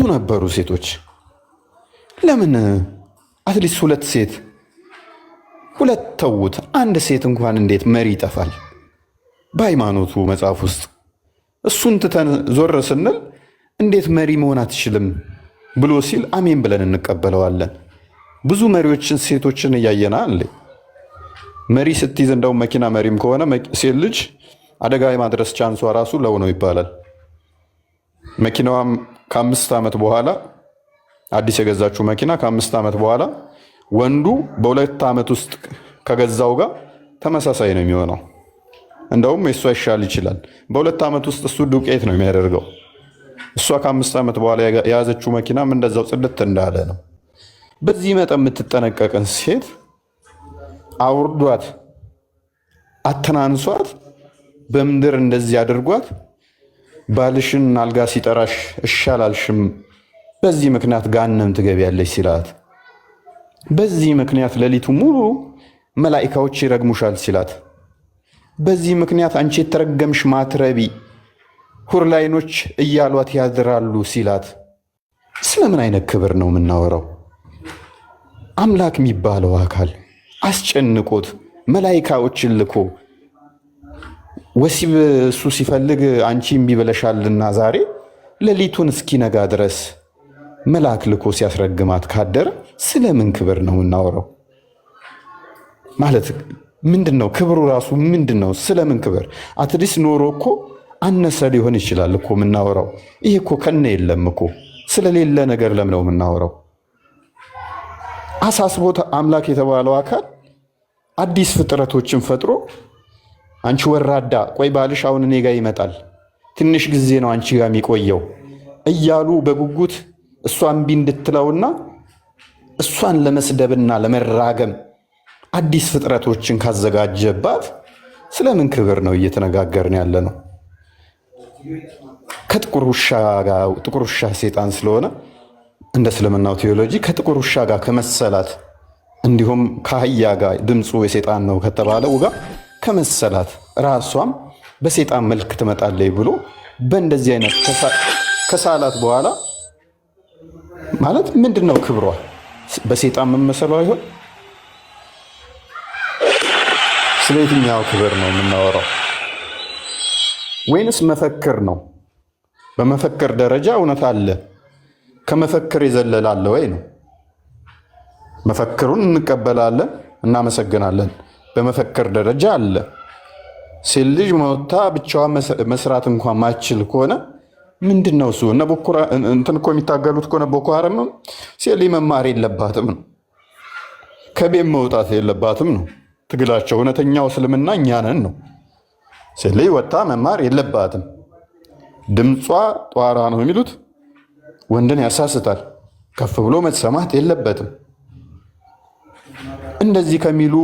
ነበሩ ሴቶች። ለምን አትሊስት ሁለት ሴት ሁለት ተውት፣ አንድ ሴት እንኳን እንዴት መሪ ይጠፋል? በሃይማኖቱ መጽሐፍ ውስጥ እሱን ትተን ዞር ስንል እንዴት መሪ መሆን አትችልም ብሎ ሲል አሜን ብለን እንቀበለዋለን። ብዙ መሪዎችን ሴቶችን እያየና አለ። መሪ ስትይዝ እንደው መኪና መሪም ከሆነ ሴት ልጅ አደጋ የማድረስ ቻንሷ ራሱ ለው ነው ይባላል። መኪናዋም ከ5 ዓመት በኋላ አዲስ የገዛችው መኪና ከ5 ዓመት በኋላ ወንዱ በ2 ዓመት ውስጥ ከገዛው ጋር ተመሳሳይ ነው የሚሆነው። እንደውም እሷ ይሻል ይችላል። በ2 ዓመት ውስጥ እሱ ዱቄት ነው የሚያደርገው። እሷ ከ5 ዓመት በኋላ የያዘችው መኪናም እንደዛው ጽድት እንዳለ ነው። በዚህ መጠን የምትጠነቀቅን ሴት አውርዷት፣ አተናንሷት፣ በምድር እንደዚህ አድርጓት። ባልሽን አልጋ ሲጠራሽ እሻላልሽም፣ በዚህ ምክንያት ገሃነም ትገቢያለሽ ሲላት፣ በዚህ ምክንያት ሌሊቱ ሙሉ መላኢካዎች ይረግሙሻል ሲላት፣ በዚህ ምክንያት አንቺ የተረገምሽ ማትረቢ ሁርላይኖች እያሏት ያድራሉ ሲላት፣ ስለምን አይነት ክብር ነው የምናወራው? አምላክ የሚባለው አካል አስጨንቆት መላኢካዎችን ልኮ ወሲብ እሱ ሲፈልግ አንቺ እምቢ ብለሻልና ዛሬ ሌሊቱን እስኪነጋ ድረስ መልአክ ልኮ ሲያስረግማት ካደረ ስለምን ክብር ነው የምናወራው? ማለት ምንድን ነው ክብሩ ራሱ ምንድን ነው? ስለምን ክብር? አትሊስት ኖሮ እኮ አነሰ ሊሆን ይችላል እኮ የምናወራው። ይሄ እኮ ከነ የለም እኮ ስለሌለ ነገር ለምን ነው የምናወራው? አሳስቦት አምላክ የተባለው አካል አዲስ ፍጥረቶችን ፈጥሮ አንቺ ወራዳ ቆይ ባልሽ አሁን እኔ ጋር ይመጣል፣ ትንሽ ጊዜ ነው አንቺ ጋር የሚቆየው እያሉ በጉጉት እሷን እምቢ እንድትለውና እሷን ለመስደብና ለመራገም አዲስ ፍጥረቶችን ካዘጋጀባት ስለምን ክብር ነው እየተነጋገርን ያለ ነው? ከጥቁር ውሻ ጋር ጥቁር ውሻ ሴጣን ስለሆነ እንደ እስልምናው ቴዎሎጂ ከጥቁር ውሻ ጋር ከመሰላት እንዲሁም ከአህያ ጋር ድምፁ የሴጣን ነው ከተባለው ጋር ከመሰላት ራሷም በሴጣን መልክ ትመጣለች ብሎ በእንደዚህ አይነት ከሳላት በኋላ ማለት ምንድን ነው ክብሯ? በሴጣን መመሰሏ ይሆን? ስለ የትኛው ክብር ነው የምናወራው? ወይንስ መፈክር ነው? በመፈክር ደረጃ እውነት አለ፣ ከመፈክር የዘለለ አለ ወይ ነው? መፈክሩን እንቀበላለን፣ እናመሰግናለን። በመፈክር ደረጃ አለ። ሴት ልጅ መውታ ብቻዋን መስራት እንኳን ማችል ከሆነ ምንድን ነው እሱ? እነ ቦኮራ እንትን እኮ የሚታገሉት ከሆነ ቦኮ ሀረም ሴት ልጅ መማር የለባትም ነው፣ ከቤት መውጣት የለባትም ነው ትግላቸው። እውነተኛው እስልምና እኛ ነን ነው። ሴት ልጅ ወጣ መማር የለባትም፣ ድምጿ ጧራ ነው የሚሉት ወንድን ያሳስታል፣ ከፍ ብሎ መሰማት የለበትም። እንደዚህ ከሚሉ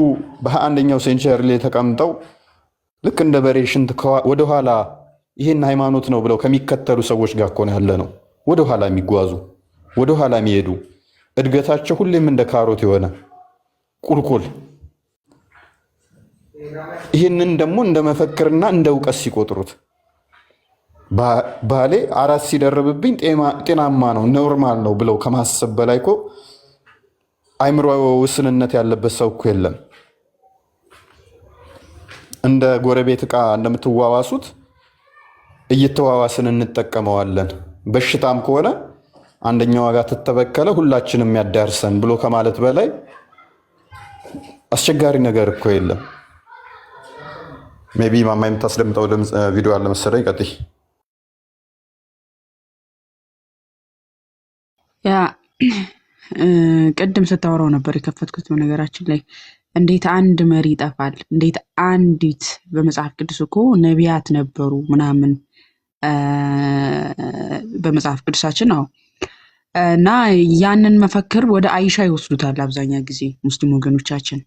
በ21ኛው ሴንቸሪ ላይ ተቀምጠው ልክ እንደ በሬ ሽንት ወደኋላ ይህን ሃይማኖት ነው ብለው ከሚከተሉ ሰዎች ጋር እኮ ነው ያለ ነው። ወደኋላ የሚጓዙ ወደኋላ የሚሄዱ እድገታቸው ሁሌም እንደ ካሮት የሆነ ቁልቁል። ይህንን ደግሞ እንደ መፈክርና እንደ እውቀት ሲቆጥሩት ባሌ 4 ሲደርብብኝ ጤናማ ነው ኖርማል ነው ብለው ከማሰብ በላይ እኮ አይምሮ ውስንነት ያለበት ሰው እኮ የለም። እንደ ጎረቤት ዕቃ እንደምትዋዋሱት እየተዋዋስን እንጠቀመዋለን። በሽታም ከሆነ አንደኛው ጋር ተተበከለ ሁላችንም ያዳርሰን ብሎ ከማለት በላይ አስቸጋሪ ነገር እኮ የለም። ሜቢ ማማ የምታስደምጠው ቪዲዮ አለ መሰለኝ። ቀጥይ። ያ ቅድም ስታወራው ነበር የከፈትኩት። በነገራችን ላይ እንዴት አንድ መሪ ይጠፋል? እንዴት አንዲት በመጽሐፍ ቅዱስ እኮ ነቢያት ነበሩ ምናምን በመጽሐፍ ቅዱሳችን ነው። እና ያንን መፈክር ወደ አይሻ ይወስዱታል አብዛኛ ጊዜ ሙስሊም ወገኖቻችን።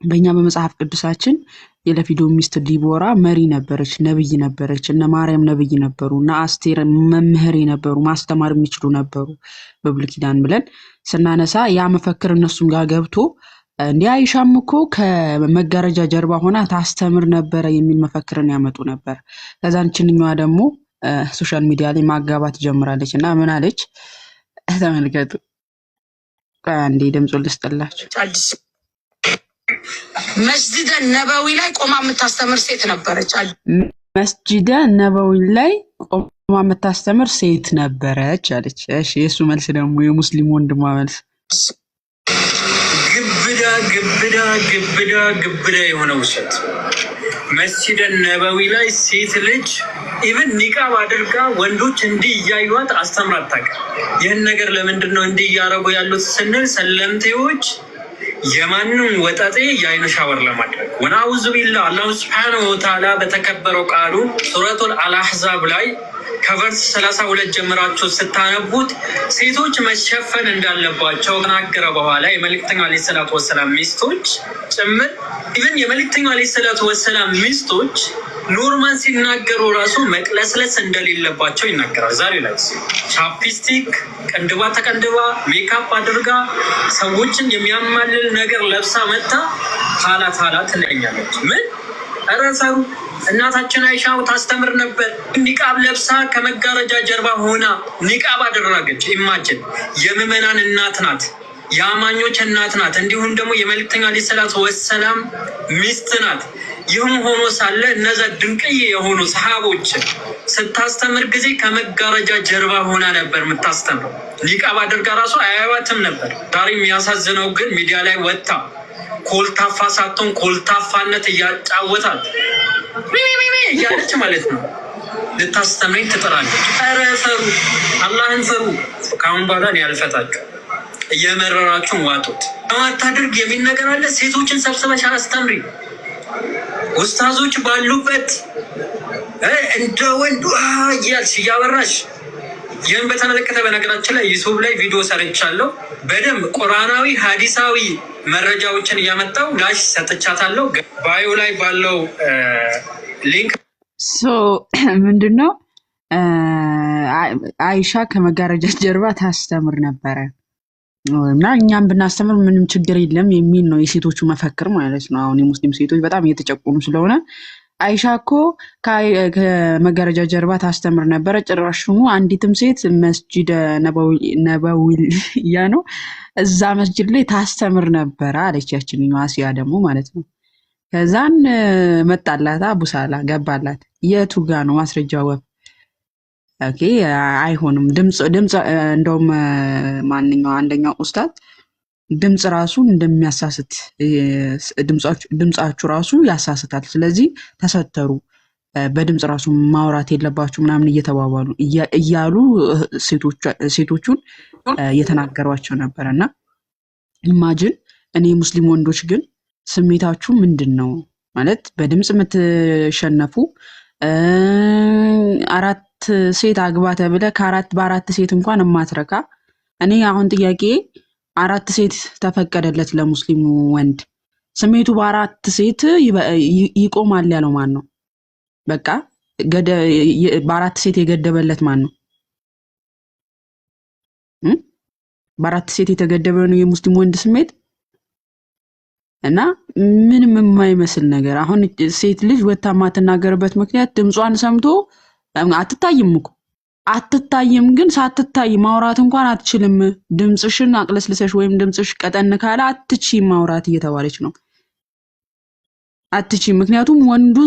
በእኛ በመጽሐፍ ቅዱሳችን የለፊዶ ሚስት ዲቦራ መሪ ነበረች፣ ነብይ ነበረች። እነ ማርያም ነብይ ነበሩ፣ እና አስቴር መምህር ነበሩ፣ ማስተማር የሚችሉ ነበሩ በብሉይ ኪዳን ብለን ስናነሳ ያ መፈክር እነሱም ጋር ገብቶ እንዲህ አይሻም እኮ ከመጋረጃ ጀርባ ሆና ታስተምር ነበረ የሚል መፈክርን ያመጡ ነበር። ከዛን ችንኛዋ ደግሞ ሶሻል ሚዲያ ላይ ማጋባት ጀምራለች እና ምን አለች ተመልከቱ። አንዴ ድምፁን ልስጥላችሁ። መስጂደ ነበዊ ላይ ቆማ የምታስተምር ሴት ነበረች። መስጂደ ነበዊ ላይ ቆማ የምታስተምር ሴት ነበረች አለች። እሺ የሱ መልስ ደግሞ የሙስሊም ወንድሟ መልስ ግብዳ የሆነ ውሸት። መስጂደ ነበዊ ላይ ሴት ልጅ ኢቭን ኒቃብ አድርጋ ወንዶች እንዲህ እያዩዋት አስተምራ አታውቅም። ይህን ነገር ለምንድን ነው እንዲህ እያደረጉ ያሉት ስንል ሰለምቴዎች የማንም ወጣጤ የአይን ሻወር ለማድረግ ወናውዙ ቢላ አላሁ ስብሓነሁ ወተዓላ በተከበረው ቃሉ ሱረቱል አልአሕዛብ ላይ ከቨርስ 32 ጀምራችሁ ስታነቡት ሴቶች መሸፈን እንዳለባቸው ተናገረ። በኋላ የመልእክተኛው ዓለይሂ ሰላቱ ወሰላም ሚስቶች ጭምር ኢቭን የመልእክተኛው ዓለይሂ ሰላቱ ወሰላም ሚስቶች ኖርማል ሲናገሩ ራሱ መቅለስለስ እንደሌለባቸው ይናገራል። ዛሬ ላይ ቻፕስቲክ ቀንድባ ተቀንድባ ሜካፕ አድርጋ ሰዎችን የሚያማልል ነገር ለብሳ መታ ታላ ትለኛለች። ምን ረሰሩ እናታችን አይሻ ታስተምር ነበር። ኒቃብ ለብሳ ከመጋረጃ ጀርባ ሆና ኒቃብ አደረገች። ኢማጅን የምዕመናን እናት ናት፣ የአማኞች እናት ናት፣ እንዲሁም ደግሞ የመልእክተኛው ዓለይሂ ሰላቱ ወሰላም ሚስት ናት። ይህም ሆኖ ሳለ እነዛ ድንቅዬ የሆኑ ሰሃቦች ስታስተምር ጊዜ ከመጋረጃ ጀርባ ሆና ነበር የምታስተምረው። ኒቃብ አድርጋ ራሱ አያዩዋትም ነበር። ዛሬ የሚያሳዝነው ግን ሚዲያ ላይ ወጥታ ኮልታፋ ሳትሆን ኮልታፋነት እያጫወታት እያለች ማለት ነው ልታስተምረኝ ትጥራለች። ኧረ ፈሩ፣ አላህን ፈሩ። ከአሁን በኋላ ያልፈታችሁ እየመረራችሁን ዋጡት። ማታደርግ የሚል ነገር አለ። ሴቶችን ሰብስበሽ አስተምሪ። ኡስታዞች ባሉበት እንደ ወንዱ እያልሽ እያበራሽ ይህን በተመለከተ በነገራችን ላይ ዩቱብ ላይ ቪዲዮ ሰርቻለሁ። በደንብ ቁርአናዊ ሀዲሳዊ መረጃዎችን እያመጣው ላሽ ሰጥቻታለሁ። ባዮ ላይ ባለው ሊንክ ምንድነው አይሻ ከመጋረጃ ጀርባ ታስተምር ነበረ እና እኛም ብናስተምር ምንም ችግር የለም የሚል ነው የሴቶቹ መፈክር ማለት ነው። አሁን የሙስሊም ሴቶች በጣም እየተጨቆኑ ስለሆነ አይሻ እኮ ከመጋረጃ ጀርባ ታስተምር ነበረ። ጭራሽኑ አንዲትም ሴት መስጂደ ነበዊያ ነው እዛ መስጂድ ላይ ታስተምር ነበረ አለች። ያችን አሲያ ደግሞ ማለት ነው። ከዛን መጣላት አቡሳላ ገባላት። የቱ ጋ ነው ማስረጃው? ኦኬ አይሆንም። ድምጽ እንደውም ማንኛው አንደኛው ኡስታዝ ድምጽ ራሱ እንደሚያሳስት ድምጻችሁ ራሱ ያሳስታል፣ ስለዚህ ተሰተሩ፣ በድምጽ ራሱ ማውራት የለባችሁ ምናምን እየተባባሉ እያሉ ሴቶቹን እየተናገሯቸው ነበረ። እና ኢማጂን እኔ ሙስሊም ወንዶች ግን ስሜታችሁ ምንድን ነው ማለት በድምጽ የምትሸነፉ አራት ሴት አግባ ተብለ በአራት ሴት እንኳን የማትረካ እኔ አሁን ጥያቄ አራት ሴት ተፈቀደለት ለሙስሊሙ ወንድ ስሜቱ በአራት ሴት ይቆማል ያለው ማን ነው? በቃ በአራት ሴት የገደበለት ማን ነው? በአራት ሴት የተገደበ ነው የሙስሊም ወንድ ስሜት። እና ምንም የማይመስል ነገር አሁን ሴት ልጅ ወታ ማትናገርበት ምክንያት ድምጿን ሰምቶ አትታይም እኮ አትታይም፣ ግን ሳትታይ ማውራት እንኳን አትችልም። ድምጽሽን አቅለስልሰሽ ወይም ድምጽሽ ቀጠን ካለ አትችይም ማውራት እየተባለች ነው። አትችይም፣ ምክንያቱም ወንዱ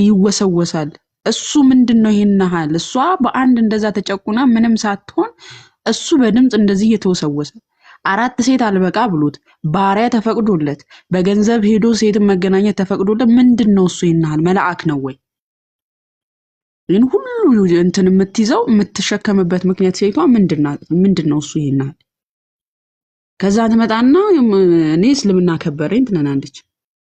ይወሰወሳል። እሱ ምንድነው ይሄናል? እሷ በአንድ እንደዛ ተጨቁና ምንም ሳትሆን እሱ በድምጽ እንደዚህ እየተወሰወሰ አራት ሴት አልበቃ ብሎት ባሪያ ተፈቅዶለት በገንዘብ ሄዶ ሴትን መገናኘት ተፈቅዶለት ምንድነው እሱ ይናል? መልአክ ነው ወይ? ግን ሁሉ እንትን የምትይዘው የምትሸከምበት ምክንያት ሴቷ ምንድነው እሱ ይናል? ከዛ ትመጣና እኔ እስልምና ከበረኝ ትነናለች።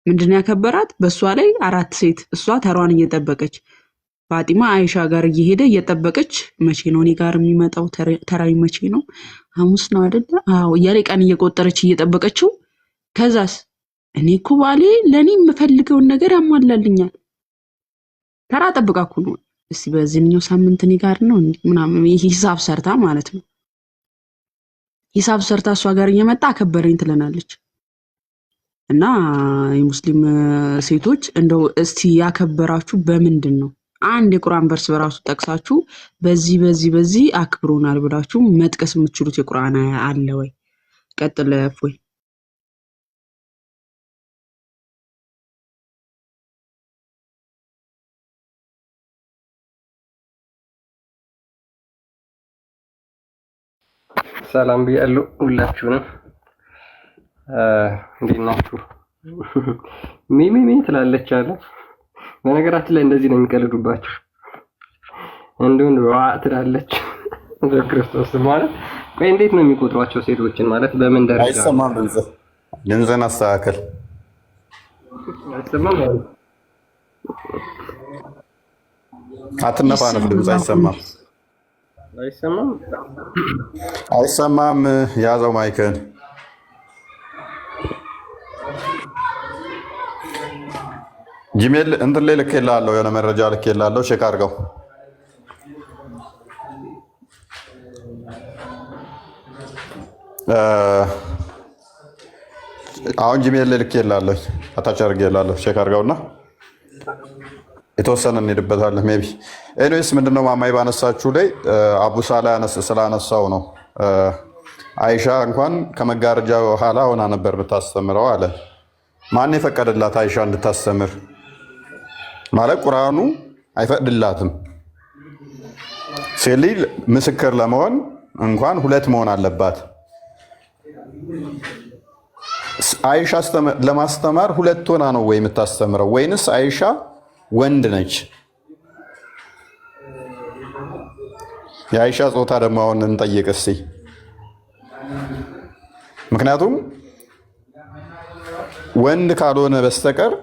ምንድነው ያከበራት? በእሷ ላይ አራት ሴት እሷ ተሯን እየጠበቀች ፋጢማ አይሻ ጋር እየሄደ እየጠበቀች መቼ ነው እኔ ጋር የሚመጣው ተራይ መቼ ነው ሐሙስ ነው አይደል? አዎ እያለ ቀን እየቆጠረች እየጠበቀችው ከዛስ እኔ እኮ ባሌ ለኔ የምፈልገውን ነገር ያሟላልኛል። ተራ ጠብቃ እኮ ነው። እስቲ በዚህኛው ሳምንት እኔ ጋር ነው ምናምን ሂሳብ ሰርታ ማለት ነው። ሂሳብ ሰርታ እሷ ጋር እየመጣ አከበረኝ ትለናለች። እና የሙስሊም ሴቶች እንደው እስቲ ያከበራችሁ በምንድን ነው? አንድ የቁርአን ቨርስ በራሱ ጠቅሳችሁ በዚህ አክብሮናል ብላችሁ መጥቀስ የምትችሉት የቁርአን አያ አለ ወይ? ቀጥል እፎይ። ሰላም ብያለሁ ሁላችሁንም። እንዴት ናችሁ? ሚሚ ትላለች አለ። በነገራችን ላይ እንደዚህ ነው የሚቀልዱባችሁ። እንደው ዋ ትላለች በክርስቶስ ማለት ወይ እንዴት ነው የሚቆጥሯቸው ሴቶችን ማለት በምን ደረጃ? አይሰማም። ድምፅህን አስተካክል። አይሰማም። አትነፋነፍ። ድምፅ አይሰማም። አይሰማም። ያዘው ማይክን። ጂሜል እንትን ላይ ልኬልሃለሁ፣ የሆነ መረጃ ልኬልሃለሁ፣ ቼክ አድርገው። አሁን ጂሜል ላይ ልኬልሃለሁ፣ አታች አድርጌልሃለሁ፣ ቼክ አድርገውና የተወሰነ እንሄድበታለን። ሜይ ቢ ኤኒዌይስ ምንድነው ማማይ ባነሳችሁ ላይ አቡ ሳላ ስላነሳው ነው። አይሻ እንኳን ከመጋረጃ ኋላ ሆና ነበር ብታስተምረው አለ። ማን የፈቀደላት አይሻ እንድታስተምር? ማለት ቁርአኑ አይፈቅድላትም። ሴት ልጅ ምስክር ለመሆን እንኳን ሁለት መሆን አለባት። አይሻ ለማስተማር ሁለት ሆና ነው ወይ የምታስተምረው? ወይንስ አይሻ ወንድ ነች? የአይሻ ጾታ ደግሞ አሁን እንጠይቅ እስቲ። ምክንያቱም ወንድ ካልሆነ በስተቀር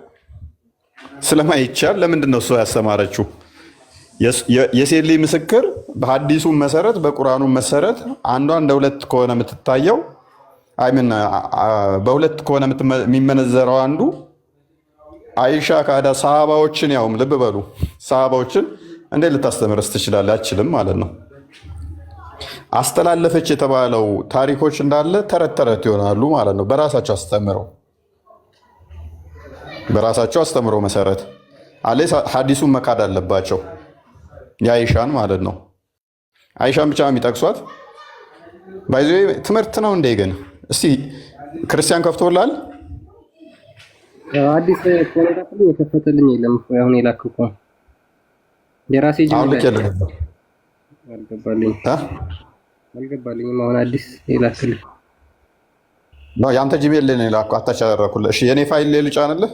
ስለማይቻል ለምንድን ነው እሷ ያስተማረችው? የሴት ልጅ ምስክር በሐዲሱ መሰረት በቁርአኑ መሰረት አንዷ እንደ ሁለት ከሆነ የምትታየው አይምን በሁለት ከሆነ የሚመነዘረው አንዱ አይሻ ካዳ ሰሃባዎችን ያውም ልብ በሉ ሰሃባዎችን እንዴት ልታስተምርስ ትችላለች? አችልም ማለት ነው። አስተላለፈች የተባለው ታሪኮች እንዳለ ተረት ተረት ይሆናሉ ማለት ነው። በራሳቸው አስተምሮ መሰረት አለ ሐዲሱን መካድ አለባቸው። የአይሻን ማለት ነው። አይሻን ብቻ የሚጠቅሷት ባይዞ ትምህርት ነው እንዴ? ግን እስቲ ክርስቲያን ከፍቶላል አዲስ ኮኔክሽን የከፈተልኝ የለም። አሁን የላክኩ የራሴ አልገባልኝም። አሁን አዲስ የላክልኝ ነው። ያንተ ጂሜል ላይ ነው የላኩ። አታች አደረኩልህ። እሺ የኔ ፋይል ላይ ልጫንልህ።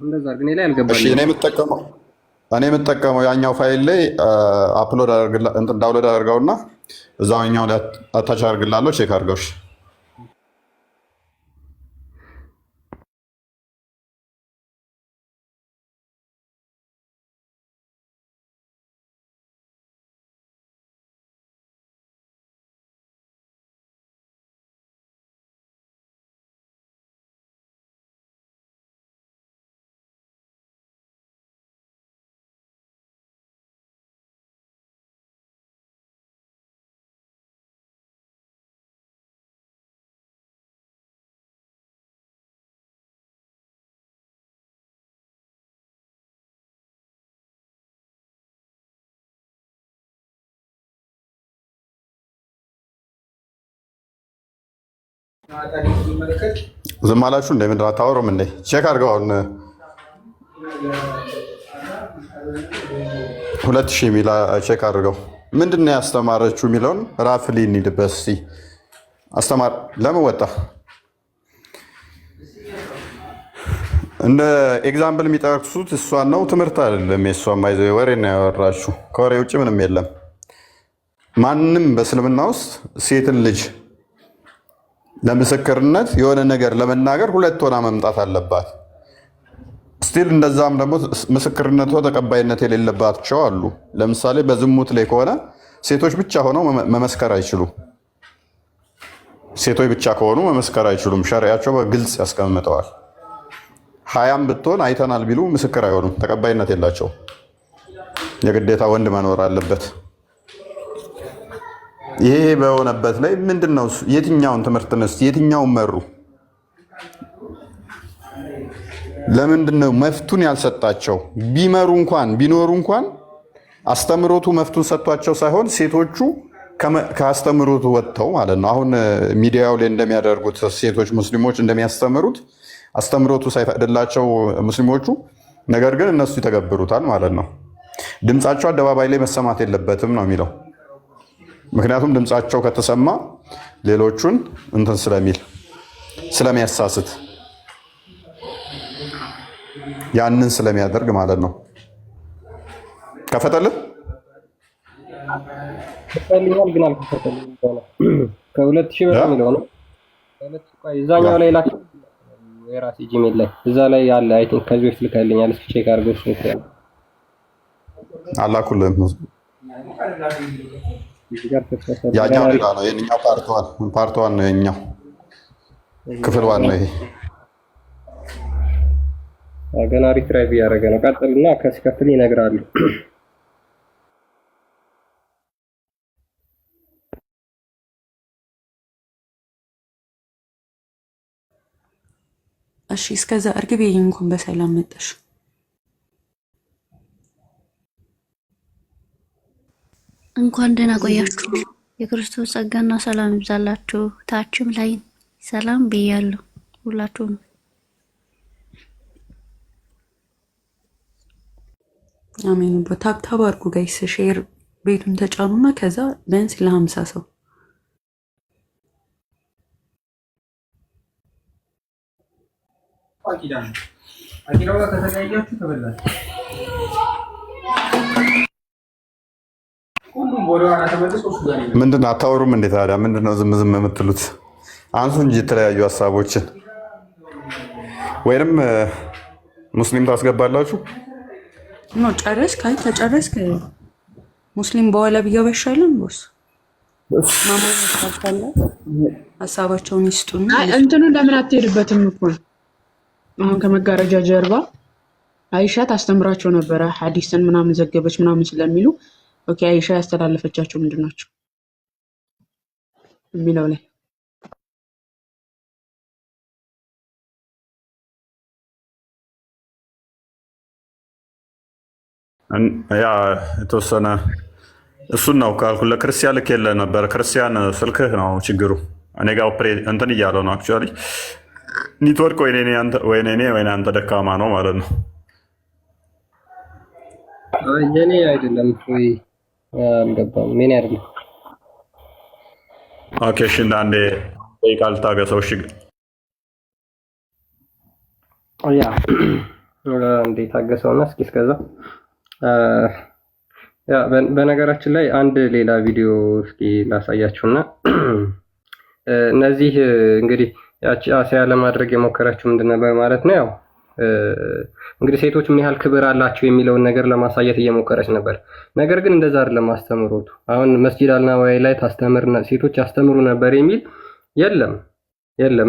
እንደዛ ግን ላይ አልገባልኝ። እሺ እኔ የምጠቀመው ያኛው ፋይል ላይ አፕሎድ ዳውንሎድ አድርገውና እዛኛው ላይ አታች አድርግላለሁ። ቼክ አድርገው። እሺ ዝም አላችሁ እንደ ምንድን አታወሩም እንዴ? ቼክ አድርገው። አሁን 2000 ሚላ ቼክ አድርገው። ምንድን ነው ያስተማረችው የሚለውን ራፍሊ እንሂድበት እስኪ። አስተማር ለምን ወጣ? እንደ ኤግዛምፕል የሚጠቅሱት እሷን ነው። ትምህርት አይደለም የእሷን ባይዘ ወሬ ነው ያወራችሁ። ከወሬ ውጭ ምንም የለም። ማንም በእስልምና ውስጥ ሴትን ልጅ ለምስክርነት የሆነ ነገር ለመናገር ሁለት ሆና መምጣት አለባት። ስቲል እንደዛም ደግሞ ምስክርነቷ ተቀባይነት የሌለባቸው አሉ። ለምሳሌ በዝሙት ላይ ከሆነ ሴቶች ብቻ ሆነው መመስከር አይችሉም። ሴቶች ብቻ ከሆኑ መመስከር አይችሉም። ሸሪያቸው በግልጽ ያስቀምጠዋል። ሀያም ብትሆን አይተናል ቢሉ ምስክር አይሆኑም፣ ተቀባይነት የላቸው። የግዴታ ወንድ መኖር አለበት። ይሄ በሆነበት ላይ ምንድነው የትኛውን ትምህርት ነስ የትኛውን መሩ? ለምንድነው መፍቱን ያልሰጣቸው? ቢመሩ እንኳን ቢኖሩ እንኳን አስተምሮቱ መፍቱን ሰጥቷቸው ሳይሆን ሴቶቹ ከአስተምሮቱ ወጥተው ማለት ነው። አሁን ሚዲያው ላይ እንደሚያደርጉት ሴቶች ሙስሊሞች እንደሚያስተምሩት አስተምሮቱ ሳይፈቅድላቸው ሙስሊሞቹ፣ ነገር ግን እነሱ ይተገብሩታል ማለት ነው። ድምፃቸው አደባባይ ላይ መሰማት የለበትም ነው የሚለው። ምክንያቱም ድምፃቸው ከተሰማ ሌሎቹን እንትን ስለሚያሳስት ያንን ስለሚያደርግ ማለት ነው። ከፈተልህ ከፈልኛል ግን አልከፈተልኝም። ከ2000 ብር የሚለው ነው። እዛኛው ላይ ላክ የራሴ ጂሜል ላይ እዛ ላይ ያለ አይ ቲንክ ከዚህ በፊት ልከልኛል። እስኪ ቼክ አድርገው እስኪ አላኩልህም። ያኛው ሌላ ነው። የኛው ፓርት ዋን ነው። የኛው ክፍል ዋን ነው። ይሄ ገና ሪትራይቭ እያደረገ ነው። ቀጥልና ከሲከፍል ይነግራሉ። እሺ እስከዛ እርግቤ እንኳን በሰላም መጣሽ። እንኳን ደህና ቆያችሁ። የክርስቶስ ጸጋና ሰላም ይብዛላችሁ። ታችም ላይ ሰላም ብያለሁ ሁላችሁም። አሜን። በታብታብ አድርጉ ጋይስ፣ ሼር ቤቱን ተጫኑና ከዛ ቢያንስ ለ50 ሰው ምንድን ነው አታወሩም እንዴ ታዲያ? ምንድን ነው ዝም ዝም የምትሉት? አንሱ እንጂ የተለያዩ ሀሳቦችን። ወይንም ሙስሊም ታስገባላችሁ ነው። ጨረስክ? አይ ከጨረስክ ሙስሊም በኋላ ቢገባሻለን ቦስ ማማካፈለ ሀሳባቸውን ይስጡና እንትኑ ለምን አትሄድበትም እኮ አሁን ከመጋረጃ ጀርባ አይሻ ታስተምራቸው ነበረ ሐዲስን ምናምን ዘገበች ምናምን ስለሚሉ ኦኬ አይሻ ያስተላለፈቻቸው ምንድናቸው የሚለው ላይ ያ የተወሰነ እሱን ነው ካልኩ ለክርስቲያን ልክ የለ ነበር። ክርስቲያን ስልክህ ነው ችግሩ። እኔ ጋር እንትን እያለው ነው አክቹዋሊ ኔትወርክ ወይ አንተ ደካማ ነው ማለት ነው። የኔ አይደለም ወይ አልገባም። ምን አይደለም። ኦኬ እሺ፣ አንዴ ቃል ታገሰው። እሺ ያ እንዴ ታገሰውና እስኪ እስከዛ ያ በነገራችን ላይ አንድ ሌላ ቪዲዮ እስኪ ላሳያችሁና እነዚህ እንግዲህ ያቺ አሲያ ለማድረግ የሞከረችው ምንድን ነበር ማለት ነው። ያው እንግዲህ ሴቶች ምን ያህል ክብር አላቸው የሚለውን ነገር ለማሳየት እየሞከረች ነበር። ነገር ግን እንደዛ አይደለም አስተምሮቱ። አሁን መስጂድ አልናዋይ ላይ ሴቶች ያስተምሩ ነበር የሚል የለም፣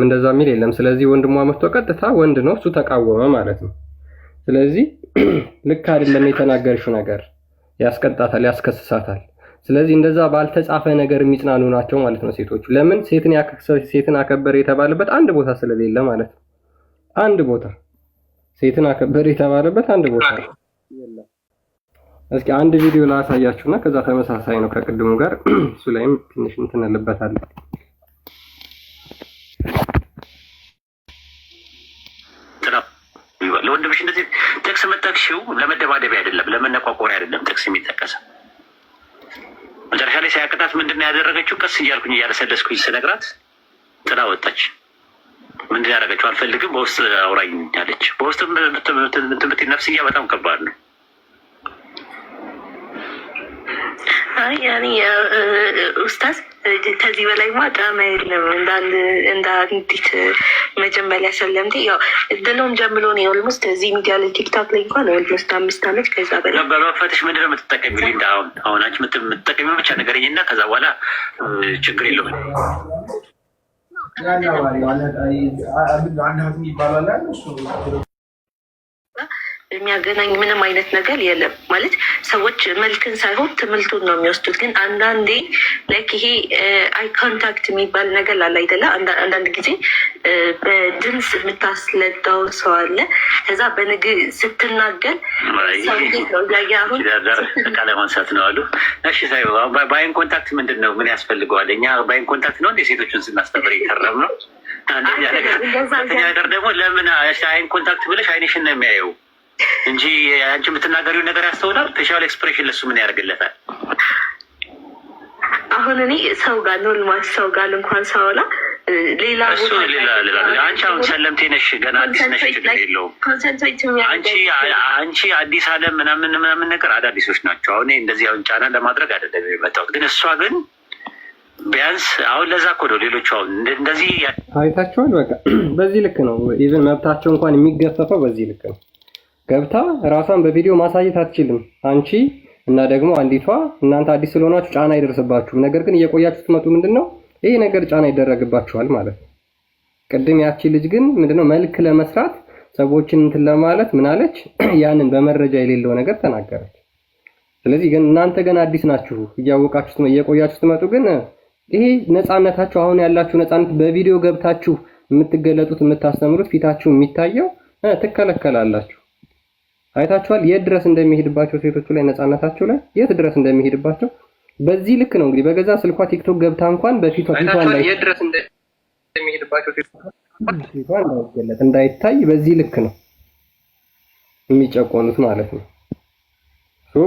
እንደዛ የሚል የለም። ስለዚህ ወንድሟ መጥቶ ቀጥታ ወንድ ነው እሱ ተቃወመ ማለት ነው። ስለዚህ ልክ አይደለም የተናገርሽው ነገር ያስቀጣታል፣ ያስከስሳታል። ስለዚህ እንደዛ ባልተጻፈ ነገር የሚጽናኑ ናቸው ማለት ነው ሴቶቹ። ለምን ሴትን አከበር የተባለበት አንድ ቦታ ስለሌለ ማለት ነው። አንድ ቦታ ሴትን አከበር የተባለበት አንድ ቦታ የለም። እስኪ አንድ ቪዲዮ ላሳያችሁና ከዛ ተመሳሳይ ነው ከቅድሙ ጋር እሱ ላይም ትንሽ እንትን እንልበታለን። ለወንድምሽ እንደዚህ ጥቅስ መጠቅሽው ለመደባደቢያ አይደለም፣ ለመነቋቆሪያ አይደለም ጥቅስ የሚጠቀሰው። መጨረሻ ላይ ሳያቅታት ምንድን ያደረገችው? ቀስ እያልኩኝ እያለሰለስኩኝ ስነግራት ጥላ ወጣች። ምንድን ያደረገችው? አልፈልግም በውስጥ አውራኝ አለች። በውስጥ ትምህርት ነፍስያ በጣም ከባድ ነው። ያኔ ኡስታዝ ከዚህ በላይ ማጣማ የለም። እንደ አንዲት መጀመሪያ ሰለምቴ ያው ድሎም ጀምሮ ነው ኦልሞስት እዚህ ሚዲያ ላይ ቲክታክ ላይ እንኳን ኦልሞስት 5 ዓመት ከዛ በላይ በመፈተሽ ምንድን ነው የምትጠቀሚው? ሊንዳ አሁን አንቺ የምትጠቀሚው ብቻ ንገረኝና ከዛ በኋላ ችግር የለውም። የሚያገናኝ ምንም አይነት ነገር የለም። ማለት ሰዎች መልክን ሳይሆን ትምህርቱን ነው የሚወስዱት። ግን አንዳንዴ ላይክ ይሄ አይ ኮንታክት የሚባል ነገር ላለ አይደለ? አንዳንድ ጊዜ በድምፅ የምታስለጣው ሰው አለ። ከዛ ስትናገር ሰው እንዴት ነው እያየ አሁን ቃለ ማንሳት ነው አሉ። እሺ በአይን ኮንታክት ምንድን ነው? ምን ያስፈልገዋል? እኛ በአይን ኮንታክት ነው እንደ ሴቶችን ስናስተምር ይከረም ነው። አንደኛ ነገር ደግሞ ለምን አይን ኮንታክት ብለሽ አይንሽን ነው የሚያየው እንጂ አንቺ የምትናገሪው ነገር ያስተውላል። ፌሻል ኤክስፕሬሽን ለሱ ምን ያደርግለታል? አሁን እኔ ሰው ጋር ኖርማል ሰው ጋር እንኳን ሳወላ ሌላ አንቺ አሁን ሰለምቴ ነሽ፣ ገና አዲስ ነሽ፣ ችግር የለውም። አንቺ አዲስ አለም ምናምን ነገር አዳዲሶች ናቸው። አሁን እንደዚህ አሁን ጫና ለማድረግ አይደለም የመጣሁት። ግን እሷ ግን ቢያንስ አሁን ለዛ እኮ ነው ሌሎቹ አሁን እንደዚህ አይታችኋል። በቃ በዚህ ልክ ነው። ኢቭን መብታቸው እንኳን የሚገፈፈው በዚህ ልክ ነው። ገብታ ራሷን በቪዲዮ ማሳየት አትችልም። አንቺ እና ደግሞ አንዲቷ እናንተ አዲስ ስለሆናችሁ ጫና አይደርስባችሁም። ነገር ግን እየቆያችሁ ስትመጡ ምንድነው ይሄ ነገር ጫና ይደረግባችኋል ማለት ነው። ቅድም ያቺ ልጅ ግን ምንድነው መልክ ለመስራት ሰዎችን እንትን ለማለት ምን አለች? ያንን በመረጃ የሌለው ነገር ተናገረች። ስለዚህ ግን እናንተ ገና አዲስ ናችሁ፣ እያወቃችሁ እየቆያችሁ ስትመጡ ግን ይሄ ነፃነታችሁ አሁን ያላችሁ ነፃነት በቪዲዮ ገብታችሁ የምትገለጡት የምታስተምሩት ፊታችሁ የሚታየው ትከለከላላችሁ። አይታችኋል የት ድረስ እንደሚሄድባቸው ሴቶቹ ላይ ነፃነታቸው ላይ የት ድረስ እንደሚሄድባቸው በዚህ ልክ ነው። እንግዲህ በገዛ ስልኳ ቲክቶክ ገብታ እንኳን በፊቷ ላይ የት ድረስ እንደሚሄድባቸው ፊቷ እንዳይገለጥ እንዳይታይ በዚህ ልክ ነው የሚጨቆኑት ማለት ነው።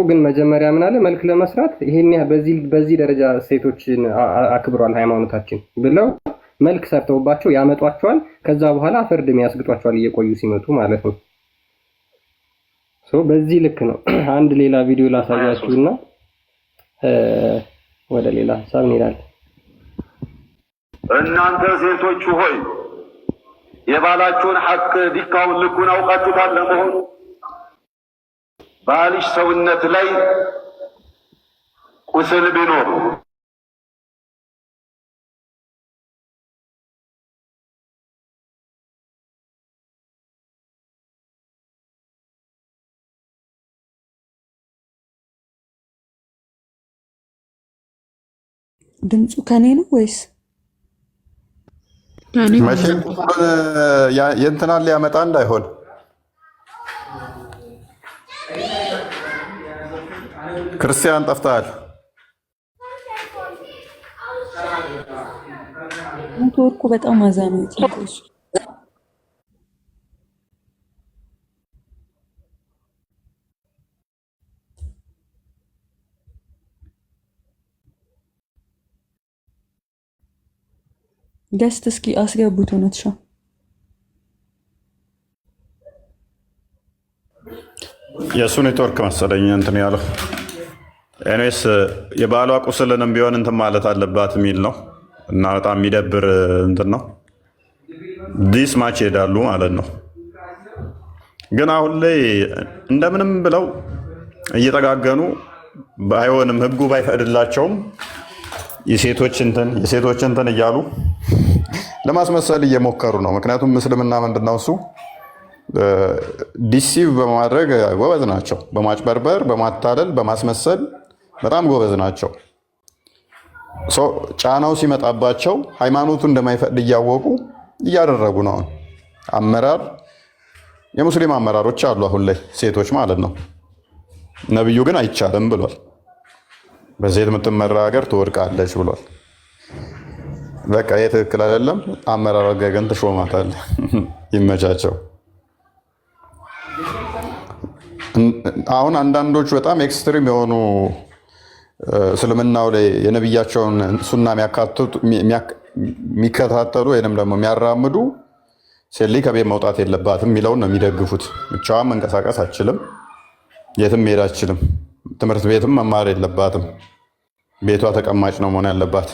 ግን መጀመሪያ ምን አለ መልክ ለመስራት ይሄን በዚህ ደረጃ ሴቶችን አክብሯል ሃይማኖታችን ብለው መልክ ሰርተውባቸው ያመጧቸዋል። ከዛ በኋላ ፍርድም ያስግጧቸዋል እየቆዩ ሲመጡ ማለት ነው። በዚህ ልክ ነው። አንድ ሌላ ቪዲዮ ላሳያችሁና ወደ ሌላ ሀሳብ እንሄዳለን። እናንተ ሴቶች ሆይ የባላችሁን ሐቅ ዲካውን ልኩን አውቃችሁታል ለመሆኑ ባልሽ ሰውነት ላይ ቁስል ቢኖር ድምፁ ከኔ ነው ወይስ መቼም የእንትናን ሊያመጣ እንዳይሆን ክርስቲያን ጠፍተሃል። ኔትወርኩ በጣም አዛኝ ነው። ገስት እስኪ አስገቡት። እውነትሽ የእሱ ኔትወርክ መሰለኝ እንትን ያለው። ኤኒዌይስ የባሏ ቁስልንም ቢሆን እንትን ማለት አለባት የሚል ነው እና በጣም የሚደብር እንትን ነው። ዲስ ማች ይሄዳሉ ማለት ነው። ግን አሁን ላይ እንደምንም ብለው እየጠጋገኑ ባይሆንም ህጉ ባይፈቅድላቸውም የሴቶች እንትን እያሉ ለማስመሰል እየሞከሩ ነው። ምክንያቱም እስልምና ምንድነው እሱ ዲሲቭ በማድረግ ጎበዝ ናቸው። በማጭበርበር፣ በማታለል፣ በማስመሰል በጣም ጎበዝ ናቸው። ጫናው ሲመጣባቸው ሃይማኖቱ እንደማይፈቅድ እያወቁ እያደረጉ ነው። አመራር የሙስሊም አመራሮች አሉ አሁን ላይ ሴቶች ማለት ነው። ነብዩ ግን አይቻልም ብሏል። በሴት የምትመራ ሀገር ትወድቃለች ብሏል። በቃ ይህ ትክክል አይደለም። አመራር ግን ትሾማታለህ። ይመቻቸው። አሁን አንዳንዶቹ በጣም ኤክስትሪም የሆኑ እስልምናው ላይ የነብያቸውን ሱና የሚከታተሉ ወይንም ደግሞ የሚያራምዱ ሴት ልጅ ከቤት መውጣት የለባትም የሚለውን ነው የሚደግፉት። ብቻዋን መንቀሳቀስ አትችልም፣ የትም መሄድ አትችልም፣ ትምህርት ቤትም መማር የለባትም፣ ቤቷ ተቀማጭ ነው መሆን ያለባት።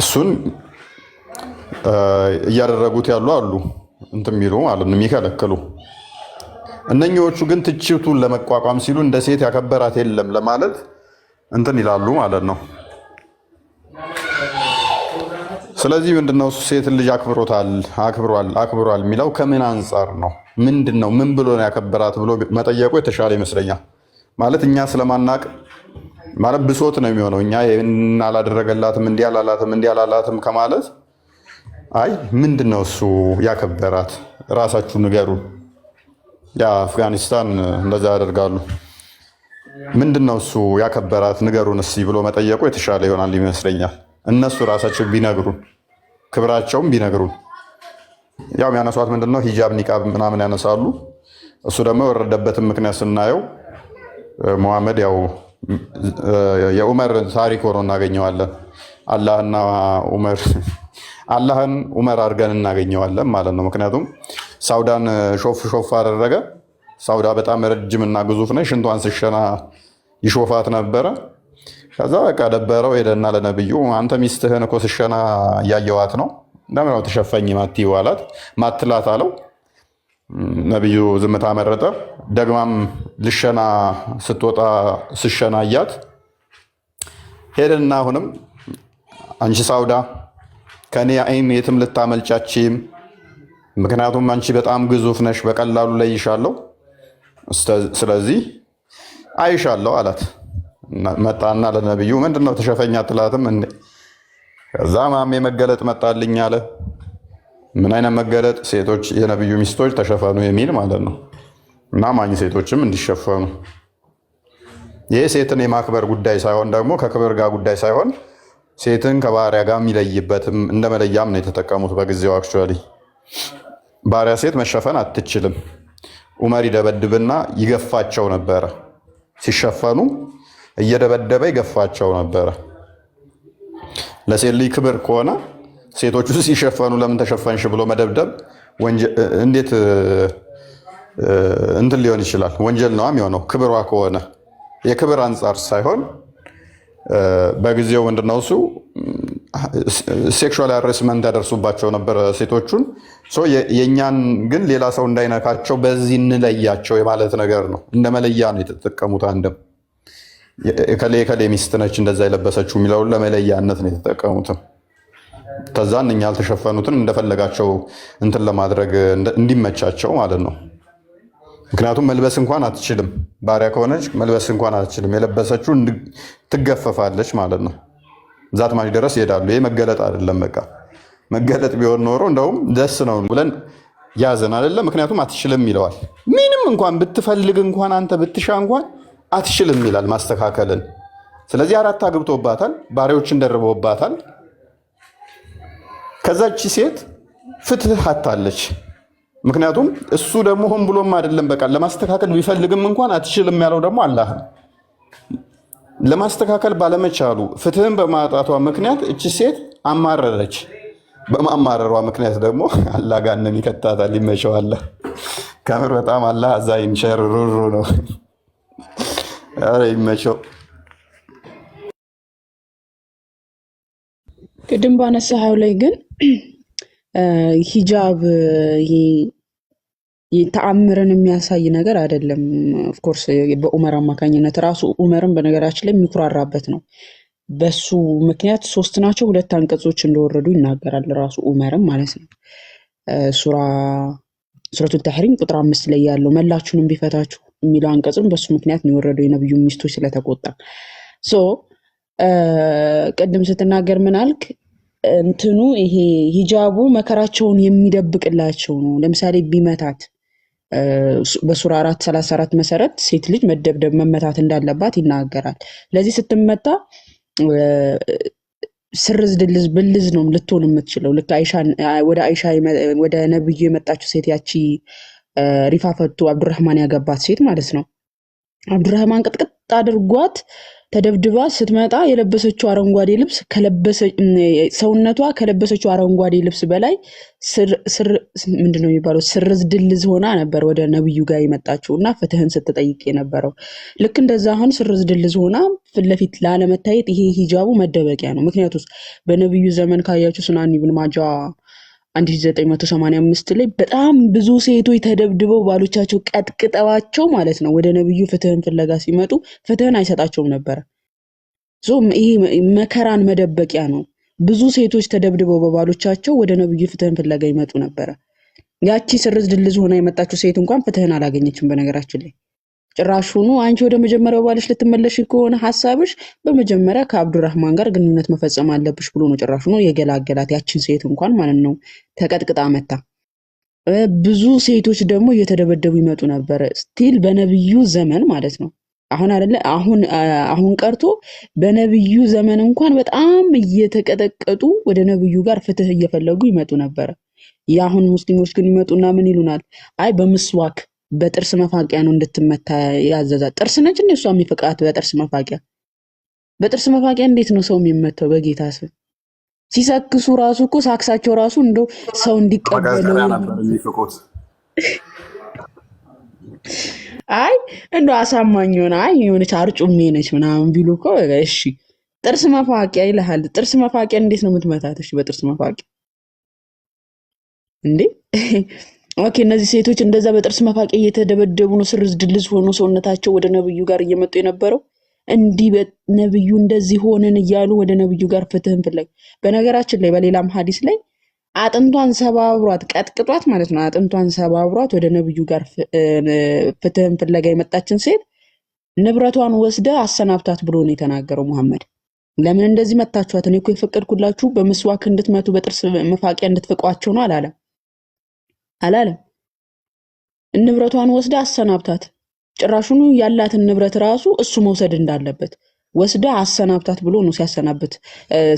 እሱን እያደረጉት ያሉ አሉ እንትን የሚሉ ማለት ነው የሚከለክሉ። እነኚዎቹ ግን ትችቱን ለመቋቋም ሲሉ እንደ ሴት ያከበራት የለም ለማለት እንትን ይላሉ ማለት ነው። ስለዚህ ምንድነው ሴት ልጅ አክብሯል የሚለው ከምን አንጻር ነው? ምንድነው ምን ብሎ ነው ያከበራት ብሎ መጠየቁ የተሻለ ይመስለኛል። ማለት እኛ ስለማናቅ ማለት ብሶት ነው የሚሆነው። እኛ አላደረገላትም እንዲህ አላላትም ከማለት አይ ምንድነው እሱ ያከበራት ራሳችሁ ንገሩን። የአፍጋኒስታን እንደዛ ያደርጋሉ። ምንድነው እሱ ያከበራት ንገሩን እስኪ ብሎ መጠየቁ የተሻለ ይሆናል ይመስለኛል። እነሱ ራሳቸው ቢነግሩን ክብራቸውም ቢነግሩን። ያው የሚያነሷት ምንድነው ሂጃብ ኒቃብ ምናምን ያነሳሉ። እሱ ደግሞ የወረደበትን ምክንያት ስናየው ሙሐመድ ያው የዑመር ታሪክ ሆኖ እናገኘዋለን። አላህን ዑመር አድርገን እናገኘዋለን ማለት ነው። ምክንያቱም ሳውዳን ሾፍ አደረገ። ሳውዳ በጣም ረጅምና ግዙፍ ነች። ሽንቷን ስሸና ይሾፋት ነበረ። ከዛ በቃ ደበረው ሄደና ለነብዩ አንተ ሚስትህን እኮ ስሸና እያየዋት ነው፣ ለምን ነው ተሸፈኝ ማትላት አለው። ነብዩ ዝምታ መረጠ። ደግማም ልሸና ስትወጣ ስሸና እያት ሄደና አሁንም አንቺ ሳውዳ ከኔ አይን የትም ልታመልጫችም፣ ምክንያቱም አንቺ በጣም ግዙፍ ነሽ፣ በቀላሉ ለይሻለሁ፣ ስለዚህ አይሻለሁ አላት። መጣና ለነብዩ ምንድነው ተሸፈኛ አትላትም እንዴ? ከዛ ማሜ መገለጥ መጣልኝ አለ። ምን አይነት መገለጥ? ሴቶች የነብዩ ሚስቶች ተሸፈኑ የሚል ማለት ነው። እና ማኝ ሴቶችም እንዲሸፈኑ። ይህ ሴትን የማክበር ጉዳይ ሳይሆን ደግሞ ከክብር ጋር ጉዳይ ሳይሆን ሴትን ከባሪያ ጋር የሚለይበትም እንደ መለያም ነው የተጠቀሙት በጊዜው። አክቹዋሊ ባሪያ ሴት መሸፈን አትችልም። ዑመር ይደበድብና ይገፋቸው ነበረ። ሲሸፈኑ እየደበደበ ይገፋቸው ነበረ። ለሴት ልጅ ክብር ከሆነ ሴቶቹ ሲሸፈኑ ለምን ተሸፈንሽ ብሎ መደብደብ እንዴት እንትን ሊሆን ይችላል? ወንጀል ነው የሚሆነው። ክብሯ ከሆነ የክብር አንጻር ሳይሆን በጊዜው ምንድነው እሱ ሴክሹዋል ሃራስመንት ያደርሱባቸው ነበር ሴቶቹን። የእኛን ግን ሌላ ሰው እንዳይነካቸው በዚህ እንለያቸው የማለት ነገር ነው። እንደ መለያ ነው የተጠቀሙት። አንድም የከሌ ሚስት ነች እንደዛ የለበሰችው የሚለውን ለመለያነት ነው የተጠቀሙትም። ከዛን እኛ ያልተሸፈኑትን እንደፈለጋቸው እንትን ለማድረግ እንዲመቻቸው ማለት ነው። ምክንያቱም መልበስ እንኳን አትችልም። ባሪያ ከሆነች መልበስ እንኳን አትችልም። የለበሰችው ትገፈፋለች ማለት ነው። ዛት ማች ድረስ ይሄዳሉ። ይሄ መገለጥ አይደለም። በቃ መገለጥ ቢሆን ኖሮ እንደውም ደስ ነው ብለን ያዘን አይደለም። ምክንያቱም አትችልም ይለዋል። ምንም እንኳን ብትፈልግ እንኳን አንተ ብትሻ እንኳን አትችልም ይላል ማስተካከልን። ስለዚህ 4 አግብቶባታል፣ ባሪያዎችን ደርበውባታል። ከዛች ሴት ፍትህ አታለች። ምክንያቱም እሱ ደግሞ ሆን ብሎም አይደለም፣ በቃ ለማስተካከል ቢፈልግም እንኳን አትችልም ያለው ደግሞ አላህ ነው። ለማስተካከል ባለመቻሉ ፍትህን በማጣቷ ምክንያት እቺ ሴት አማረረች። በማማረሯ ምክንያት ደግሞ አላህ ጋር ይከታታል። ይመቸዋል። ከምር በጣም አላህ አዛኝ ቸር ሩሩ ነው። ኧረ ይመቸው። ቅድም ባነሳኸው ላይ ግን ሂጃብ ተአምርን የሚያሳይ ነገር አይደለም። ኦፍኮርስ በዑመር አማካኝነት ራሱ ዑመርን በነገራችን ላይ የሚኩራራበት ነው። በሱ ምክንያት 3 ናቸው 2 አንቀጾች እንደወረዱ ይናገራል ራሱ ዑመርም ማለት ነው። ሱረቱል ተሕሪም ቁጥር 5 ላይ ያለው መላችሁንም ቢፈታችሁ የሚለው አንቀጽም በሱ ምክንያት ነው የወረደው፣ የነብዩ ሚስቶች ስለተቆጣ። ቅድም ስትናገር ምን አልክ? እንትኑ ይሄ ሂጃቡ መከራቸውን የሚደብቅላቸው ነው። ለምሳሌ ቢመታት በሱራ 434 መሰረት ሴት ልጅ መመታት እንዳለባት ይናገራል። ለዚህ ስትመታ ስርዝ ድልዝ ብልዝ ነው ልትሆን የምትችለው። ልክ ወደ ነብዩ የመጣችው ሴት ያቺ ሪፋፈቱ አብዱራህማን ያገባት ሴት ማለት ነው። አብዱራህማን ቅጥቅጥ አድርጓት ተደብድባ ስትመጣ የለበሰችው አረንጓዴ ልብስ ሰውነቷ ከለበሰችው አረንጓዴ ልብስ በላይ ምንድነው የሚባለው ስርዝ ድልዝ ሆና ነበር ወደ ነብዩ ጋር የመጣችው እና ፍትህን ስትጠይቅ የነበረው። ልክ እንደዛ አሁን ስርዝ ድልዝ ሆና ፊት ለፊት ላለመታየት ይሄ ሂጃቡ መደበቂያ ነው። ምክንያቱም በነብዩ ዘመን ካያችሁ ሱናን ኢብኑ ማጃ 1985 ላይ በጣም ብዙ ሴቶች ተደብድበው ባሎቻቸው ቀጥቅጠዋቸው ማለት ነው ወደ ነብዩ ፍትህን ፍለጋ ሲመጡ ፍትህን አይሰጣቸውም ነበር። ይሄ መከራን መደበቂያ ነው። ብዙ ሴቶች ተደብድበው በባሎቻቸው ወደ ነብዩ ፍትህን ፍለጋ ይመጡ ነበረ። ያቺ ስርዝ ድልዝ ሆና የመጣችው ሴት እንኳን ፍትህን አላገኘችም። በነገራችን ላይ ጭራሹኑ አንቺ ወደ መጀመሪያው ባልሽ ልትመለሽ ከሆነ ሐሳብሽ በመጀመሪያ ከአብዱራህማን ጋር ግንኙነት መፈጸም አለብሽ ብሎ ነው ጭራሹኑ የገላገላት ያቺን ሴት እንኳን ማለት ነው ተቀጥቅጣ መታ። ብዙ ሴቶች ደግሞ እየተደበደቡ ይመጡ ነበረ ስቲል በነብዩ ዘመን ማለት ነው። አሁን አይደለ አሁን ቀርቶ በነብዩ ዘመን እንኳን በጣም እየተቀጠቀጡ ወደ ነብዩ ጋር ፍትህ እየፈለጉ ይመጡ ነበረ። የአሁን ሙስሊሞች ግን ይመጡና ምን ይሉናል? አይ በምስዋክ በጥርስ መፋቂያ ነው እንድትመታ ያዘዛት። ጥርስ ነች እንዴ እሷ የሚፈቃት በጥርስ መፋቂያ? በጥርስ መፋቂያ እንዴት ነው ሰው የሚመታው? በጌታ ስም ሲሰክሱ ራሱ እኮ ሳክሳቸው ራሱ እንደው ሰው እንዲቀበለው ነበር የሚፈቁት። አይ እንደው አሳማኝ ሆነ አይ የሆነች አርጩሜ ነች ምናምን ቢሉ እኮ እሺ። ጥርስ መፋቂያ ይልሃል። ጥርስ መፋቂያ እንዴት ነው የምትመታት? እሺ በጥርስ መፋቂያ እንዴ? ኦኬ እነዚህ ሴቶች እንደዛ በጥርስ መፋቂያ እየተደበደቡ ነው ስርዝ ድልዝ ሆኖ ሰውነታቸው ወደ ነብዩ ጋር እየመጡ የነበረው እንዲህ በነብዩ እንደዚህ ሆነን እያሉ ወደ ነብዩ ጋር ፍትህን ፍለጋ። በነገራችን ላይ በሌላም ሐዲስ ላይ አጥንቷን ሰባብሯት ቀጥቅጧት ማለት ነው። አጥንቷን ሰባብሯት ወደ ነብዩ ጋር ፍትህን ፍለጋ የመጣችን ሴት ንብረቷን ወስደ አሰናብታት ብሎ ነው የተናገረው መሐመድ። ለምን እንደዚህ መታችኋት? እኔ እኮ የፈቀድኩላችሁ በምስዋክ እንድትመቱ በጥርስ መፋቂያ እንድትፈቋቸው ነው አላለም። ንብረቷን ወስዳ አሰናብታት። ጭራሹኑ ያላትን ንብረት ራሱ እሱ መውሰድ እንዳለበት ወስዳ አሰናብታት ብሎ ነው ሲያሰናብት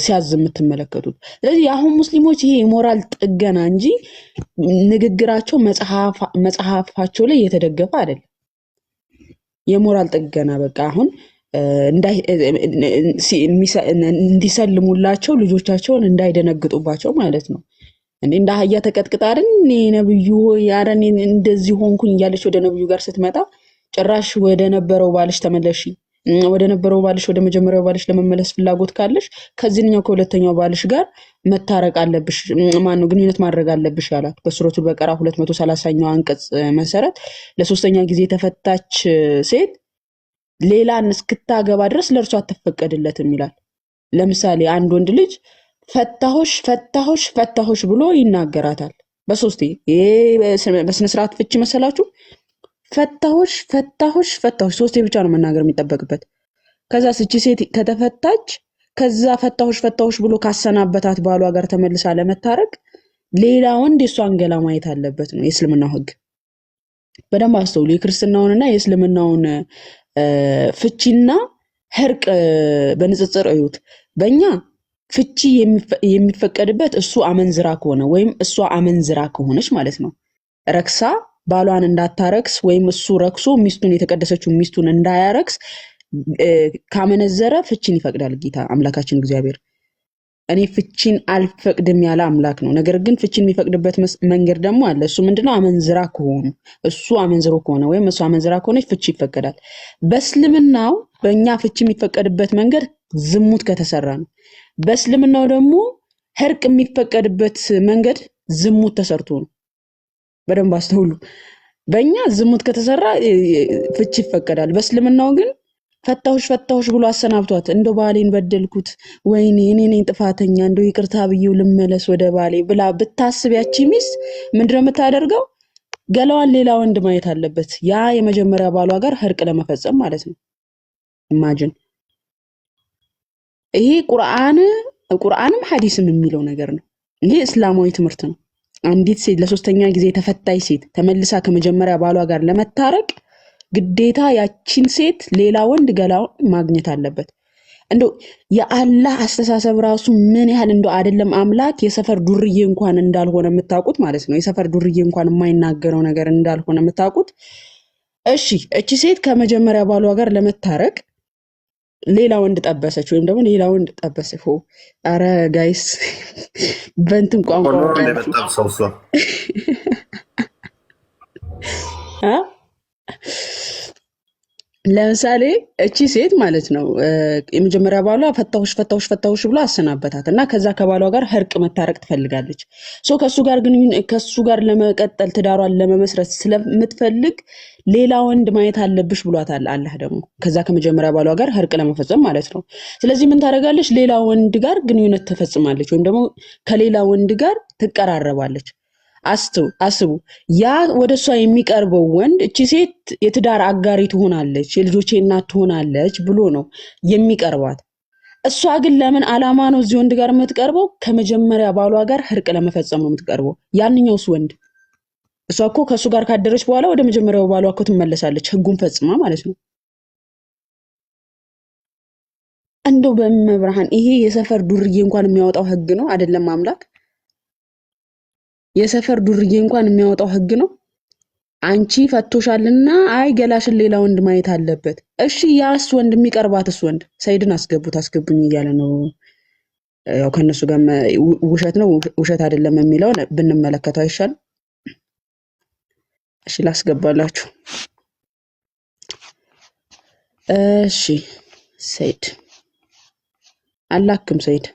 ሲያዝ የምትመለከቱት። ስለዚህ የአሁን ሙስሊሞች ይሄ የሞራል ጥገና እንጂ ንግግራቸው መጽሐፋቸው ላይ የተደገፈ አይደለም። የሞራል ጥገና በቃ አሁን እንዲሰልሙላቸው ልጆቻቸውን እንዳይደነግጡባቸው ማለት ነው። እንደ አህያ ተቀጥቅጣ አይደል ነብዩ ሆይ እንደዚህ ሆንኩኝ እያለች ወደ ነብዩ ጋር ስትመጣ ጭራሽ ወደ ነበረው ባልሽ ተመለሺ፣ ወደ ነበረው ባልሽ ወደ መጀመሪያው ባልሽ ለመመለስ ፍላጎት ካለሽ ከዚህኛው ከሁለተኛው ባልሽ ጋር መታረቅ አለብሽ፣ ማነው ግንኙነት ማድረግ አለብሽ ያላት በሱረቱል በቀራ 230ኛው አንቀጽ መሰረት ለሶስተኛ ጊዜ ተፈታች ሴት ሌላን እስክታገባ ድረስ ለእርሷ አትፈቀድለትም ይላል። ለምሳሌ አንድ ወንድ ልጅ ፈታሆሽ ብሎ ይናገራታል በሶስቴ። ይሄ በስነ ስርዓት ፍቺ መሰላችሁ? ፈታሆሽ ሶስቴ ብቻ ነው መናገር የሚጠበቅበት። ከዛ እቺ ሴት ከተፈታች ከዛ ፈታሆሽ ብሎ ካሰናበታት ባሏ ጋር ተመልሳ ለመታረቅ ሌላ ወንድ የሷን ገላ ማየት አለበት ነው የእስልምናው ህግ። በደንብ አስተውሉ። የክርስትናውንና የእስልምናውን ፍቺና ህርቅ በንጽጽር እዩት። በእኛ ፍቺ የሚፈቀድበት እሱ አመንዝራ ከሆነ ወይም እሷ አመንዝራ ከሆነች ማለት ነው። ረክሳ ባሏን እንዳታረክስ ወይም እሱ ረክሶ ሚስቱን የተቀደሰችው ሚስቱን እንዳያረክስ ካመነዘረ ፍቺን ይፈቅዳል ጌታ አምላካችን እግዚአብሔር። እኔ ፍቺን አልፈቅድም ያለ አምላክ ነው። ነገር ግን ፍቺን የሚፈቅድበት መንገድ ደግሞ አለ። እሱ ምንድነው? አመንዝራ ከሆኑ እሱ አመንዝሮ ከሆነ ወይም እሱ አመንዝራ ከሆነች ፍቺ ይፈቀዳል። በእስልምናው በእኛ ፍቺ የሚፈቀድበት መንገድ ዝሙት ከተሰራ ነው። በእስልምናው ደግሞ ህርቅ የሚፈቀድበት መንገድ ዝሙት ተሰርቶ ነው። በደንብ አስተውሉ። በእኛ ዝሙት ከተሰራ ፍቺ ይፈቀዳል። በእስልምናው ግን ፈታሁሽ ብሎ አሰናብቷት እንደው ባሌን በደልኩት ወይኔ እኔ ነኝ ጥፋተኛ እንደው ይቅርታ ብዬው ልመለስ ወደ ባሌ ብላ ብታስብ ያቺ ሚስት ምንድነው የምታደርገው? ገላዋን ሌላ ወንድ ማየት አለበት። ያ የመጀመሪያ ባሏ ጋር ህርቅ ለመፈጸም ማለት ነው። ኢማጂን። ይሄ ቁርአንም ሐዲስም የሚለው ነገር ነው። ይሄ እስላማዊ ትምህርት ነው። አንዲት ሴት ለሶስተኛ ጊዜ ተፈታች ሴት ተመልሳ ከመጀመሪያ ባሏ ጋር ለመታረቅ ግዴታ ያቺን ሴት ሌላ ወንድ ገላው ማግኘት አለበት። እንደው የአላህ አስተሳሰብ ራሱ ምን ያህል እንደው አይደለም አምላክ የሰፈር ዱርዬ እንኳን እንዳልሆነ የምታውቁት ማለት ነው። የሰፈር ዱርዬ እንኳን የማይናገረው ነገር እንዳልሆነ የምታውቁት። እሺ እቺ ሴት ከመጀመሪያ ባሏ ጋር ለመታረቅ ሌላ ወንድ ጠበሰች ወይም ደግሞ ሌላ ወንድ ጠበሰች። አረ ጋይስ በእንትን ቋንቋ ለምሳሌ እቺ ሴት ማለት ነው የመጀመሪያ ባሏ ፈታሁሽ ብሎ አሰናበታት እና ከዛ ከባሏ ጋር እርቅ መታረቅ ትፈልጋለች። ከሱ ጋር ለመቀጠል ትዳሯን ለመመስረት ስለምትፈልግ ሌላ ወንድ ማየት አለብሽ ብሏታል አላህ ደግሞ ከዛ ከመጀመሪያ ባሏ ጋር እርቅ ለመፈጸም ማለት ነው። ስለዚህ ምን ታደርጋለች? ሌላ ወንድ ጋር ግንኙነት ትፈጽማለች ወይም ደግሞ ከሌላ ወንድ ጋር ትቀራረባለች። አስቡ ያ ወደሷ የሚቀርበው ወንድ እቺ ሴት የትዳር አጋሪ ትሆናለች የልጆቼ እናት ትሆናለች ብሎ ነው የሚቀርባት። እሷ ግን ለምን አላማ ነው እዚህ ወንድ ጋር የምትቀርበው? ከመጀመሪያ ባሏ ጋር እርቅ ለመፈጸም ነው የምትቀርበው። ያንኛውስ ወንድ እሷ እኮ ከሱ ጋር ካደረች በኋላ ወደ መጀመሪያው ባሏ እኮ ትመለሳለች ህጉን ፈጽማ ማለት ነው። እንደው በመብርሃን ይሄ የሰፈር ዱርዬ እንኳን የሚያወጣው ህግ ነው አይደለም አምላክ? የሰፈር ዱርዬ እንኳን የሚያወጣው ህግ ነው። አንቺ ፈቶሻልና አይ ገላሽን ሌላ ወንድ ማየት አለበት። እሺ ያስ ወንድ የሚቀርባትስ ወንድ ሰይድን አስገቡኝ እያለ ነው። ያው ከነሱ ጋር ውሸት ነው ውሸት አይደለም የሚለው ብንመለከተው አይሻልም? እሺ ላስገባላችሁ። እሺ ሰይድ አላክም ሰይድ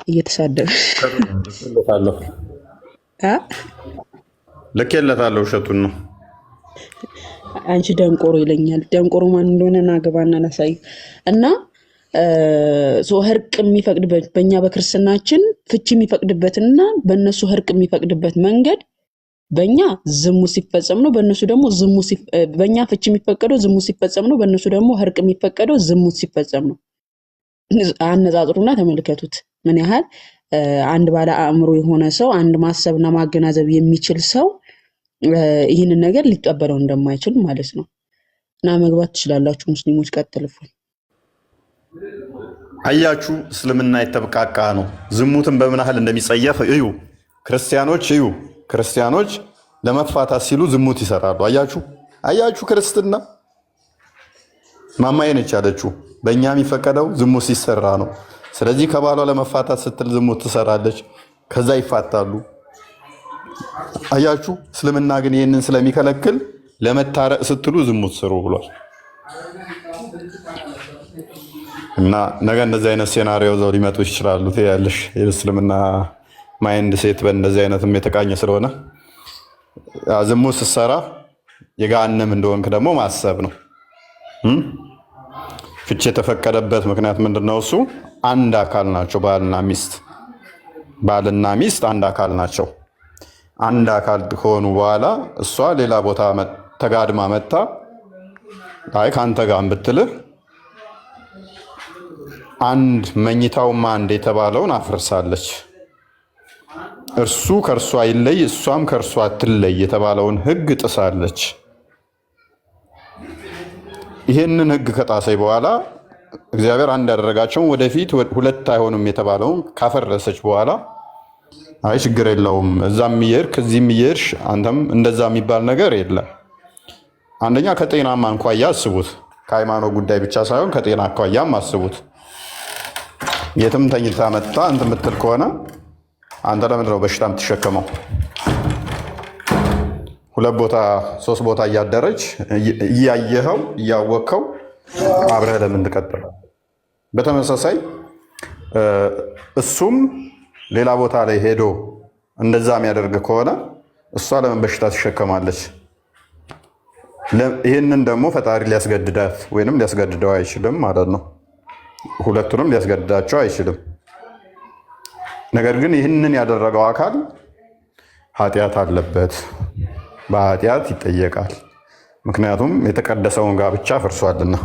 እየተሳደበ ልኬለታለሁ ውሸቱን ነው። አንቺ ደንቆሮ ይለኛል። ደንቆሮ ማን እንደሆነ ናገባና ላሳይ እና እርቅ የሚፈቅድበት በእኛ በክርስትናችን ፍቺ የሚፈቅድበትና በእነሱ እርቅ የሚፈቅድበት መንገድ በእኛ ዝሙት ሲፈጸም ነው፣ በእነሱ ደግሞ በእኛ ፍቺ የሚፈቀደው ዝሙት ሲፈጸም ነው፣ በእነሱ ደግሞ እርቅ የሚፈቀደው ዝሙት ሲፈጸም ነው። አነጻጽሩና ተመልከቱት ምን ያህል አንድ ባለ አእምሮ የሆነ ሰው አንድ ማሰብና ማገናዘብ የሚችል ሰው ይህንን ነገር ሊቀበለው እንደማይችል ማለት ነው። እና መግባት ትችላላችሁ ሙስሊሞች ቀጥልፉ። አያችሁ እስልምና የተበቃቃ ነው። ዝሙትን በምን ያህል እንደሚጸየፍ እዩ። ክርስቲያኖች ለመፋታት ሲሉ ዝሙት ይሰራሉ። አያችሁ ክርስትና ማማዬ ነች ያለችው በእኛ የሚፈቀደው ዝሙት ሲሰራ ነው። ስለዚህ ከባሏ ለመፋታት ስትል ዝሙት ትሰራለች፣ ከዛ ይፋታሉ። አያችሁ እስልምና ግን ይህንን ስለሚከለክል ለመታረቅ ስትሉ ዝሙት ስሩ ብሏል። እና ነገ እንደዚህ አይነት ሴናሪዮ ዘው ሊመጡ ይችላሉ። ያለሽ የእስልምና ማይንድ ሴት በእንደዚህ አይነትም የተቃኘ ስለሆነ ዝሙት ስትሰራ የገሃነም እንደሆንክ ደግሞ ማሰብ ነው። ፍቺ የተፈቀደበት ምክንያት ምንድነው? እሱ አንድ አካል ናቸው። ባልና ሚስት አንድ አካል ናቸው። አንድ አካል ከሆኑ በኋላ እሷ ሌላ ቦታ ተጋድማ መታ አይ ካንተ ጋር ብትልህ አንድ መኝታውማ አንድ የተባለውን አፍርሳለች። እርሱ ከእርሷ ይለይ እሷም ከእርሷ ትለይ የተባለውን ህግ ጥሳለች። ይህንን ህግ ከጣሰች በኋላ እግዚአብሔር አንድ ያደረጋቸውን ወደፊት ሁለት አይሆንም የተባለውን ካፈረሰች በኋላ አይ ችግር የለውም እዛም እየሄድክ እዚህም እየሄድሽ አንተም እንደዛ የሚባል ነገር የለም። አንደኛ ከጤናማ አንኳያ አስቡት። ከሃይማኖት ጉዳይ ብቻ ሳይሆን ከጤና አኳያም አስቡት። የትም ተኝታ መጣ እንትን የምትል ከሆነ አንተ ለምንድን ነው በሽታ የምትሸከመው? ሁለት ቦታ ሶስት ቦታ እያደረች እያየኸው እያወቅኸው አብረህ ለምን ትቀጥላለህ? በተመሳሳይ እሱም ሌላ ቦታ ላይ ሄዶ እንደዛ የሚያደርግ ከሆነ እሷ ለምን በሽታ ትሸከማለች? ይህንን ደግሞ ፈጣሪ ሊያስገድዳት ወይንም ሊያስገድደው አይችልም ማለት ነው። ሁለቱንም ሊያስገድዳቸው አይችልም። ነገር ግን ይህንን ያደረገው አካል ኃጢአት አለበት፣ በኃጢአት ይጠየቃል። ምክንያቱም የተቀደሰውን ጋብቻ ፈርሷልና።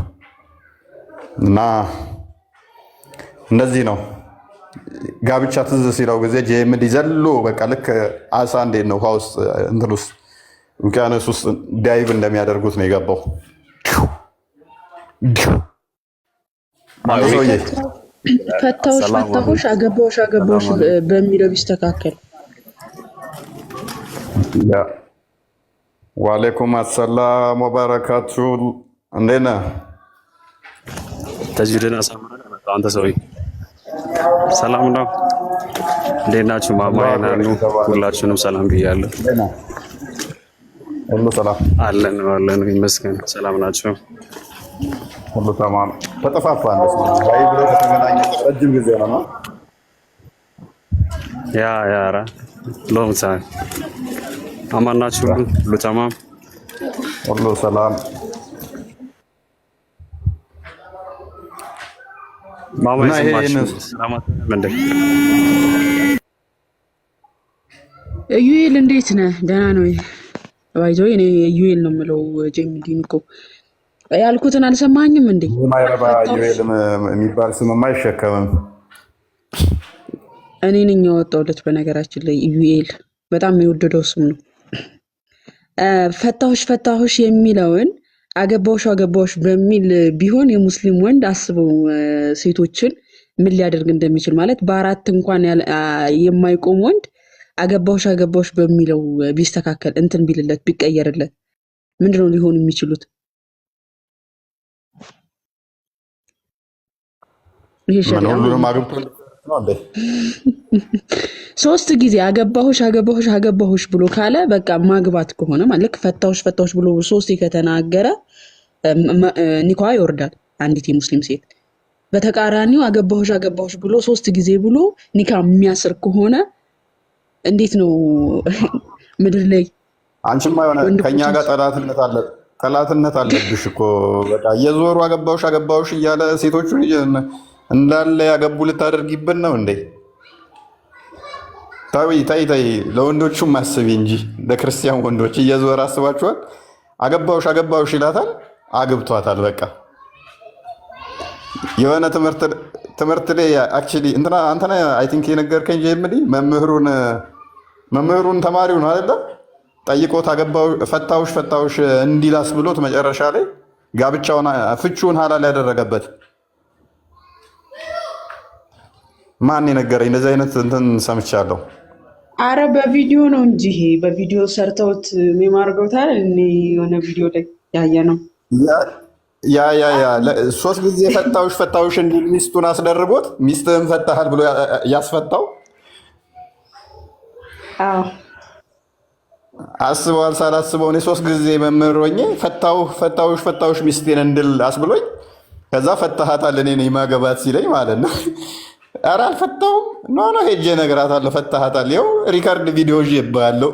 እና እንደዚህ ነው ጋብቻ ትዝ ሲለው ጊዜ ጄምዲ ዘሎ በቃ ልክ አሳ እንዴት ነው ውሃ ውስጥ እንትን ውስጥ ውቅያኖስ ውስጥ ዳይቭ እንደሚያደርጉት ነው የገባው። ፈታሁሽ አገባሁሽ በሚለው ቢስተካከል። ወአለይኩም አሰላም ወበረካቱ። እንዴት ነህ? ተጅዊድን አሳምረን መጣሁ። አንተ ሰውዬ ሰላም ነው? እንዴት ናችሁ? ማማዬ ናኑ ሁላችሁንም ሰላም ብያለሁ። ሁሉ ሰላም አለን ይመስገን። ሰላም ናቸው። ሁሉ ተማም ተጠፋፋን። ላይ ብሎ ከተገናኘ ረጅም ጊዜ ነው። ኧረ ሎንግ ታይም። አማን ናችሁ? ሁሉ ተማም፣ ሁሉ ሰላም። ማማ ይሰማችሁ? ሰላማት እንዴ? ዩኤል እንዴት ነህ? ደህና ነው ባይዞ። እኔ ዩኤል ነው የምለው። ጀሚዲን እኮ ያልኩትን አልሰማኝም እንዴ? ማይረባ ዩኤል የሚባል ስምማ አይሸከምም። እኔ ነኝ ያወጣሁለት። በነገራችን ላይ ዩኤል በጣም የወደደው ስም ነው። ፈታሁሽ የሚለውን አገባሁሽ በሚል ቢሆን የሙስሊም ወንድ አስበው ሴቶችን ምን ሊያደርግ እንደሚችል ማለት በአራት እንኳን የማይቆም ወንድ አገባሁሽ በሚለው ቢስተካከል እንትን ቢልለት ቢቀየርለት ምንድነው ሊሆኑ የሚችሉት? ሁሉንም አግብቶ ነው እንዴ? 3 ጊዜ አገባሁሽ ብሎ ካለ በቃ ማግባት ከሆነ ማለት ፈታሁሽ ብሎ 3 ከተናገረ ኒካዋ ይወርዳል። አንዲት የሙስሊም ሴት በተቃራኒው አገባሁሽ ብሎ 3 ጊዜ ብሎ ኒካ የሚያስር ከሆነ እንዴት ነው ምድር ላይ? አንቺማ የሆነ ከኛ ጋር ጠላትነት አለብሽ እኮ። በቃ እየዞሩ አገባሁሽ እያለ ሴቶቹ እንዳለ ያገቡ ልታደርጊብን ነው እንዴ? ታይ ለወንዶቹም አስቢ እንጂ ለክርስቲያን ወንዶች እየዞረ አስባችኋል? አገባሁሽ ይላታል፣ አግብቷታል። በቃ የሆነ ትምህርት ላይ አክቹሊ አንተ አይ ቲንክ የነገርከኝ ጀምሪ መምህሩን ተማሪውን አይደለ ጠይቆት ፈታሁሽ እንዲላስ ብሎት መጨረሻ ላይ ጋብቻውን ፍቹን ሐላል ያደረገበት ማን የነገረኝ? እንደዚህ አይነት እንትን ሰምቻለሁ። አረ በቪዲዮ ነው እንጂ በቪዲዮ ሰርተውት ሜማርገውታል። እኔ የሆነ ቪዲዮ ላይ ያየ ነው። ያ 3 ጊዜ ፈታሁሽ እንዲል ሚስቱን አስደርጎት ሚስትህን ፈታሃል ብሎ ያስፈታው። አስበዋል ሳላስበው እኔ 3 ጊዜ መምህር ሆኜ ፈታሁሽ ሚስቴን እንድል አስብሎኝ ከዛ ፈታሃታል እኔ ነኝ ማገባት ሲለኝ ማለት ነው። ኧረ አልፈታሁም ኖ ሄጄ እነግራታለሁ ፈታሃታል። ይኸው ሪካርድ ቪዲዮ ይባለው።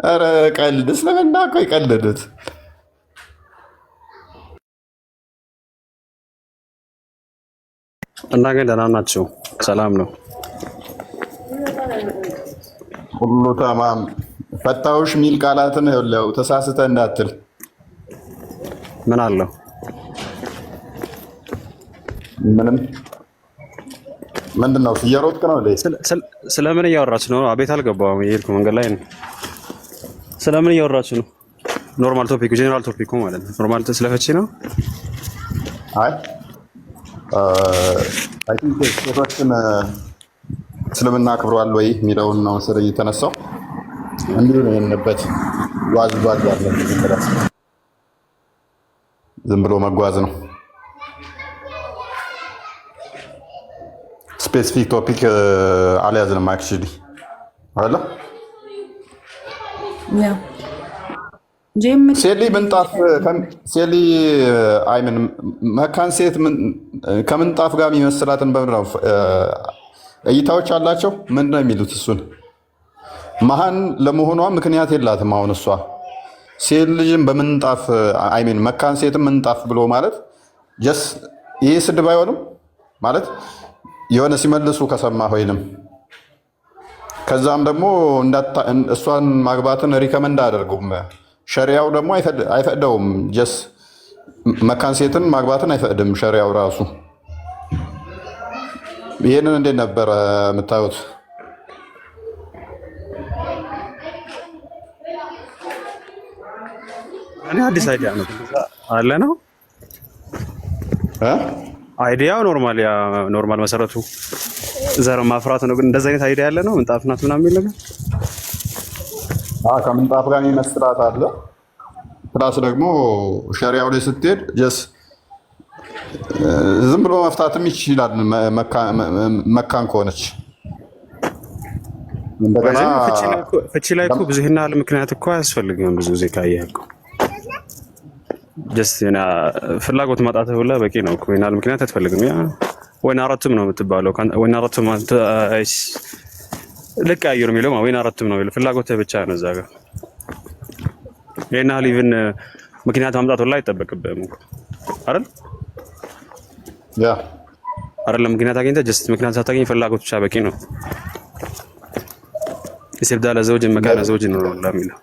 ኧረ ቀልድ እስልምና እኮ የቀለዱት። እና ግን ደህና ናቸው? ሰላም ነው? ሁሉ ተማም። ፈታሁሽ ሚል ቃላትን ይኸውልህ ተሳስተህ እንዳትል። ምን አለው? ምንም። ምንድን ነው እየሮጥክ ነው? ስለምን እያወራችሁ ነው? አቤት አልገባሁም። የሄድኩ መንገድ ላይ ነው። ስለምን እያወራችሁ ነው? ኖርማል ቶፒክ ጄኔራል ቶፒኩ ማለት ነው። ኖርማል ስለፈቺ ነው። አይ ቲንክ ሴቶችን እስልምና አክብሯል ወይ የሚለውን ነው መሰለኝ የተነሳው። እንዲሁ ነው የሆነበት። ዋዝ ያለ ዝም ብሎ መጓዝ ነው። ስፔሲፊክ ቶፒክ አልያዝንም አክቹሊ አለ ሴሊ ምንጣፍ ሴሊ አይምን መካን ሴት ከምንጣፍ ጋር የሚመስላትን በምንድን ነው እይታዎች አላቸው። ምንድን ነው የሚሉት? እሱን መሀን ለመሆኗ ምክንያት የላትም። አሁን እሷ ሴት ልጅን በምንጣፍ አይሚን መካን ሴትም ምንጣፍ ብሎ ማለት ጀስ ይሄ ስድብ አይሆንም ማለት የሆነ ሲመልሱ ከሰማ ወይንም ከዛም ደግሞ እሷን ማግባትን ሪከመንድ አያደርጉም። ሸሪያው ደግሞ አይፈቅደውም። ጀስ መካን ሴትን ማግባትን አይፈቅድም ሸሪያው ራሱ። ይሄንን እንዴት ነበረ የምታዩት? እኔ አዲስ አይዲያ ነው አለ ነው አይዲያው ኖርማል መሰረቱ ዘር ማፍራት ነው። ግን እንደዚህ አይነት አይዲያ ያለ ነው ምንጣፍ ናት ምናምን የሚል ነገር ከምንጣፍ ጋር የሚመስላት አለ። ፕላስ ደግሞ ሸሪያው ላይ ስትሄድ ጀስ ዝም ብሎ መፍታትም ይችላል መካን ከሆነች። እንደገና ፍቺ ላይ እኮ ብዙ ይሄን ያህል ምክንያት እኮ አያስፈልግም። ብዙ ጊዜ ካየህ እኮ ጀስት ፍላጎት ማጣት ሁላ በቂ ነው እኮ። ይሄን ያህል ምክንያት አትፈልግም። ያ ወይን አራቱም ነው የምትባለው። ወይን አራቱም ልክ አየሩ የሚለው ወይን አራቱም ነው የሚለው ፍላጎት ብቻ ነው እዛ ጋር። ይሄን ያህል ኢቭን ምክንያት ማምጣት ሁላ አይጠበቅብህም እኮ አይደል? ያ አይደለም ምክንያት አግኝተህ ጀስት ምክንያት ሳታገኝ ፍላጎት ብቻ በቂ ነው። ይስብዳለ ዘውጅ መካነ ዘውጅ ነው ለሚለው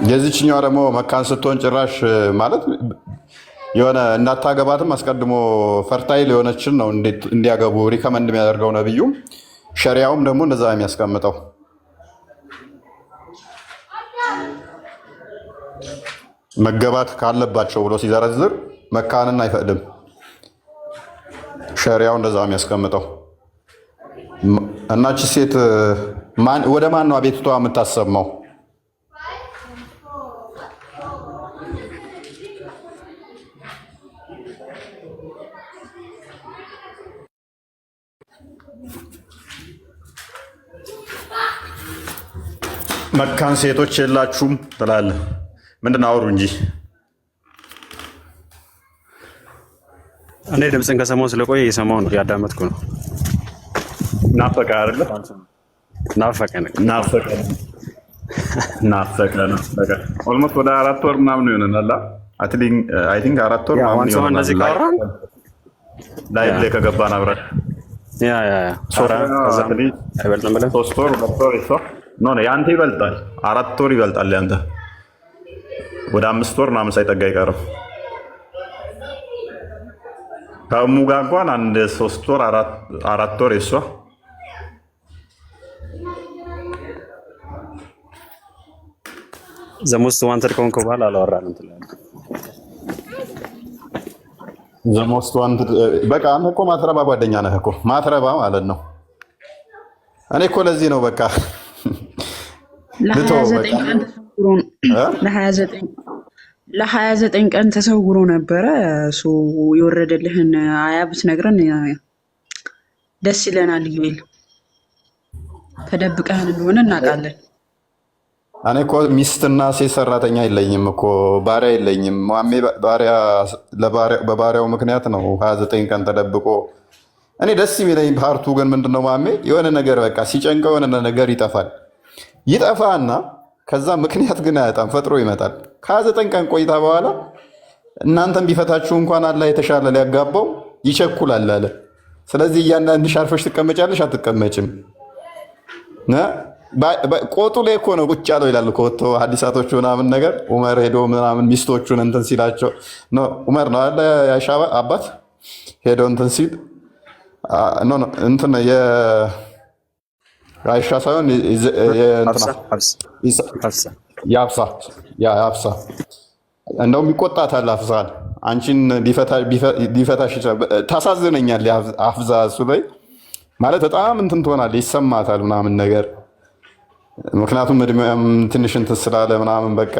የዚህኛው ደግሞ መካን ስትሆን ጭራሽ ማለት የሆነ እናታገባትም አስቀድሞ ፈርታይል የሆነችን ነው እንዲያገቡ ሪከመንድ የሚያደርገው ነብዩ። ሸሪያውም ደግሞ እንደዛ የሚያስቀምጠው መገባት ካለባቸው ብሎ ሲዘረዝር መካንን አይፈቅድም። ሸሪያው እንደዛ የሚያስቀምጠው እናች ሴት ወደ ማን ነው አቤቱታ የምታሰማው? መካን ሴቶች የላችሁም ትላለህ። ምንድን ነው አውሩ እንጂ። እኔ ድምፅን ከሰማሁ ስለቆየ እየሰማሁ ነው፣ ያዳመጥኩ ነው። ናፈቀ አይደለ? ናፈቀ ነው። ኦልሞስት ወደ 4 ወር ምናምን ይሆናል። አይ ቲንክ 4 ወር ምናምን ይሆናል። እንደዚህ ካወራን ላይቭ ላይ ከገባን አብረን አይበልጥም ብለን 3 ወር 2 ወር ይሷ ኖ ያንተ ይበልጣል። 4 ወር ይበልጣል ያንተ። ወደ 5 ወር ምናምን ሳይጠጋ አይቀርም። ከእሙ ጋር እንኳን አንድ 3 ወር 4 ወር ይሷ። ዘሞስት ዋንተድ ከሆንክ በኋላ አላወራንም ትላለህ። ዘሞስት ዋንተድ በቃ አንተ እኮ ማትረባ ጓደኛ ነህ እኮ ማትረባ ማለት ነው። እኔ እኮ ለዚህ ነው በቃ ለ29 ቀን ተሰውሮ ነበረ። እሱ የወረደልህን አያ ብትነግረን ደስ ይለናል። ዩኤል ተደብቀህን እንደሆነ እናውቃለን። እኔ እኮ ሚስትና ሴት ሰራተኛ የለኝም እኮ ባሪያ የለኝም። ማሜ በባሪያው ምክንያት ነው 29 ቀን ተደብቆ። እኔ ደስ የሚለኝ ፓርቱ ግን ምንድነው ማሜ የሆነ ነገር በቃ ሲጨንቀው የሆነ ነገር ይጠፋና ከዛ ምክንያት ግን አያጣም፣ ፈጥሮ ይመጣል። ከ29 ቀን ቆይታ በኋላ እናንተን ቢፈታችሁ እንኳን አላህ የተሻለ ሊያጋባው ይቸኩላል አለ። ስለዚህ እያንዳንድሽ አርፈሽ ትቀመጫለሽ አትቀመጭም? ቆጡ ላይ እኮ ነው ቁጭ ያለው ይላል እኮ ወጥቶ ሐዲሳቶቹ ምናምን ነገር ዑመር ሄዶ ምናምን ሚስቶቹን እንትን ሲላቸው ዑመር ነው አለ የአይሻ አባት ሄዶ እንትን ሲል እንትን የአይሻ ሳይሆን የሀፍሳ እንደውም ይቆጣታል። ሀፍሳን አንቺን ሊፈታሽ ይችላል። ታሳዝነኛል ሀፍዛ እሱ ላይ ማለት በጣም እንትን ትሆናለች፣ ይሰማታል ምናምን ነገር ምክንያቱም እድሜም ትንሽ እንትን ስላለ ምናምን በቃ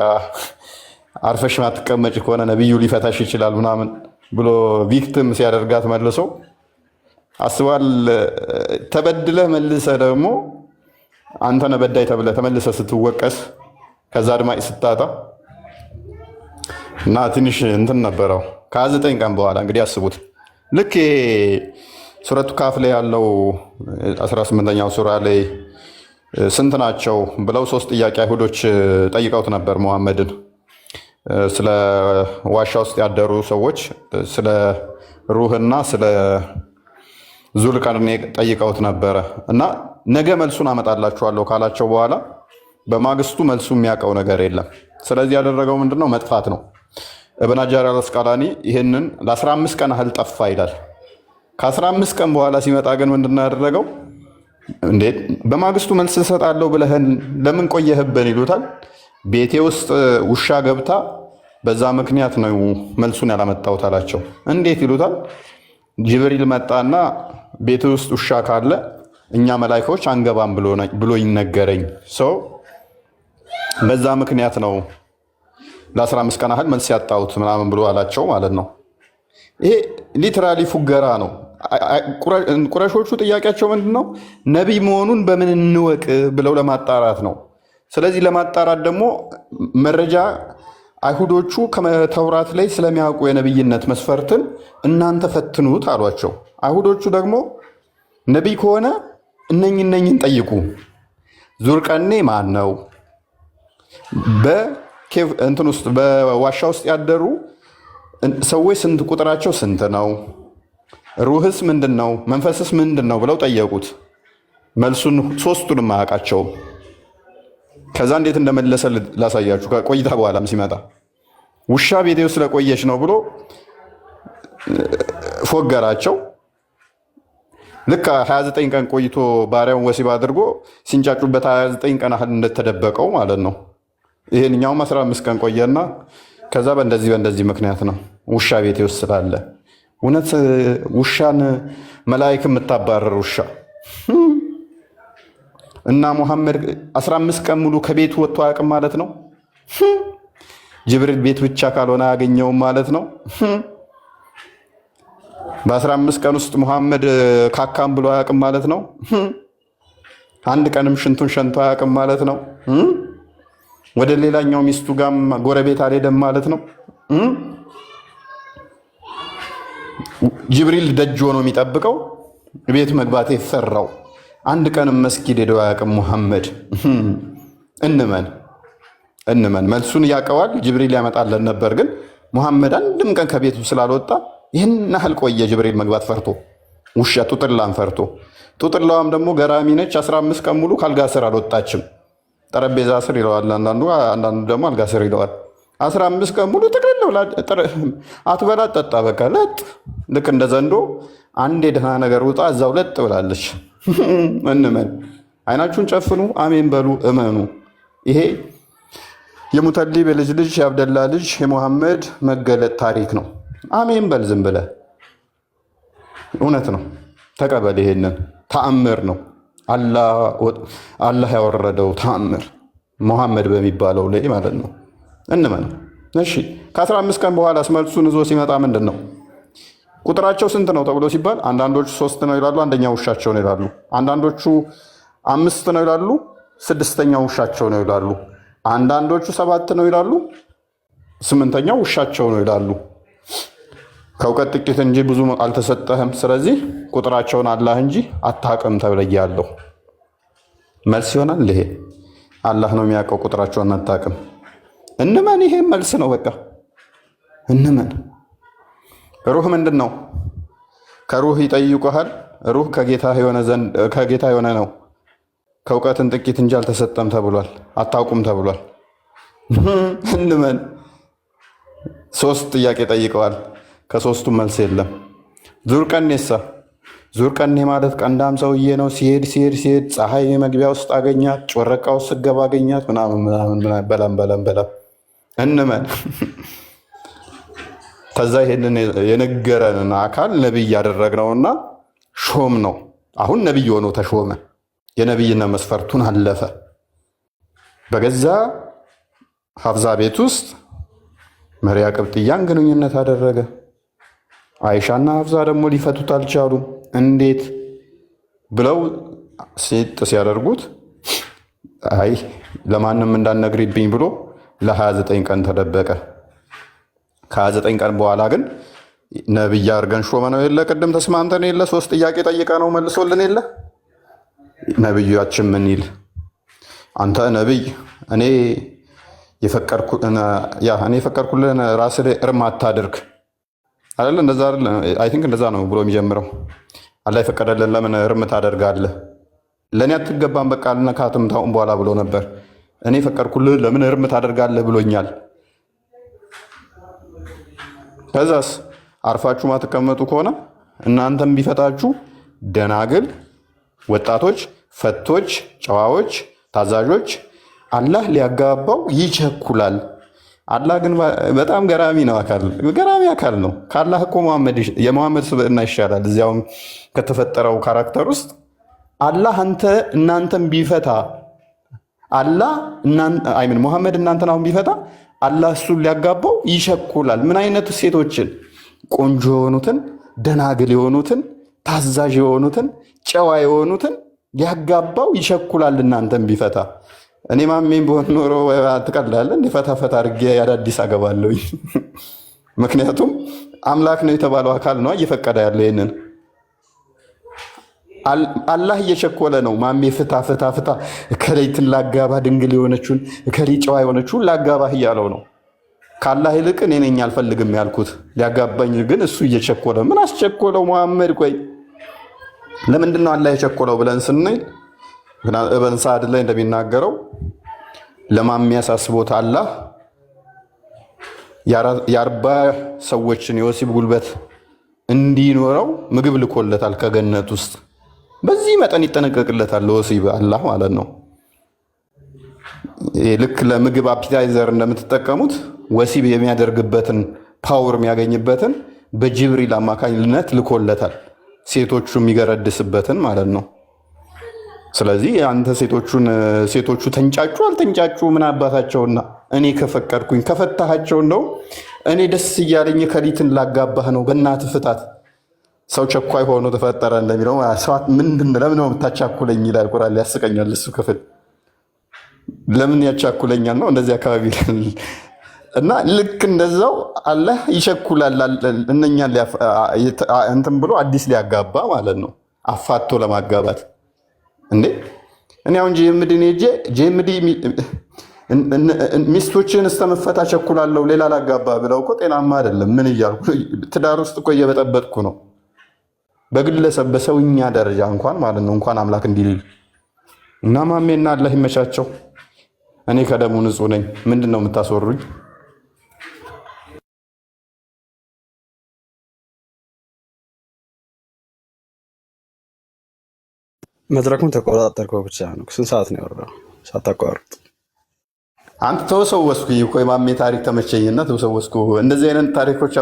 አርፈሽ ማትቀመጭ ከሆነ ነብዩ ሊፈታሽ ይችላል ምናምን ብሎ ቪክቲም ሲያደርጋት መልሶ አስባል። ተበድለህ መልሰህ ደግሞ አንተ ነህ በዳይ ተብለህ ተመልሰህ ስትወቀስ ከዛ አድማጭ ስታጣ እና ትንሽ እንትን ነበረው። ከ29 ቀን በኋላ እንግዲህ አስቡት። ልክ ሱረቱ ካፍ ላይ ያለው 18ኛው ሱራ ላይ ስንት ናቸው ብለው 3 ጥያቄ አይሁዶች ጠይቀውት ነበር ሙሐመድን። ስለ ዋሻ ውስጥ ያደሩ ሰዎች ስለ ሩህና ስለ ዙልቀርኔ ጠይቀውት ነበረ እና ነገ መልሱን አመጣላችኋለሁ ካላቸው በኋላ በማግስቱ መልሱ የሚያውቀው ነገር የለም። ስለዚህ ያደረገው ምንድነው? መጥፋት ነው። እብን ሐጀር አልአስቀላኒ ይህንን ለ15 ቀን ያህል ጠፋ ይላል። ከ15 ቀን በኋላ ሲመጣ ግን ምንድነው ያደረገው? እንዴት በማግስቱ መልስ እሰጣለሁ ብለህን ለምን ቆየህብን ይሉታል። ቤቴ ውስጥ ውሻ ገብታ በዛ ምክንያት ነው መልሱን ያላመጣሁት አላቸው። እንዴት ይሉታል። ጅብሪል መጣና ቤት ውስጥ ውሻ ካለ እኛ መላኢካዎች አንገባም ብሎ ይነገረኝ ሰው በዛ ምክንያት ነው ለ15 ቀን ያህል መልስ ያጣሁት ምናምን ብሎ አላቸው ማለት ነው። ይሄ ሊትራሊ ፉገራ ነው። ቁረሾቹ ጥያቄያቸው ምንድን ነው? ነቢይ መሆኑን በምን እንወቅ ብለው ለማጣራት ነው። ስለዚህ ለማጣራት ደግሞ መረጃ አይሁዶቹ ከተውራት ላይ ስለሚያውቁ የነቢይነት መስፈርትን እናንተ ፈትኑት አሏቸው። አይሁዶቹ ደግሞ ነቢይ ከሆነ እነኝን ጠይቁ። ዙርቀኔ ማን ነው? እንትን ውስጥ በዋሻ ውስጥ ያደሩ ሰዎች ቁጥራቸው ስንት ነው? ሩህስ ምንድን ነው? መንፈስስ ምንድን ነው ብለው ጠየቁት። መልሱን ሶስቱንም አያውቃቸውም። ከዛ እንዴት እንደመለሰ ላሳያችሁ። ከቆይታ በኋላም ሲመጣ ውሻ ቤቴ ውስጥ ስለቆየች ነው ብሎ ፎገራቸው። ልክ 29 ቀን ቆይቶ ባሪያውን ወሲብ አድርጎ ሲንጫጩበት 29 ቀን ያህል እንደተደበቀው ማለት ነው። ይሄንኛውም 15 ቀን ቆየና ከዛ በእንደዚህ ምክንያት ነው ውሻ ቤቴ ውስጥ ስላለ። እውነት ውሻን መላእክት የምታባረር ውሻ እና ሙሐመድ 15 ቀን ሙሉ ከቤቱ ወጥቶ አያውቅም ማለት ነው። ጅብሪል ቤት ብቻ ካልሆነ አያገኘውም ማለት ነው። በ15 ቀን ውስጥ ሙሐመድ ካካም ብሎ አያውቅም ማለት ነው። አንድ ቀንም ሽንቱን ሸንቶ አያውቅም ማለት ነው። ወደ ሌላኛው ሚስቱ ጋም ጎረቤት አልሄደም ማለት ነው። ጅብሪል ደጅ ሆኖ የሚጠብቀው ቤት መግባት የፈራው አንድ ቀንም መስጊድ ሄደው አያውቅም ሙሐመድ። እንመን መልሱን ያውቀዋል። ጅብሪል ያመጣለን ነበር፣ ግን ሙሐመድ አንድም ቀን ከቤቱ ስላልወጣ ይህን ያህል ቆየ። ጅብሪል መግባት ፈርቶ ውሻ ጡጥላን ፈርቶ። ጡጥላዋም ደግሞ ገራሚ ነች። 15 ቀን ሙሉ ካልጋ ስር አልወጣችም። ጠረጴዛ ስር ይለዋል አንዳንዱ ደግሞ አልጋ ስር ይለዋል። 15 ቀን ሙሉ ጥቅልል ብላ አትበላ ጠጣ፣ በቃ ለጥ። ልክ እንደ ዘንዶ አንድ የደህና ነገር ውጣ እዛው ለጥ ብላለች። እንመን። አይናችሁን ጨፍኑ፣ አሜን በሉ፣ እመኑ። ይሄ የሙተሊብ የልጅ ልጅ የአብደላ ልጅ የሙሐመድ መገለጥ ታሪክ ነው። አሜን በል ዝም ብለህ። እውነት ነው፣ ተቀበል። ይሄንን ተአምር ነው አላህ ያወረደው ተአምር ሙሐመድ በሚባለው ላይ ማለት ነው። እንመን። እሺ ከ15 ቀን በኋላ መልሱን ይዞ ሲመጣ ምንድን ነው ቁጥራቸው ስንት ነው ተብሎ ሲባል አንዳንዶቹ 3 ነው ይላሉ፣ አንደኛው ውሻቸው ነው ይላሉ። አንዳንዶቹ 5 ነው ይላሉ፣ 6ኛው ውሻቸው ነው ይላሉ። አንዳንዶቹ 7 ነው ይላሉ፣ 8ኛው ውሻቸው ነው ይላሉ። ከእውቀት ጥቂት እንጂ ብዙ አልተሰጠህም። ስለዚህ ቁጥራቸውን አላህ እንጂ አታውቅም ተብለያለሁ። መልስ ይሆናል ይሄ። አላህ ነው የሚያውቀው፣ ቁጥራቸውን አታውቅም። እንመን። ይሄ መልስ ነው። በቃ እንመን። ሩህ ምንድን ነው? ከሩህ ይጠይቁሃል። ሩህ ከጌታ የሆነ ነው። ከእውቀትን ጥቂት እንጂ አልተሰጠም ተብሏል። አታውቁም ተብሏል። እንመን። 3 ጥያቄ ጠይቀዋል። ከ3ቱም መልስ የለም። ዙርቀኔሳ? ዙርቀኔ ማለት ቀንዳም ሰውዬ ነው። ሲሄድ ፀሐይ መግቢያ ውስጥ አገኛት፣ ጮረቃ ውስጥ ስገባ አገኛት ምናምን በለም። እንመን። ከዛ ይሄንን የነገረንን አካል ነቢይ ያደረግነውና ሾም ነው። አሁን ነቢይ ሆኖ ተሾመ። የነቢይነት መስፈርቱን አለፈ። በገዛ ሀፍዛ ቤት ውስጥ መሪያ ቅብጥያን ግንኙነት አደረገ። አይሻና ሀፍዛ ደግሞ ሊፈቱት አልቻሉም። እንዴት ብለው ሴት ሲያደርጉት አይ ለማንም እንዳትነግሪብኝ ብሎ ለ29 ቀን ተደበቀ። ከ29 ቀን በኋላ ግን ነቢይ አድርገን ሾመ ነው የለ። ቅድም ተስማምተን የለ 3 ጥያቄ ጠይቀ ነው መልሶልን የለ። ነቢያችን ምን ይል? አንተ ነቢይ እኔ የፈቀድኩልን ራስ ላይ እርም አታድርግ አይደለ? እንደዛ አይደለ? አይ ቲንክ እንደዛ ነው ብሎ የሚጀምረው። አላህ የፈቀደልን ለምን እርም ታደርጋለህ? ለእኔ አትገባም፣ በቃ አልነካትም ታውን በኋላ ብሎ ነበር። እኔ የፈቀድኩልን ለምን እርም ታደርጋለህ ብሎኛል። ከዛስ አርፋችሁ ማትቀመጡ ከሆነ እናንተም ቢፈታችሁ ደናግል፣ ወጣቶች፣ ፈቶች፣ ጨዋዎች፣ ታዛዦች አላህ ሊያጋባው ይቸኩላል። አላህ ግን በጣም ገራሚ አካል ነው። ከአላህ እኮ የመሐመድ ስብዕና ይሻላል። እዚያውም ከተፈጠረው ካራክተር ውስጥ አላህ እናንተን ቢፈታ ሙሐመድ እናንተን አሁን ቢፈታ አላህ እሱን ሊያጋባው ይቸኩላል። ምን አይነት ሴቶችን? ቆንጆ የሆኑትን፣ ደናግል የሆኑትን፣ ታዛዥ የሆኑትን ጨዋ የሆኑትን ሊያጋባው ይቸኩላል። እናንተን ቢፈታ እኔ ማሜን በሆን ኖሮ ትቀላለህ እንደ ፈታ አድርጌ አዳዲስ አገባለሁኝ። ምክንያቱም አምላክ ነው የተባለው አካል ነው እየፈቀደ ያለው ይሄንን። አላህ እየቸኮለ ነው። ማሜ ፍታ እከሌትን ላጋባ፣ ድንግል የሆነችውን እከሌ ጨዋ የሆነችውን ላጋባህ እያለው ነው። ካላህ ይልቅ እኔ ነኝ አልፈልግም ያልኩት ሊያጋባኝ፣ ግን እሱ እየቸኮለ ምን አስቸኮለው? መሐመድ ቆይ ለምንድን ነው አላህ የቸኮለው ብለን ስንል እበን ሰዓድ ላይ እንደሚናገረው ለማሜ ያሳስቦት አላህ የ40 ሰዎችን የወሲብ ጉልበት እንዲኖረው ምግብ ልኮለታል ከገነት ውስጥ። በዚህ መጠን ይጠነቀቅለታል ለወሲብ አላህ ማለት ነው። ልክ ለምግብ አፒታይዘር እንደምትጠቀሙት ወሲብ የሚያደርግበትን ፓወር የሚያገኝበትን በጅብሪል አማካኝነት ልኮለታል፣ ሴቶቹ የሚገረድስበትን ማለት ነው። ስለዚህ አንተ ሴቶቹ ተንጫጩ አልተንጫጩ ምን አባታቸውና፣ እኔ ከፈቀድኩኝ ከፈታሃቸው ነው እኔ ደስ እያለኝ ከሊትን ላጋባህ ነው። በእናትህ ፍታት። ሰው ቸኳይ ሆኖ ተፈጠረ እንደሚለው ለምን ነው የምታቻኩለኝ ይላል ቁርአን። ያስቀኛል እሱ ክፍል። ለምን ያቻኩለኛል ነው እንደዚህ አካባቢ እና ልክ እንደዛው አላህ ይቸኩላል እነኛን እንትን ብሎ አዲስ ሊያጋባ ማለት ነው፣ አፋቶ ለማጋባት እንዴ። እኔ አሁን ጄምዲ ሚስቶችን እስተመፈታ ቸኩላለሁ ሌላ ላጋባ ብለው እኮ ጤናማ አይደለም። ምን እያልኩ ትዳር ውስጥ እኮ እየበጠበጥኩ ነው፣ በግለሰብ በሰውኛ ደረጃ እንኳን ማለት ነው፣ እንኳን አምላክ እንዲልል እና ማሜና አላህ ይመቻቸው። እኔ ከደሙ ንጹህ ነኝ። ምንድን ነው የምታስወሩኝ? መድረኩን ተቆጣጠርከው ብቻ ነው። ስንት ሰዓት ነው ያወራው ሳታቋርጥ? አንተ ተወሰወስኩ እኮ የማሜ ታሪክ ተመቸኝና ተወሰወስኩ። እንደዚህ አይነት ታሪኮች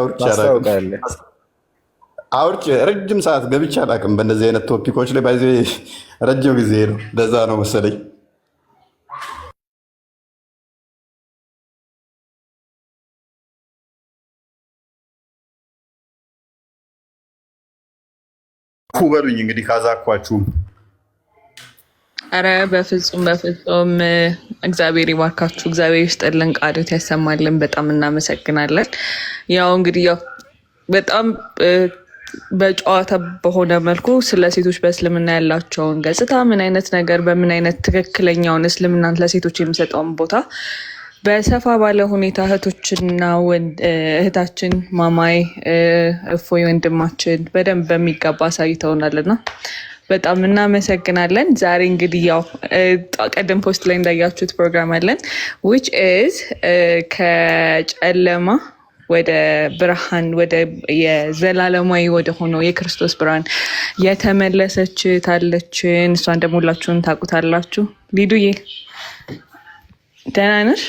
አውርቼ ረጅም ሰዓት ገብቼ አላውቅም። በእንደዚህ አይነት ቶፒኮች ላይ ባይዘ ረጅም ጊዜ ነው። ለዛ ነው መሰለኝ። በሉኝ እንግዲህ ካዛኳችሁም። አረ በፍጹም እግዚአብሔር ይባርካችሁ፣ እግዚአብሔር ይስጥልን፣ ቃሉት ያሰማልን። በጣም እናመሰግናለን። ያው እንግዲህ በጣም በጨዋታ በሆነ መልኩ ስለ ሴቶች በእስልምና ያላቸውን ገጽታ ምን አይነት ነገር በምን አይነት ትክክለኛውን እስልምና ለሴቶች የሚሰጠውን ቦታ በሰፋ ባለ ሁኔታ እህታችን ማማይ እፎይ ወንድማችን በደንብ በሚገባ አሳይተውናልና በጣም እናመሰግናለን። ዛሬ እንግዲህ ያው ቀደም ፖስት ላይ እንዳያችሁት ፕሮግራም አለን which is ከጨለማ ወደ ብርሃን ወደ የዘላለማዊ ወደ ሆነው የክርስቶስ ብርሃን የተመለሰች ታለችን። እሷን ደግሞ ሁላችሁም ታውቁታላችሁ። ሊዱዬ ደህና ነሽ?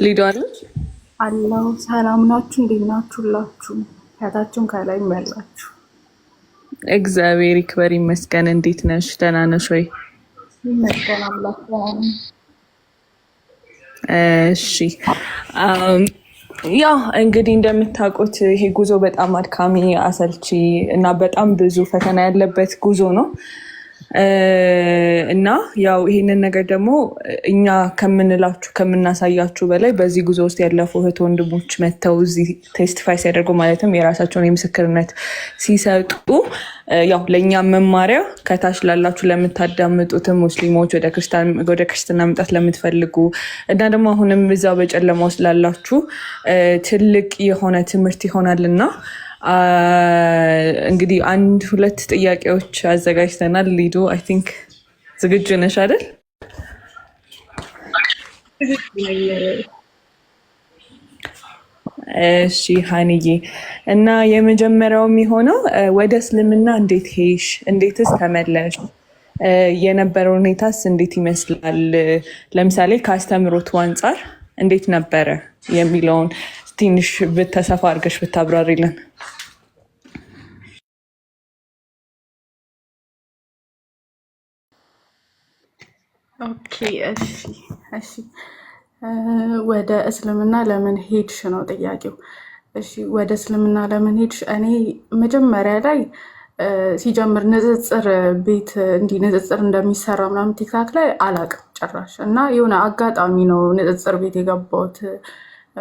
ሊዱ አለች አለው። ሰላም ናችሁ? እንዴት ናችሁላችሁ? ከታችሁም ከላይም ያላችሁ እግዚአብሔር ይክበር ይመስገን። እንዴት ነሽ? ደህና ነሽ ወይ? ይመስገን አምላክ። እሺ ያው እንግዲህ እንደምታውቁት ይሄ ጉዞ በጣም አድካሚ፣ አሰልቺ እና በጣም ብዙ ፈተና ያለበት ጉዞ ነው እና ያው ይሄንን ነገር ደግሞ እኛ ከምንላችሁ ከምናሳያችሁ በላይ በዚህ ጉዞ ውስጥ ያለፉ እህት ወንድሞች መተው እዚህ ቴስቲፋይ ሲያደርጉ ማለትም የራሳቸውን የምስክርነት ሲሰጡ ያው ለእኛ መማሪያ ከታች ላላችሁ ለምታዳምጡትም ሙስሊሞች ወደ ክርስትና መምጣት ለምትፈልጉ እና ደግሞ አሁንም እዛው በጨለማ ውስጥ ላላችሁ ትልቅ የሆነ ትምህርት ይሆናልና እንግዲህ 1-2 ጥያቄዎች አዘጋጅተናል። ሊዱ አይ ቲንክ ዝግጁ ነሽ አይደል? እሺ ሀኒዬ፣ እና የመጀመሪያው የሚሆነው ወደ እስልምና እንዴት ሄድሽ? እንዴትስ ተመለሽ? የነበረው ሁኔታስ እንዴት ይመስላል? ለምሳሌ ከአስተምሮቱ አንጻር እንዴት ነበረ የሚለውን ትንሽ ብተሰፋ አድርገሽ ብታብራሪልን። ኦኬ እሺ ወደ እስልምና ለምን ሄድሽ ነው ጥያቄው። እሺ ወደ እስልምና ለምን ሄድሽ? እኔ መጀመሪያ ላይ ሲጀምር ንጽጽር ቤት እንዲህ ንጽጽር እንደሚሰራ ምናምን ቲክታክ ላይ አላቅም ጭራሽ እና የሆነ አጋጣሚ ነው ንጽጽር ቤት የገባሁት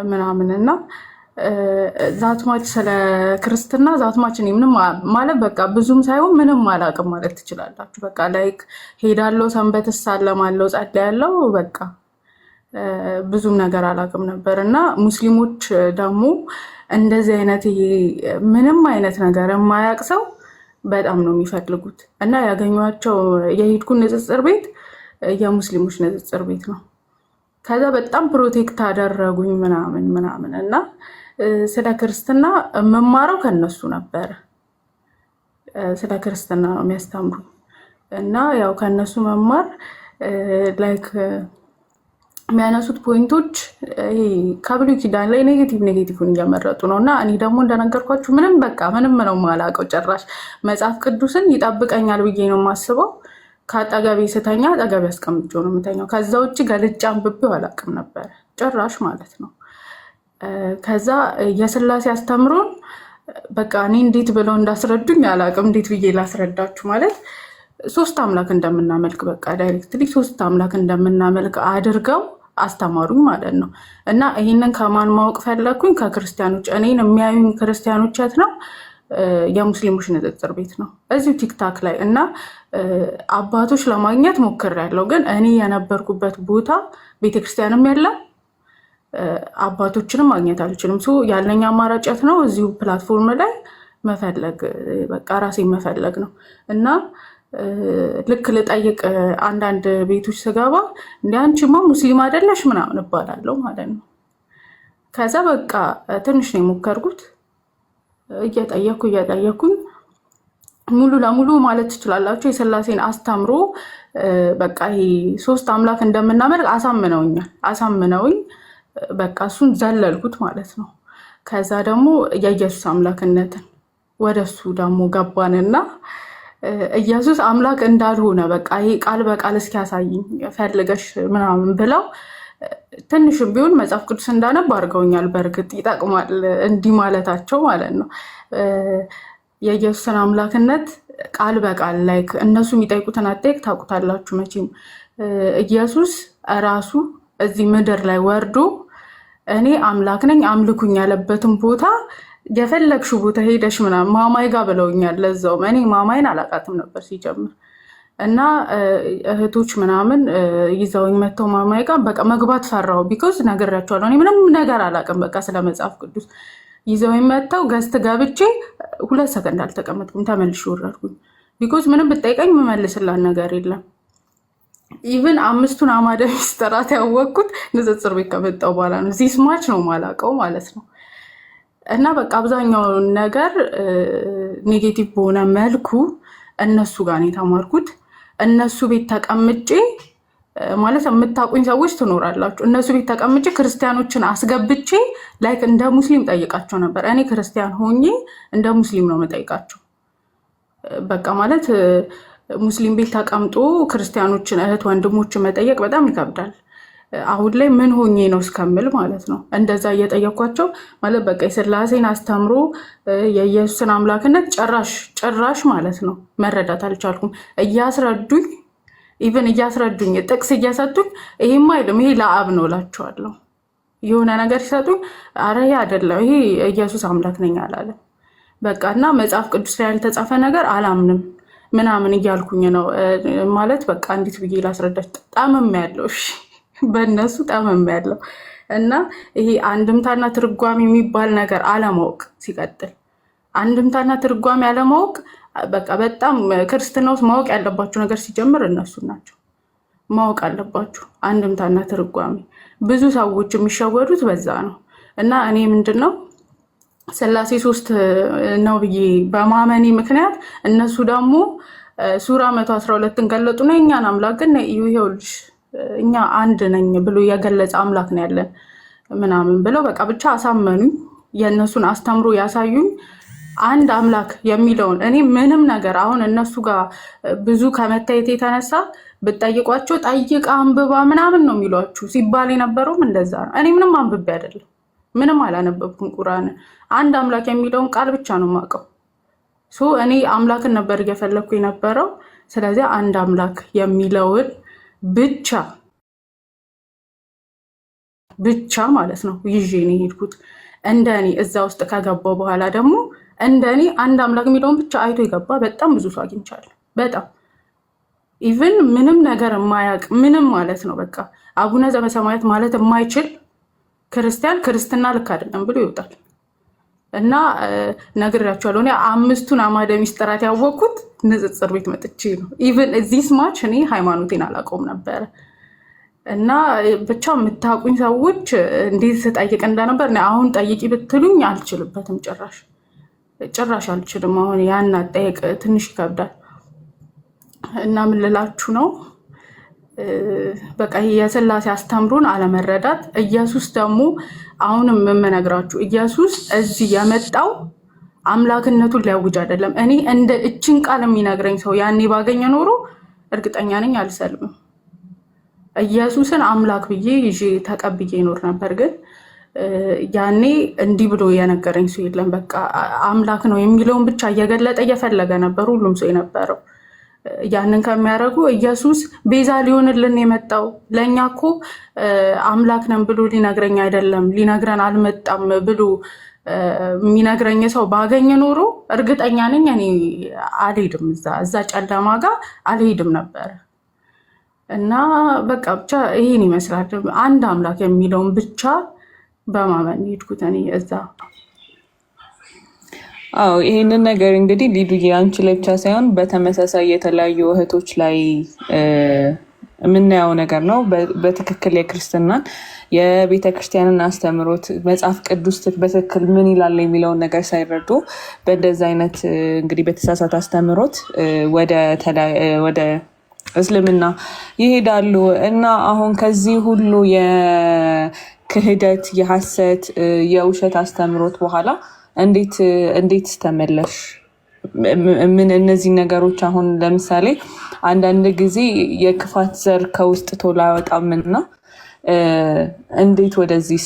ምናምን እና ዛትማች ስለ ክርስትና ዛትማች እኔ ምንም ማለት በቃ ብዙም ሳይሆን ምንም አላቅም ማለት ትችላላችሁ። በቃ ላይክ ሄዳለው፣ ሰንበት እሳለማለው፣ ጸልያለው፣ በቃ ብዙም ነገር አላቅም ነበር እና ሙስሊሞች ደግሞ እንደዚህ አይነት ምንም አይነት ነገር የማያቅ ሰው በጣም ነው የሚፈልጉት እና ያገኟቸው የሄድኩ ንጽጽር ቤት የሙስሊሞች ንጽጽር ቤት ነው። ከዛ በጣም ፕሮቴክት አደረጉኝ ምናምን እና ስለ ክርስትና መማረው ከነሱ ነበር። ስለ ክርስትና ነው የሚያስተምሩኝ እና ያው ከነሱ መማር ላይክ የሚያነሱት ፖይንቶች ከብሉይ ኪዳን ላይ ኔጌቲቭን እያመረጡ ነው እና እኔ ደግሞ እንደነገርኳችሁ ምንም ነው የማላውቀው። ጭራሽ መጽሐፍ ቅዱስን ይጠብቀኛል ብዬ ነው የማስበው። ከአጠገቤ ስተኛ አጠገቤ አስቀምጬው ነው የምተኛው። ከዛ ውጭ ገልጬ አንብቤው አላውቅም ነበር ጭራሽ ማለት ነው። ከዛ የስላሴ አስተምሮን በቃ እኔ እንዴት ብለው እንዳስረዱኝ አላውቅም። እንዴት ብዬ ላስረዳችሁ ማለት 3 አምላክ እንደምናመልክ በቃ ዳይሬክትሊ 3 አምላክ እንደምናመልክ አድርገው አስተማሩኝ ማለት ነው። እና ይህንን ከማን ማወቅ ፈለግኩኝ? ከክርስቲያኖች። እኔን የሚያዩኝ ክርስቲያኖች የት ነው? የሙስሊሞች ንጽጽር ቤት ነው እዚሁ ቲክታክ ላይ። እና አባቶች ለማግኘት ሞክሬያለሁ፣ ግን እኔ የነበርኩበት ቦታ ቤተክርስቲያንም የለም፣ አባቶችንም ማግኘት አልችልም። ያለኝ አማራጭ የት ነው? እዚሁ ፕላትፎርም ላይ መፈለግ፣ በቃ ራሴን መፈለግ ነው። እና ልክ ልጠይቅ አንዳንድ ቤቶች ስገባ እንደ አንቺማ ሙስሊም አይደለሽ ምናምን እባላለሁ ማለት ነው። ከዛ በቃ ትንሽ ነው የሞከርኩት። እየጠየኩኝ ሙሉ ለሙሉ ማለት ትችላላችሁ የስላሴን አስተምሮ በቃ ይሄ 3 አምላክ እንደምናመልክ አሳምነውኝ በቃ እሱን ዘለልኩት ማለት ነው። ከዛ ደግሞ የኢየሱስ አምላክነትን ወደሱ ደግሞ ገባንና ኢየሱስ አምላክ እንዳልሆነ በቃ ይሄ ቃል በቃል እስኪያሳይኝ ፈልገሽ ምናምን ብለው ትንሽም ቢሆን መጽሐፍ ቅዱስ እንዳነብ አድርገውኛል። በእርግጥ ይጠቅማል እንዲህ ማለታቸው ማለት ነው። የኢየሱስን አምላክነት ቃል በቃል ላይክ እነሱ የሚጠይቁትን አጠይቅ ታውቁታላችሁ መቼም። ኢየሱስ ራሱ እዚህ ምድር ላይ ወርዶ እኔ አምላክ ነኝ አምልኩኝ ያለበትን ቦታ የፈለግሽው ቦታ ሄደሽ ምናምን ማማይ ጋር ብለውኛል። ለዛውም እኔ ማማይን አላውቃትም ነበር ሲጀምር እና እህቶች ምናምን ይዘውኝ መጥተው ማማይ ጋር በቃ መግባት ፈራው። ቢኮዝ ነግሬያቸዋለሁ እኔ ምንም ነገር አላውቅም በቃ ስለ መጽሐፍ ቅዱስ። ይዘውኝ መጥተው ገዝት ገብቼ 2 ሰከንድ አልተቀመጥኩም፣ ተመልሼ ወረድኩኝ። ቢኮዝ ምንም ብጠይቀኝ የምመልስላት ነገር የለም። ኢቭን 5ቱን አዕማደ ምስጢራት ያወቅኩት ንጽጽር ቤት ከመጣሁ በኋላ ነው። ዚስ ማች ነው የማላውቀው ማለት ነው። እና በቃ አብዛኛው ነገር ኔጌቲቭ በሆነ መልኩ እነሱ ጋር ነው የተማርኩት። እነሱ ቤት ተቀምጬ ማለት የምታውቁኝ ሰዎች ትኖራላችሁ። እነሱ ቤት ተቀምጬ ክርስቲያኖችን አስገብቼ ላይክ እንደ ሙስሊም ጠይቃቸው ነበር። እኔ ክርስቲያን ሆኜ እንደ ሙስሊም ነው የምጠይቃቸው። በቃ ማለት ሙስሊም ቤት ተቀምጦ ክርስቲያኖችን እህት ወንድሞችን መጠየቅ በጣም ይከብዳል። አሁን ላይ ምን ሆኜ ነው እስከምል ማለት ነው እንደዛ እየጠየኳቸው ማለት በቃ የስላሴን አስተምሮ የኢየሱስን አምላክነት ጭራሽ ማለት ነው መረዳት አልቻልኩም። እያስረዱኝ ጥቅስ እየሰጡኝ ይሄማ አይደለም ይሄ ለአብ ነው እላቸዋለሁ። የሆነ ነገር ሲሰጡኝ አረ ይሄ አይደለም ይሄ ኢየሱስ አምላክ ነኝ አላለም በቃ። እና መጽሐፍ ቅዱስ ላይ ያልተጻፈ ነገር አላምንም ምናምን እያልኩኝ ነው ማለት በቃ እንዴት ብዬ ላስረዳች ጣምም ያለው እሺ በእነሱ ጠመም ያለው እና ይሄ አንድምታና ትርጓሜ የሚባል ነገር አለማወቅ ሲቀጥል አንድምታና ትርጓሜ አለማወቅ በቃ በጣም ክርስትና ውስጥ ማወቅ ያለባችሁ ነገር ሲጀምር እነሱ ናቸው። ማወቅ አለባችሁ አንድምታና ትርጓሜ። ብዙ ሰዎች የሚሸወዱት በዛ ነው። እና እኔ ምንድነው ስላሴ 3 ነው ብዬ በማመኔ ምክንያት እነሱ ደግሞ ሱራ 112ን ገለጡና የእኛን አምላክ ግን ይኸውልሽ እኛ አንድ ነኝ ብሎ የገለጸ አምላክ ነው ያለን ምናምን ብለው በቃ ብቻ አሳመኑኝ። የእነሱን አስተምሮ ያሳዩኝ አንድ አምላክ የሚለውን እኔ ምንም ነገር አሁን እነሱ ጋር ብዙ ከመታየት የተነሳ ብትጠይቋቸው ጠይቃ አንብባ ምናምን ነው የሚሏችሁ ሲባል የነበረውም እንደዛ ነው። እኔ ምንም አንብቤ አይደለም ምንም አላነበብኩም ቁርአን። አንድ አምላክ የሚለውን ቃል ብቻ ነው የማውቀው። እኔ አምላክን ነበር እየፈለኩ የነበረው። ስለዚህ አንድ አምላክ የሚለውን ብቻ ማለት ነው ይዤ ነው የሄድኩት። እንደኔ እዛ ውስጥ ከገባው በኋላ ደግሞ እንደኔ አንድ አምላክ የሚለውን ብቻ አይቶ የገባ በጣም ብዙ ሰው አግኝቻለሁ። በጣም ኢቭን ምንም ነገር የማያውቅ ምንም ማለት ነው በቃ አቡነ ዘበሰማያት ማለት የማይችል ክርስቲያን ክርስትና ልክ አይደለም ብሎ ይወጣል። እና ነግራቸዋለሁ። እኔ 5ቱን አዕማደ ምስጢራት ያወቅኩት ንጽጽር ቤት መጥቼ ነው። ኢቭን እዚህ ስማች እኔ ሃይማኖቴን አላውቀውም ነበረ። እና ብቻ የምታውቁኝ ሰዎች እንዴት ስጠይቅ እንደነበር አሁን ጠይቂ ብትሉኝ አልችልበትም። ጭራሽ አልችልም። አሁን ያን አጠየቅ ትንሽ ይከብዳል። እና ምን ልላችሁ ነው በቃ የሥላሴ አስተምሮን አለመረዳት። ኢየሱስ ደግሞ አሁንም የምነግራችሁ ኢየሱስ እዚህ የመጣው አምላክነቱን ሊያውጅ አይደለም። እኔ እንደ እችን ቃል የሚነግረኝ ሰው ያኔ ባገኘ ኖሮ እርግጠኛ ነኝ አልሰልምም። ኢየሱስን አምላክ ብዬ ይዤ ተቀብዬ ይኖር ነበር። ግን ያኔ እንዲህ ብሎ የነገረኝ ሰው የለም። በቃ አምላክ ነው የሚለውን ብቻ እየገለጠ እየፈለገ ነበር ሁሉም ሰው የነበረው። ያንን ከሚያደርጉ ኢየሱስ ቤዛ ሊሆንልን የመጣው ለእኛ እኮ አምላክ ነን ብሎ ሊነግረኝ አይደለም ሊነግረን አልመጣም ብሎ የሚነግረኝ ሰው ባገኘ ኖሮ እርግጠኛ ነኝ እኔ አልሄድም፣ እዛ ጨለማ ጋር አልሄድም ነበር። እና በቃ ብቻ ይሄን ይመስላል። አንድ አምላክ የሚለውን ብቻ በማመን ሄድኩት እኔ እዛ። አዎ ይሄንን ነገር እንግዲህ ሊዱዬ አንቺ ላይ ብቻ ሳይሆን በተመሳሳይ የተለያዩ እህቶች ላይ የምናየው ነገር ነው። በትክክል የክርስትናን የቤተ ክርስቲያንን አስተምሮት መጽሐፍ ቅዱስ በትክክል ምን ይላል የሚለውን ነገር ሳይረዱ በእንደዚህ አይነት እንግዲህ በተሳሳተ አስተምሮት ወደ እስልምና ይሄዳሉ። እና አሁን ከዚህ ሁሉ የክህደት የሐሰት የውሸት አስተምሮት በኋላ እንዴት ተመለሽ? ምን እነዚህ ነገሮች አሁን ለምሳሌ አንዳንድ ጊዜ የክፋት ዘር ከውስጥ ቶሎ አይወጣምና እንዴት ወደዚህ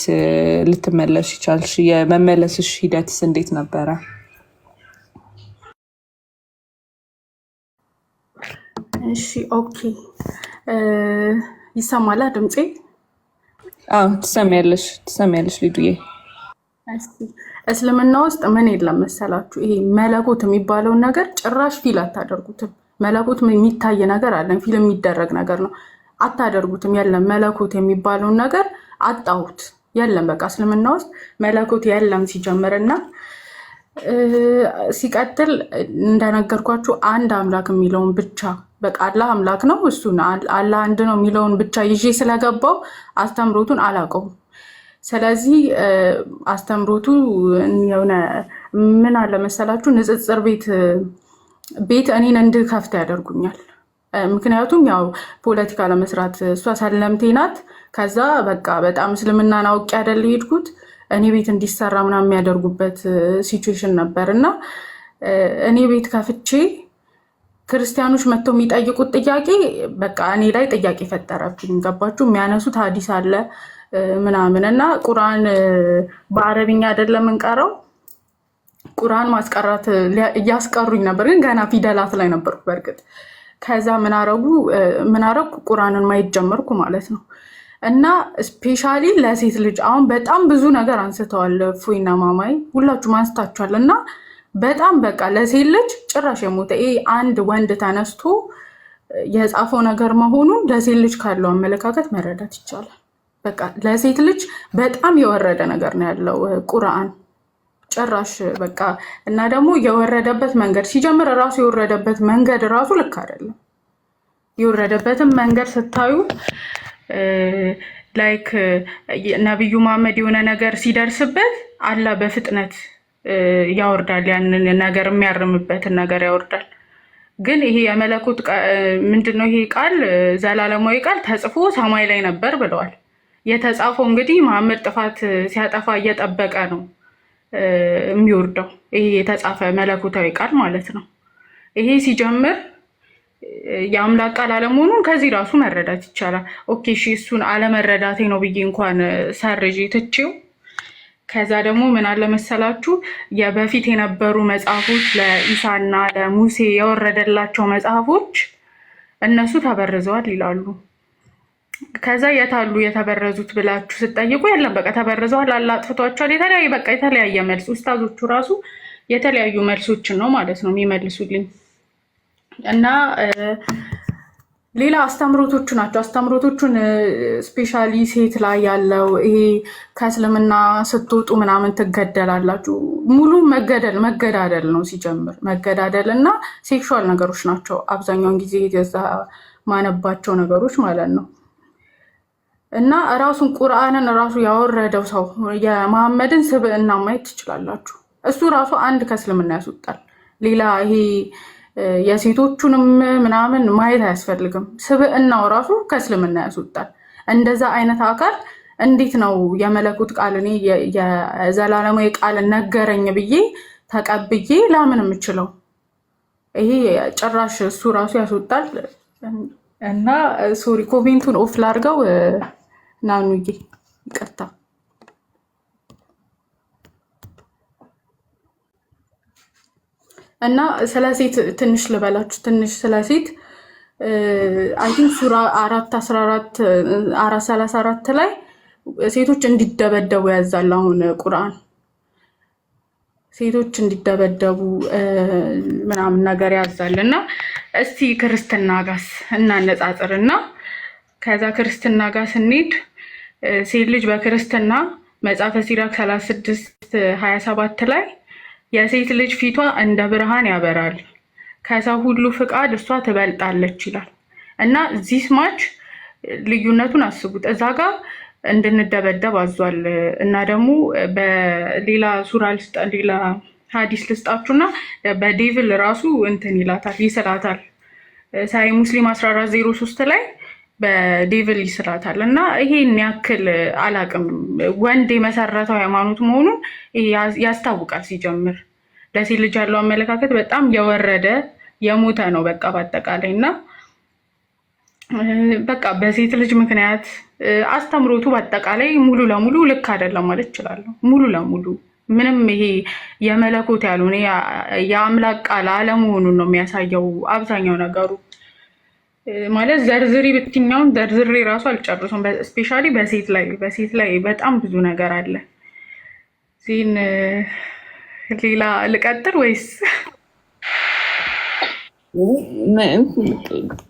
ልትመለሽ ይቻልሽ? የመመለስሽ ሂደትስ እንዴት ነበረ? እሺ ኦኬ፣ ይሰማላ ድምፄ? አዎ ትሰሚያለሽ ሊዱዬ። እስልምና ውስጥ ምን የለም መሰላችሁ? ይሄ መለኮት የሚባለውን ነገር ጭራሽ ፊል አታደርጉትም። መለኮት የሚታይ ነገር አለን፣ ፊል የሚደረግ ነገር ነው። አታደርጉትም። የለም መለኮት የሚባለውን ነገር አጣሁት። የለም በቃ እስልምና ውስጥ መለኮት የለም ሲጀምርና ሲቀጥል እንደነገርኳችሁ አንድ አምላክ የሚለውን ብቻ በቃ አላህ አምላክ ነው፣ እሱን አላህ አንድ ነው የሚለውን ብቻ ይዤ ስለገባው አስተምሮቱን አላውቀውም። ስለዚህ አስተምሮቱ የሆነ ምን አለ መሰላችሁ ንጽጽር ቤት እኔን እንድከፍት ያደርጉኛል። ምክንያቱም ያው ፖለቲካ ለመስራት እሷ ሰለምቴ ናት። ከዛ በቃ በጣም እስልምናን አውቄ አይደል ሄድኩት እኔ ቤት እንዲሰራ ምናምን የሚያደርጉበት ሲቹዌሽን ነበር። እና እኔ ቤት ከፍቼ ክርስቲያኖች መጥተው የሚጠይቁት ጥያቄ በቃ እኔ ላይ ጥያቄ ፈጠረብኝ። ገባችሁ? የሚያነሱት ሀዲስ አለ ምናምን እና ቁርአን በአረብኛ አይደለም እንቀረው ቁርአን ማስቀራት እያስቀሩኝ ነበር፣ ግን ገና ፊደላት ላይ ነበርኩ በእርግጥ። ከዛ ምን አረጉ ቁርአንን ማየት ጀመርኩ ማለት ነው። እና ስፔሻሊ ለሴት ልጅ አሁን በጣም ብዙ ነገር አንስተዋል ፎይና ማማይ ሁላችሁም አንስታችኋል። እና በጣም በቃ ለሴት ልጅ ጭራሽ የሞተ ይሄ አንድ ወንድ ተነስቶ የጻፈው ነገር መሆኑን ለሴት ልጅ ካለው አመለካከት መረዳት ይቻላል። በቃ ለሴት ልጅ በጣም የወረደ ነገር ነው ያለው ቁርአን ጭራሽ በቃ። እና ደግሞ የወረደበት መንገድ ሲጀምር ራሱ የወረደበት መንገድ ራሱ ልክ አይደለም። የወረደበትን መንገድ ስታዩ ላይክ ነቢዩ መሐመድ የሆነ ነገር ሲደርስበት አላህ በፍጥነት ያወርዳል፣ ያንን ነገር የሚያርምበትን ነገር ያወርዳል። ግን ይሄ የመለኮት ምንድነው ይሄ ቃል ዘላለማዊ ቃል ተጽፎ ሰማይ ላይ ነበር ብለዋል። የተጻፈው እንግዲህ መሐመድ ጥፋት ሲያጠፋ እየጠበቀ ነው የሚወርደው ይሄ የተጻፈ መለኮታዊ ቃል ማለት ነው። ይሄ ሲጀምር የአምላክ ቃል አለመሆኑን ከዚህ ራሱ መረዳት ይቻላል። ኦኬ እሺ፣ እሱን አለመረዳቴ ነው ብዬ እንኳን ሰርዤ ትቼው ከዛ ደግሞ ምን አለ መሰላችሁ የበፊት የነበሩ መጽሐፎች ለኢሳና ለሙሴ የወረደላቸው መጽሐፎች እነሱ ተበርዘዋል ይላሉ። ከዛ የታሉ የተበረዙት ብላችሁ ስትጠይቁ የለም በቃ ተበርዘዋል፣ አላጥፍቷቸዋል። የተለያየ መልስ ኡስታዞቹ ራሱ የተለያዩ መልሶችን ነው ማለት ነው የሚመልሱልኝ። እና ሌላ አስተምሮቶቹ ናቸው። አስተምሮቶቹን ስፔሻሊ ሴት ላይ ያለው ይሄ ከእስልምና ስትወጡ ምናምን ትገደላላችሁ። ሙሉ መገዳደል ነው ሲጀምር፣ መገዳደል እና ሴክሹዋል ነገሮች ናቸው አብዛኛውን ጊዜ የዛ ማነባቸው ነገሮች ማለት ነው። እና ራሱን ቁርአንን ራሱ ያወረደው ሰው የመሐመድን ስብዕና ማየት ትችላላችሁ። እሱ ራሱ አንድ ከእስልምና ያስወጣል። ሌላ ይሄ የሴቶቹንም ምናምን ማየት አያስፈልግም። ስብዕናው ራሱ ከእስልምና ያስወጣል። እንደዛ አይነት አካል እንዴት ነው የመለኮት ቃል እኔ የዘላለማዊ ቃል ነገረኝ ብዬ ተቀብዬ ላምን የምችለው? ይሄ ጭራሽ እሱ ራሱ ያስወጣል። እና ሶሪ ኮሜንቱን ኦፍ ላድርገው። ናኑዬ ይቅርታ። እና ስለ ሴት ትንሽ ልበላችሁ። ትንሽ ስለ ሴት አይ ቲንክ ሱራ 4:34 ላይ ሴቶች እንዲደበደቡ ያዛል። አሁን ቁርአን ሴቶች እንዲደበደቡ ምናምን ነገር ያዛል። እና እስቲ ክርስትና ጋስ እናነጻጽርና ከዛ ክርስትና ጋር ስንሄድ ሴት ልጅ በክርስትና መጽሐፈ ሲራክ 36:27 ላይ የሴት ልጅ ፊቷ እንደ ብርሃን ያበራል፣ ከሰው ሁሉ ፍቃድ እሷ ትበልጣለች ይላል። እና ዚስ ማች ልዩነቱን አስቡት። እዛ ጋር እንድንደበደብ አዟል። እና ደግሞ በሌላ ሱራ ሌላ ሀዲስ ልስጣችሁና በዴቪል ራሱ እንትን ይላታል፣ ይስላታል። ሳይ ሙስሊም 14:03 ላይ በዴቪል ይስላታል። እና ይሄን ያክል አላቅም ወንድ የመሰረተው ሃይማኖት መሆኑን ያስታውቃል። ሲጀምር ለሴት ልጅ ያለው አመለካከት በጣም የወረደ የሞተ ነው በቃ በአጠቃላይ። እና በቃ በሴት ልጅ ምክንያት አስተምሮቱ በአጠቃላይ ሙሉ ለሙሉ ልክ አይደለም ማለት እችላለሁ። ሙሉ ለሙሉ ምንም ይሄ የመለኮት ያልሆነ የአምላክ ቃል አለመሆኑን ነው የሚያሳየው አብዛኛው ነገሩ። ማለት ዘርዝሪ ብትኛውን ዘርዝሬ ራሱ አልጨርሱም። ስፔሻሊ በሴት ላይ በጣም ብዙ ነገር አለ። ዚህን ሌላ ልቀጥር ወይስ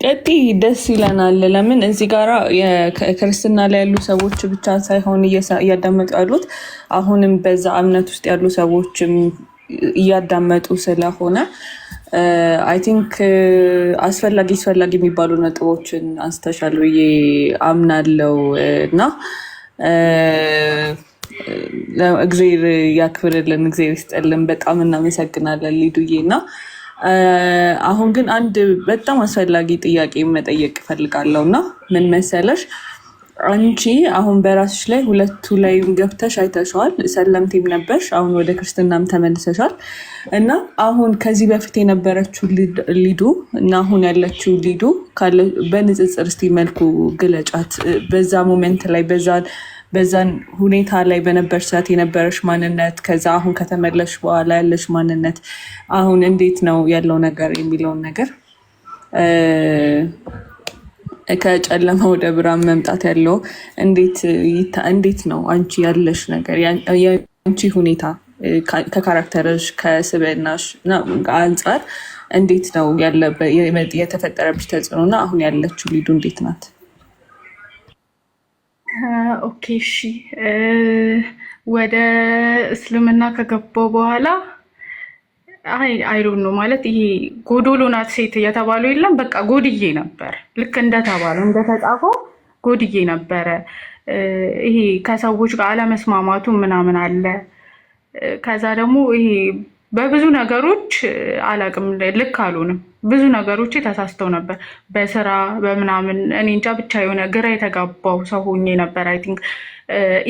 ቀጢ? ደስ ይለናል። ለምን እዚህ ጋራ ክርስትና ላይ ያሉ ሰዎች ብቻ ሳይሆን እያዳመጡ ያሉት አሁንም በዛ እምነት ውስጥ ያሉ ሰዎችም እያዳመጡ ስለሆነ አይ ቲንክ አስፈላጊ የሚባሉ ነጥቦችን አንስተሻል ብዬ አምናለው። እና እግዜር ያክብርልን፣ እግዜር ይስጥልን። በጣም እናመሰግናለን ሊዱዬ። እና አሁን ግን አንድ በጣም አስፈላጊ ጥያቄ መጠየቅ እፈልጋለሁ። እና ምን መሰለሽ፣ አንቺ አሁን በራስሽ ላይ ሁለቱ ላይ ገብተሽ አይተሸዋል። ሰለምቴም ነበርሽ፣ አሁን ወደ ክርስትናም ተመልሰሻል። እና አሁን ከዚህ በፊት የነበረችው ሊዱ እና አሁን ያለችው ሊዱ በንጽጽር እስቲ መልኩ ግለጫት። በዛ ሞመንት ላይ በዛን ሁኔታ ላይ በነበርሽ ሰዓት የነበረሽ ማንነት፣ ከዛ አሁን ከተመለሽ በኋላ ያለሽ ማንነት አሁን እንዴት ነው ያለው ነገር የሚለውን ነገር ከጨለማ ወደ ብርሃን መምጣት ያለው እንዴት ነው አንቺ ያለሽ ነገር የአንቺ ሁኔታ ከካራክተርሽ ከስብዕናሽ አንጻር እንዴት ነው የተፈጠረብሽ ተጽዕኖ እና አሁን ያለችው ሊዱ እንዴት ናት? ኦኬ እሺ። ወደ እስልምና ከገባው በኋላ አይዶን ነው ማለት ይሄ ጎዶሎ ናት ሴት እየተባለው የለም። በቃ ጎድዬ ነበር፣ ልክ እንደተባለው እንደተጻፈው ጎድዬ ነበረ። ይሄ ከሰዎች ጋር አለመስማማቱ ምናምን አለ። ከዛ ደግሞ ይሄ በብዙ ነገሮች አላቅም ልክ አልሆንም። ብዙ ነገሮች ተሳስተው ነበር በስራ በምናምን እኔ እንጃ ብቻ የሆነ ግራ የተጋባው ሰው ሆኜ ነበር። አይ ቲንክ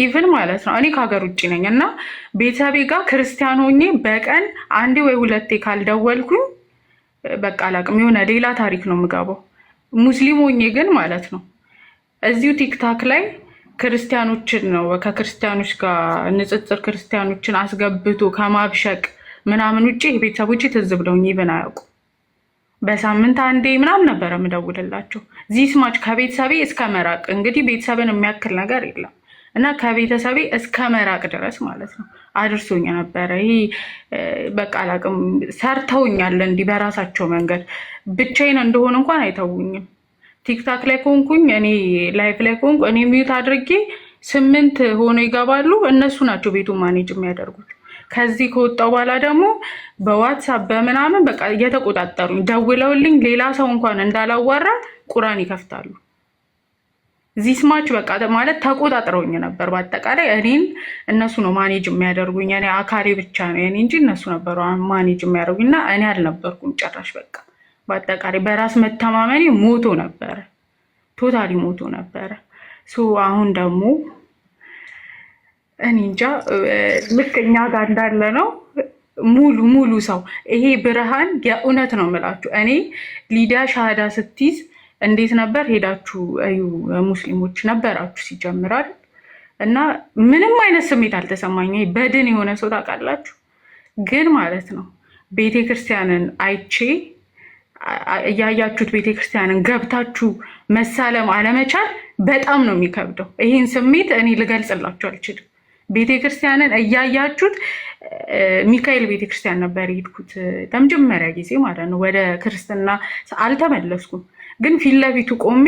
ኢቭን ማለት ነው እኔ ከሀገር ውጭ ነኝ እና ቤተሰቤ ጋር ክርስቲያን ሆኜ በቀን አንዴ ወይ ሁለቴ ካልደወልኩኝ በቃ አላቅም የሆነ ሌላ ታሪክ ነው የምገባው። ሙስሊም ሆኜ ግን ማለት ነው እዚሁ ቲክታክ ላይ ክርስቲያኖችን ነው ከክርስቲያኖች ጋር ንጽጽር ክርስቲያኖችን አስገብቶ ከማብሸቅ ምናምን ውጭ ቤተሰቦቼ ትዝ ብለውኝ ይብን አያውቁ። በሳምንት አንዴ ምናምን ነበረ የምደውልላቸው። ዚስ ማች ከቤተሰቤ እስከ መራቅ እንግዲህ ቤተሰብን የሚያክል ነገር የለም እና ከቤተሰቤ እስከ መራቅ ድረስ ማለት ነው አድርሶኝ ነበረ። ይሄ በቃ አላቅም ሰርተውኛል እንዲህ በራሳቸው መንገድ ብቻዬን እንደሆነ እንኳን አይተውኝም። ቲክታክ ላይ ከሆንኩኝ እኔ ላይፍ ላይ ከሆንኩ እኔ ሚዩት አድርጌ 8 ሆኖ ይገባሉ። እነሱ ናቸው ቤቱን ማኔጅ የሚያደርጉት። ከዚህ ከወጣው በኋላ ደግሞ በዋትሳፕ በምናምን በቃ እየተቆጣጠሩኝ ደውለውልኝ ሌላ ሰው እንኳን እንዳላዋራ ቁራን ይከፍታሉ። ዚስ ማች በቃ ማለት ተቆጣጥረውኝ ነበር። በአጠቃላይ እኔን እነሱ ነው ማኔጅ የሚያደርጉኝ። እኔ አካሌ ብቻ ነው እኔ እንጂ እነሱ ነበሩ ማኔጅ የሚያደርጉኝ እና እኔ አልነበርኩም ጭራሽ። በቃ በአጠቃላይ በራስ መተማመኔ ሞቶ ነበረ፣ ቶታሊ ሞቶ ነበረ። አሁን ደግሞ እኔ እንጃ ልክ እኛ ጋር እንዳለ ነው ሙሉ ሰው ይሄ ብርሃን የእውነት ነው የምላችሁ። እኔ ሊዲያ ሻሃዳ ስትይዝ እንዴት ነበር ሄዳችሁ እዩ ሙስሊሞች ነበራችሁ ሲጀምራል እና ምንም አይነት ስሜት አልተሰማኝ። በድን የሆነ ሰው ታውቃላችሁ። ግን ማለት ነው ቤተክርስቲያንን አይቼ እያያችሁት ቤተክርስቲያንን ገብታችሁ መሳለም አለመቻል በጣም ነው የሚከብደው። ይህን ስሜት እኔ ልገልጽላችሁ አልችልም። ቤተክርስቲያንን እያያችሁት ሚካኤል ቤተክርስቲያን ነበር የሄድኩት ለመጀመሪያ ጊዜ ማለት ነው። ወደ ክርስትና አልተመለስኩም። ግን ፊት ለፊቱ ቆሜ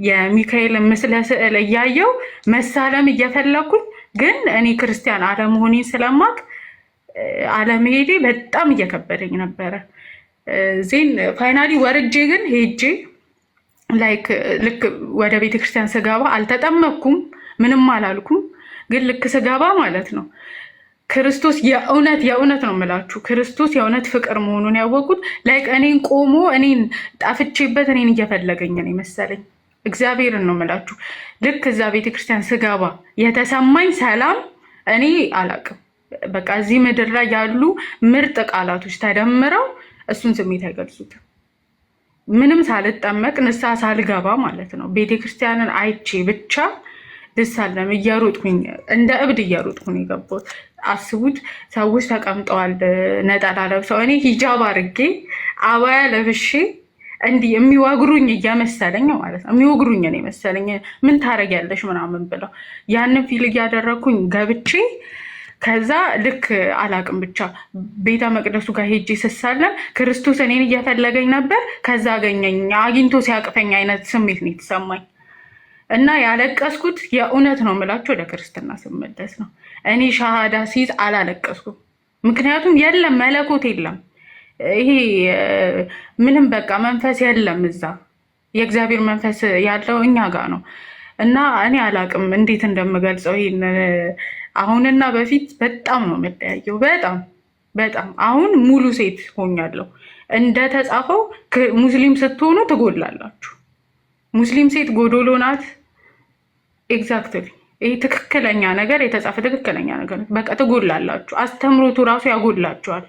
የሚካኤልን ምስለ ስዕል እያየው መሳለም እየፈለኩኝ ግን እኔ ክርስቲያን አለመሆኔን ስለማቅ አለመሄዴ በጣም እየከበደኝ ነበረ። ዜን ፋይናሊ ወርጄ ግን ሄጄ ላይክ ልክ ወደ ቤተክርስቲያን ስገባ አልተጠመኩም፣ ምንም አላልኩም። ግን ልክ ስገባ ማለት ነው ክርስቶስ የእውነት ነው የምላችሁ ክርስቶስ የእውነት ፍቅር መሆኑን ያወቁት ላይክ እኔን ቆሞ እኔን ጣፍቼበት እኔን እየፈለገኝ ነው መሰለኝ። እግዚአብሔርን ነው የምላችሁ። ልክ እዛ ቤተክርስቲያን ስገባ የተሰማኝ ሰላም እኔ አላቅም። በቃ እዚህ ምድር ላይ ያሉ ምርጥ ቃላቶች ተደምረው እሱን ስሜት አይገልጹትም። ምንም ሳልጠመቅ ንስሐ ሳልገባ ማለት ነው ቤተክርስቲያንን አይቼ ብቻ ልሳለም እየሮጥኩኝ እንደ እብድ እየሮጥኩኝ የገባሁት። አስቡት፣ ሰዎች ተቀምጠዋል ነጠላ ለብሰው፣ እኔ ሂጃብ አድርጌ አባያ ለብሼ እንዲህ የሚወግሩኝ እየመሰለኝ ማለት ነው። የሚወግሩኝ ነው የመሰለኝ። ምን ታረጊያለሽ ምናምን ብለው ያንን ፊል እያደረግኩኝ ገብቼ ከዛ ልክ አላቅም ብቻ ቤተ መቅደሱ ጋር ሄጄ ስሳለም ክርስቶስ እኔን እየፈለገኝ ነበር። ከዛ አገኘኝ፣ አግኝቶ ሲያቅፈኝ አይነት ስሜት ነው የተሰማኝ እና ያለቀስኩት የእውነት ነው የምላችሁ ወደ ክርስትና ስመለስ ነው። እኔ ሻሃዳ ሲይዝ አላለቀስኩም። ምክንያቱም የለም መለኮት የለም፣ ይሄ ምንም በቃ መንፈስ የለም እዛ። የእግዚአብሔር መንፈስ ያለው እኛ ጋር ነው እና እኔ አላቅም እንዴት እንደምገልጸው ይሄን። አሁንና በፊት በጣም ነው የምለያየው፣ በጣም አሁን ሙሉ ሴት ሆኛለሁ። እንደተጻፈው ሙስሊም ስትሆኑ ትጎላላችሁ። ሙስሊም ሴት ጎዶሎ ናት። ኤግዛክትሊ ይህ ትክክለኛ ነገር የተጻፈ ትክክለኛ ነገር በቃ ትጎላላችሁ። አስተምሮቱ ራሱ ያጎላችኋል።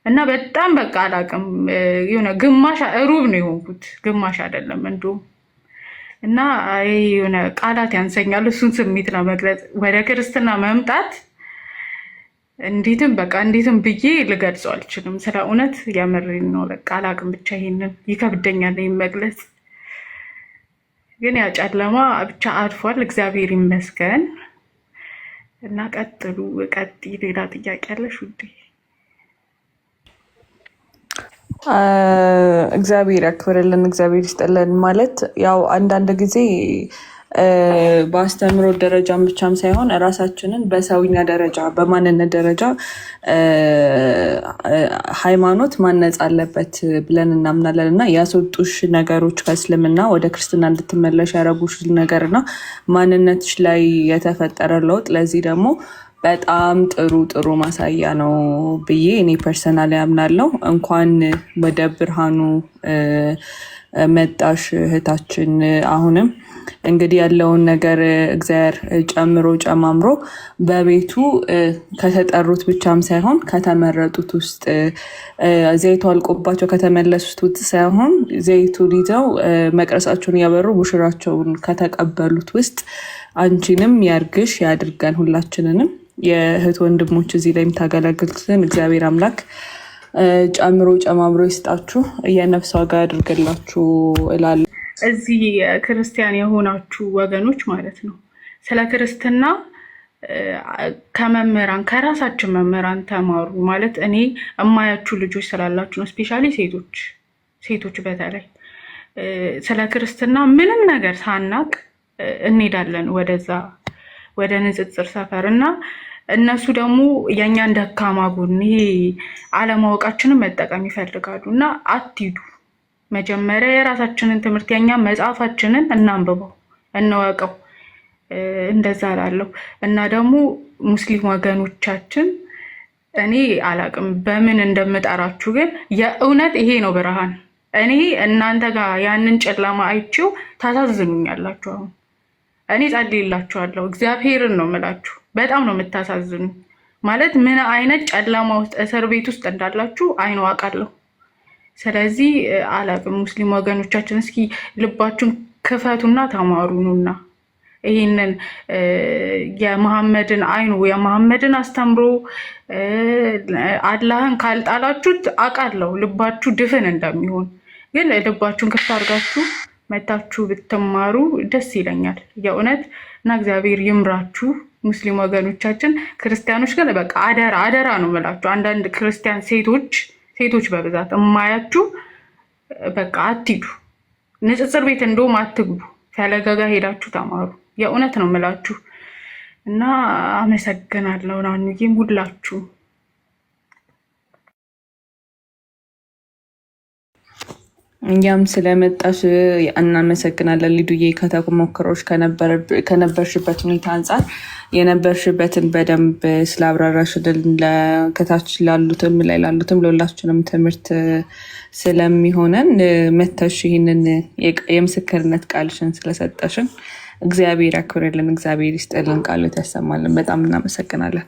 እና በጣም በቃ አላቅም የሆነ ግማሽ ሩብ ነው የሆንኩት፣ ግማሽ አይደለም እንዲሁም። እና የሆነ ቃላት ያንሰኛል እሱን ስሜት ለመግለጽ። ወደ ክርስትና መምጣት እንዴትም ብዬ ልገልጸው አልችልም። ስለ እውነት የምሬን ነው። በቃ አላቅም ብቻ ይሄንን ይከብደኛል መግለጽ። ግን ያ ጨለማ ብቻ አልፏል፣ እግዚአብሔር ይመስገን። እና ቀጥሉ። ሌላ ጥያቄ አለሽ ውዴ? እግዚአብሔር ያክብርልን፣ እግዚአብሔር ይስጥልን። ማለት ያው አንዳንድ ጊዜ በአስተምሮ ደረጃም ብቻም ሳይሆን እራሳችንን በሰውኛ ደረጃ በማንነት ደረጃ ሃይማኖት ማነጽ አለበት ብለን እናምናለን እና ያስወጡሽ ነገሮች ከእስልምና ወደ ክርስትና እንድትመለሽ ያደረጉሽ ነገርና ማንነትሽ ላይ የተፈጠረ ለውጥ ለዚህ ደግሞ በጣም ጥሩ ማሳያ ነው ብዬ እኔ ፐርሰናሊ አምናለሁ። እንኳን ወደ ብርሃኑ መጣሽ እህታችን። አሁንም እንግዲህ ያለውን ነገር እግዚአብሔር ጨምሮ ጨማምሮ በቤቱ ከተጠሩት ብቻም ሳይሆን ከተመረጡት ውስጥ ዘይቱ አልቆባቸው ከተመለሱት ውስጥ ሳይሆን ዘይቱን ይዘው መቅረሳቸውን ያበሩ ሙሽራቸውን ከተቀበሉት ውስጥ አንቺንም ያርግሽ ያድርገን ሁላችንንም። የእህት ወንድሞች እዚህ ላይ የምታገለግሉትን እግዚአብሔር አምላክ ጨምሮ ጨማምሮ ይስጣችሁ፣ የነፍስ ዋጋ ያድርግላችሁ እላለሁ። እዚህ ክርስቲያን የሆናችሁ ወገኖች ማለት ነው ስለ ክርስትና ከመምህራን ከራሳችን መምህራን ተማሩ። ማለት እኔ እማያችሁ ልጆች ስላላችሁ ነው። ስፔሻሊ ሴቶች በተለይ ስለ ክርስትና ምንም ነገር ሳናቅ እንሄዳለን ወደ ንጽጽር ሰፈር እና እነሱ ደግሞ የእኛን ደካማ ጎን ይሄ አለማወቃችንን መጠቀም ይፈልጋሉ እና አትሂዱ። መጀመሪያ የራሳችንን ትምህርት የኛ መጽሐፋችንን እናንብበው እንወቀው። እንደዛ ላለው እና ደግሞ ሙስሊም ወገኖቻችን እኔ አላቅም በምን እንደምጠራችሁ፣ ግን የእውነት ይሄ ነው ብርሃን። እኔ እናንተ ጋር ያንን ጨለማ አይቼው ታሳዝኑኛላችሁ። አሁን እኔ ጸልይላችኋለሁ፣ እግዚአብሔርን ነው የምላችሁ። በጣም ነው የምታሳዝኑ። ማለት ምን አይነት ጨለማ ውስጥ እስር ቤት ውስጥ እንዳላችሁ አይኑ አውቃለሁ። ስለዚህ አላቅም ሙስሊም ወገኖቻችን እስኪ ልባችሁን ክፈቱና ተማሩኑና ይህንን የመሐመድን አስተምሮ አላህን ካልጣላችሁት አውቃለሁ ልባችሁ ድፍን እንደሚሆን። ግን ልባችሁን ክፍት አድርጋችሁ መታችሁ ብትማሩ ደስ ይለኛል የእውነት እና እግዚአብሔር ይምራችሁ ሙስሊም ወገኖቻችን። ክርስቲያኖች ግን በቃ አደራ ነው የምላችሁ። አንዳንድ ክርስቲያን ሴቶች በብዛት እማያችሁ በቃ አትሂዱ፣ ንጽጽር ቤት እንደውም አትግቡ፣ ፈለገጋ ሄዳችሁ ተማሩ። የእውነት ነው የምላችሁ እና አመሰግናለሁ። ናኑዬም ሁላችሁ እኛም ስለመጣሽ እናመሰግናለን ሊዱዬ። ከተሞክሮች ከነበርሽበት ሁኔታ አንጻር የነበርሽበትን በደንብ ስላብራራሽልን ከታች ላሉትም ላይ ላሉትም ለሁላችንም ትምህርት ስለሚሆነን መተሽ ይህንን የምስክርነት ቃልሽን ስለሰጠሽን እግዚአብሔር ያክብርልን፣ እግዚአብሔር ይስጥልን፣ ቃሎት ያሰማልን። በጣም እናመሰግናለን።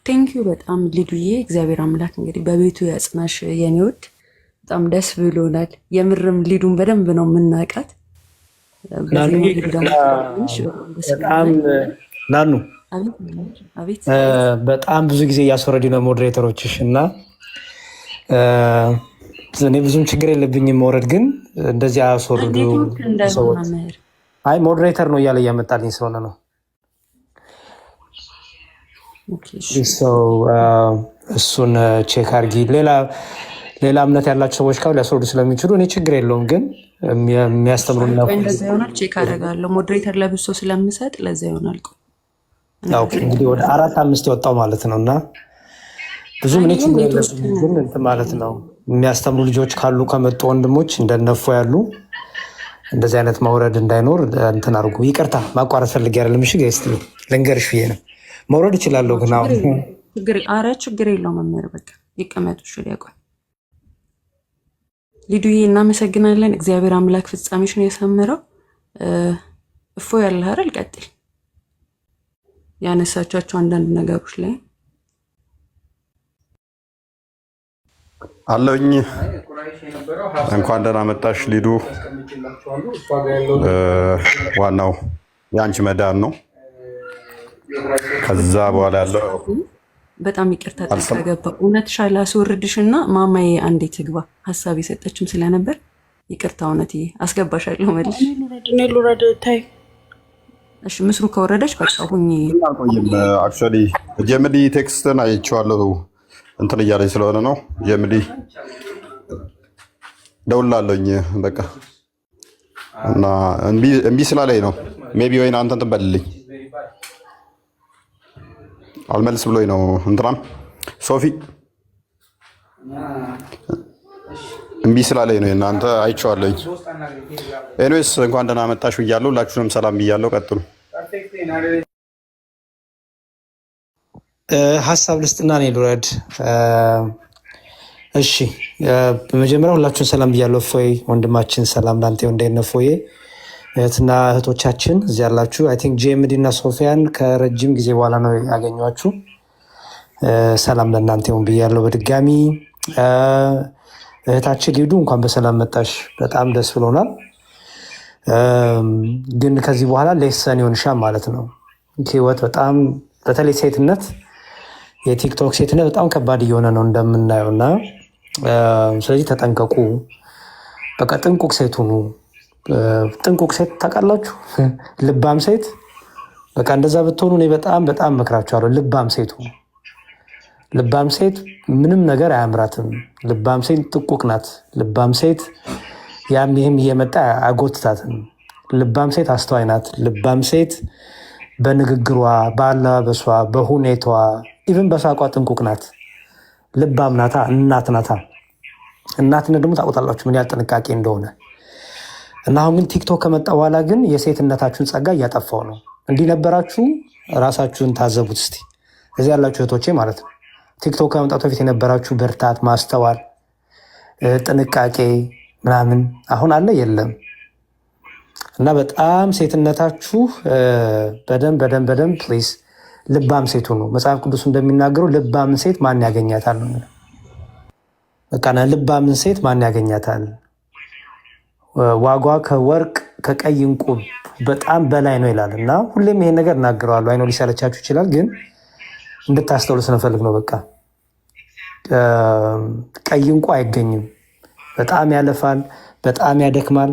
ቴንኪዩ በጣም ሊዱዬ። እግዚአብሔር አምላክ እንግዲህ በቤቱ ያጽናሽ የኔ ውድ። በጣም ደስ ብሎናል። የምርም ሊዱን በደንብ ነው የምናውቃት። ናኑ በጣም ብዙ ጊዜ እያስወረዱ ነው ሞዴሬተሮችሽ እና እኔ ብዙም ችግር የለብኝም መውረድ፣ ግን እንደዚህ አያስወርዱ ሰዎች። አይ ሞዴሬተር ነው እያለ እያመጣልኝ ስለሆነ ነው። እሱን ቼክ አድርጊ። ሌላ እምነት ያላቸው ሰዎች ካሉ ሊያስወርዱ ስለሚችሉ እኔ ችግር የለውም፣ ግን የሚያስተምሩ እንደዛ ይሆናል። ቼክ አደርጋለሁ። ሞዴሬተር ለብሶ ስለምሰጥ ለዛ ይሆናል። እንግዲህ ወደ 4-5 የወጣው ማለት ነው እና ብዙ ምን ችግር የለብኝም፣ ግን እንትን ማለት ነው የሚያስተምሩ ልጆች ካሉ ከመጡ ወንድሞች እንደነፉ ያሉ እንደዚህ አይነት መውረድ እንዳይኖር እንትን አድርጉ። ይቅርታ ማቋረጥ ፈልጌ አይደለም። እሺ ጋይስ ልንገርሽ ብዬ ነው። መውረድ እችላለሁ ግን አሁን ችግር የለውም። መምህር በቃ ይቀመጡ። እሺ ሊያቆይ ሊዱዬ እናመሰግናለን። እግዚአብሔር አምላክ ፍጻሜሽን ያሳምረው። እፎ ያለ አይደል? ቀጥል። ያነሳቻቸው አንዳንድ ነገሮች ላይ አለኝ። እንኳን ደህና መጣሽ ሊዱ። ዋናው የአንቺ መዳን ነው። ከዛ በኋላ ያለው በጣም ይቅርታ ተገባ። እውነት ሻላ አስወርድሽ እና ማማዬ አንዴ ትግባ ሀሳብ የሰጠችም ስለነበር ይቅርታ። እውነት አስገባሻለሁ መልሽ። ልውረድ ታይ። እሺ ምስሩ ከወረደች በቃ ሁኚ። አክቹዋሊ ጀምሊ ቴክስትን አይቼዋለሁ እንትን እያለኝ ስለሆነ ነው። ጀምሊ ደውላለኝ በቃ እና እምቢ ስላለኝ ነው። ሜቢ ወይን አንተ እንትን በልልኝ አልመልስ ብሎኝ ነው። እንትናም ሶፊ እምቢ ስላለኝ ነው። እናንተ አይቼዋለሁኝ። ኤኒዌይስ እንኳን ደህና መጣሽ ብያለሁ። ሁላችሁንም ሰላም ብያለሁ። ቀጥሉ። ሀሳብ ልስጥና እኔ ልውረድ። እሺ በመጀመሪያ ሁላችሁን ሰላም ብያለሁ። እፎይ ወንድማችን ሰላም ላንተ እንደነ እፎይ እህትና እህቶቻችን እዚህ ያላችሁ አይ ቲንክ ጄኤምዲ እና ሶፊያን ከረጅም ጊዜ በኋላ ነው ያገኘኋችሁ። ሰላም ለእናንተ ይሁን ብያለሁ በድጋሚ። እህታችን ሊዱ እንኳን በሰላም መጣሽ፣ በጣም ደስ ብሎናል። ግን ከዚህ በኋላ ሌሰን ይሆንሻል ማለት ነው። ህይወት በጣም በተለይ ሴትነት፣ የቲክቶክ ሴትነት በጣም ከባድ እየሆነ ነው እንደምናየው እና ስለዚህ ተጠንቀቁ። በቃ ጥንቁቅ ሴት ሁኑ። ጥንቁቅ ሴት ታውቃላችሁ? ልባም ሴት በቃ እንደዛ ብትሆኑ እኔ በጣም በጣም መክራችኋለሁ። ልባም ሴት ሁኑ። ልባም ሴት ምንም ነገር አያምራትም። ልባም ሴት ጥቁቅ ናት። ልባም ሴት ያም ይህም እየመጣ አጎትታትም። ልባም ሴት አስተዋይ ናት። ልባም ሴት በንግግሯ፣ በአለባበሷ፣ በሁኔታዋ ኢቭን በሳቋ ጥንቁቅ ናት። ልባም ናታ። እናት ናታ። እናትነት ደግሞ ታውቁታላችሁ ምን ያህል ጥንቃቄ እንደሆነ እና አሁን ግን ቲክቶክ ከመጣ በኋላ ግን የሴትነታችሁን ጸጋ እያጠፋው ነው። እንዲህ ነበራችሁ? ራሳችሁን ታዘቡት እስቲ። እዚህ ያላችሁ እህቶቼ ማለት ነው። ቲክቶክ ከመምጣቱ በፊት የነበራችሁ ብርታት፣ ማስተዋል፣ ጥንቃቄ ምናምን አሁን አለ የለም። እና በጣም ሴትነታችሁ በደንብ በደንብ በደንብ ፕሊዝ ልባም ሴት ሁኑ። መጽሐፍ ቅዱስ እንደሚናገረው ልባምን ሴት ማን ያገኛታል ነው። በቃ ልባምን ሴት ማን ያገኛታል? ዋጓ ከወርቅ ከቀይ እንቁ በጣም በላይ ነው ይላል። እና ሁሌም ይሄን ነገር እናገረዋለሁ። አይኖ ሊሰለቻችሁ ይችላል፣ ግን እንድታስተውሉ ስለፈልግ ነው። በቃ ቀይ እንቁ አይገኝም። በጣም ያለፋል፣ በጣም ያደክማል፣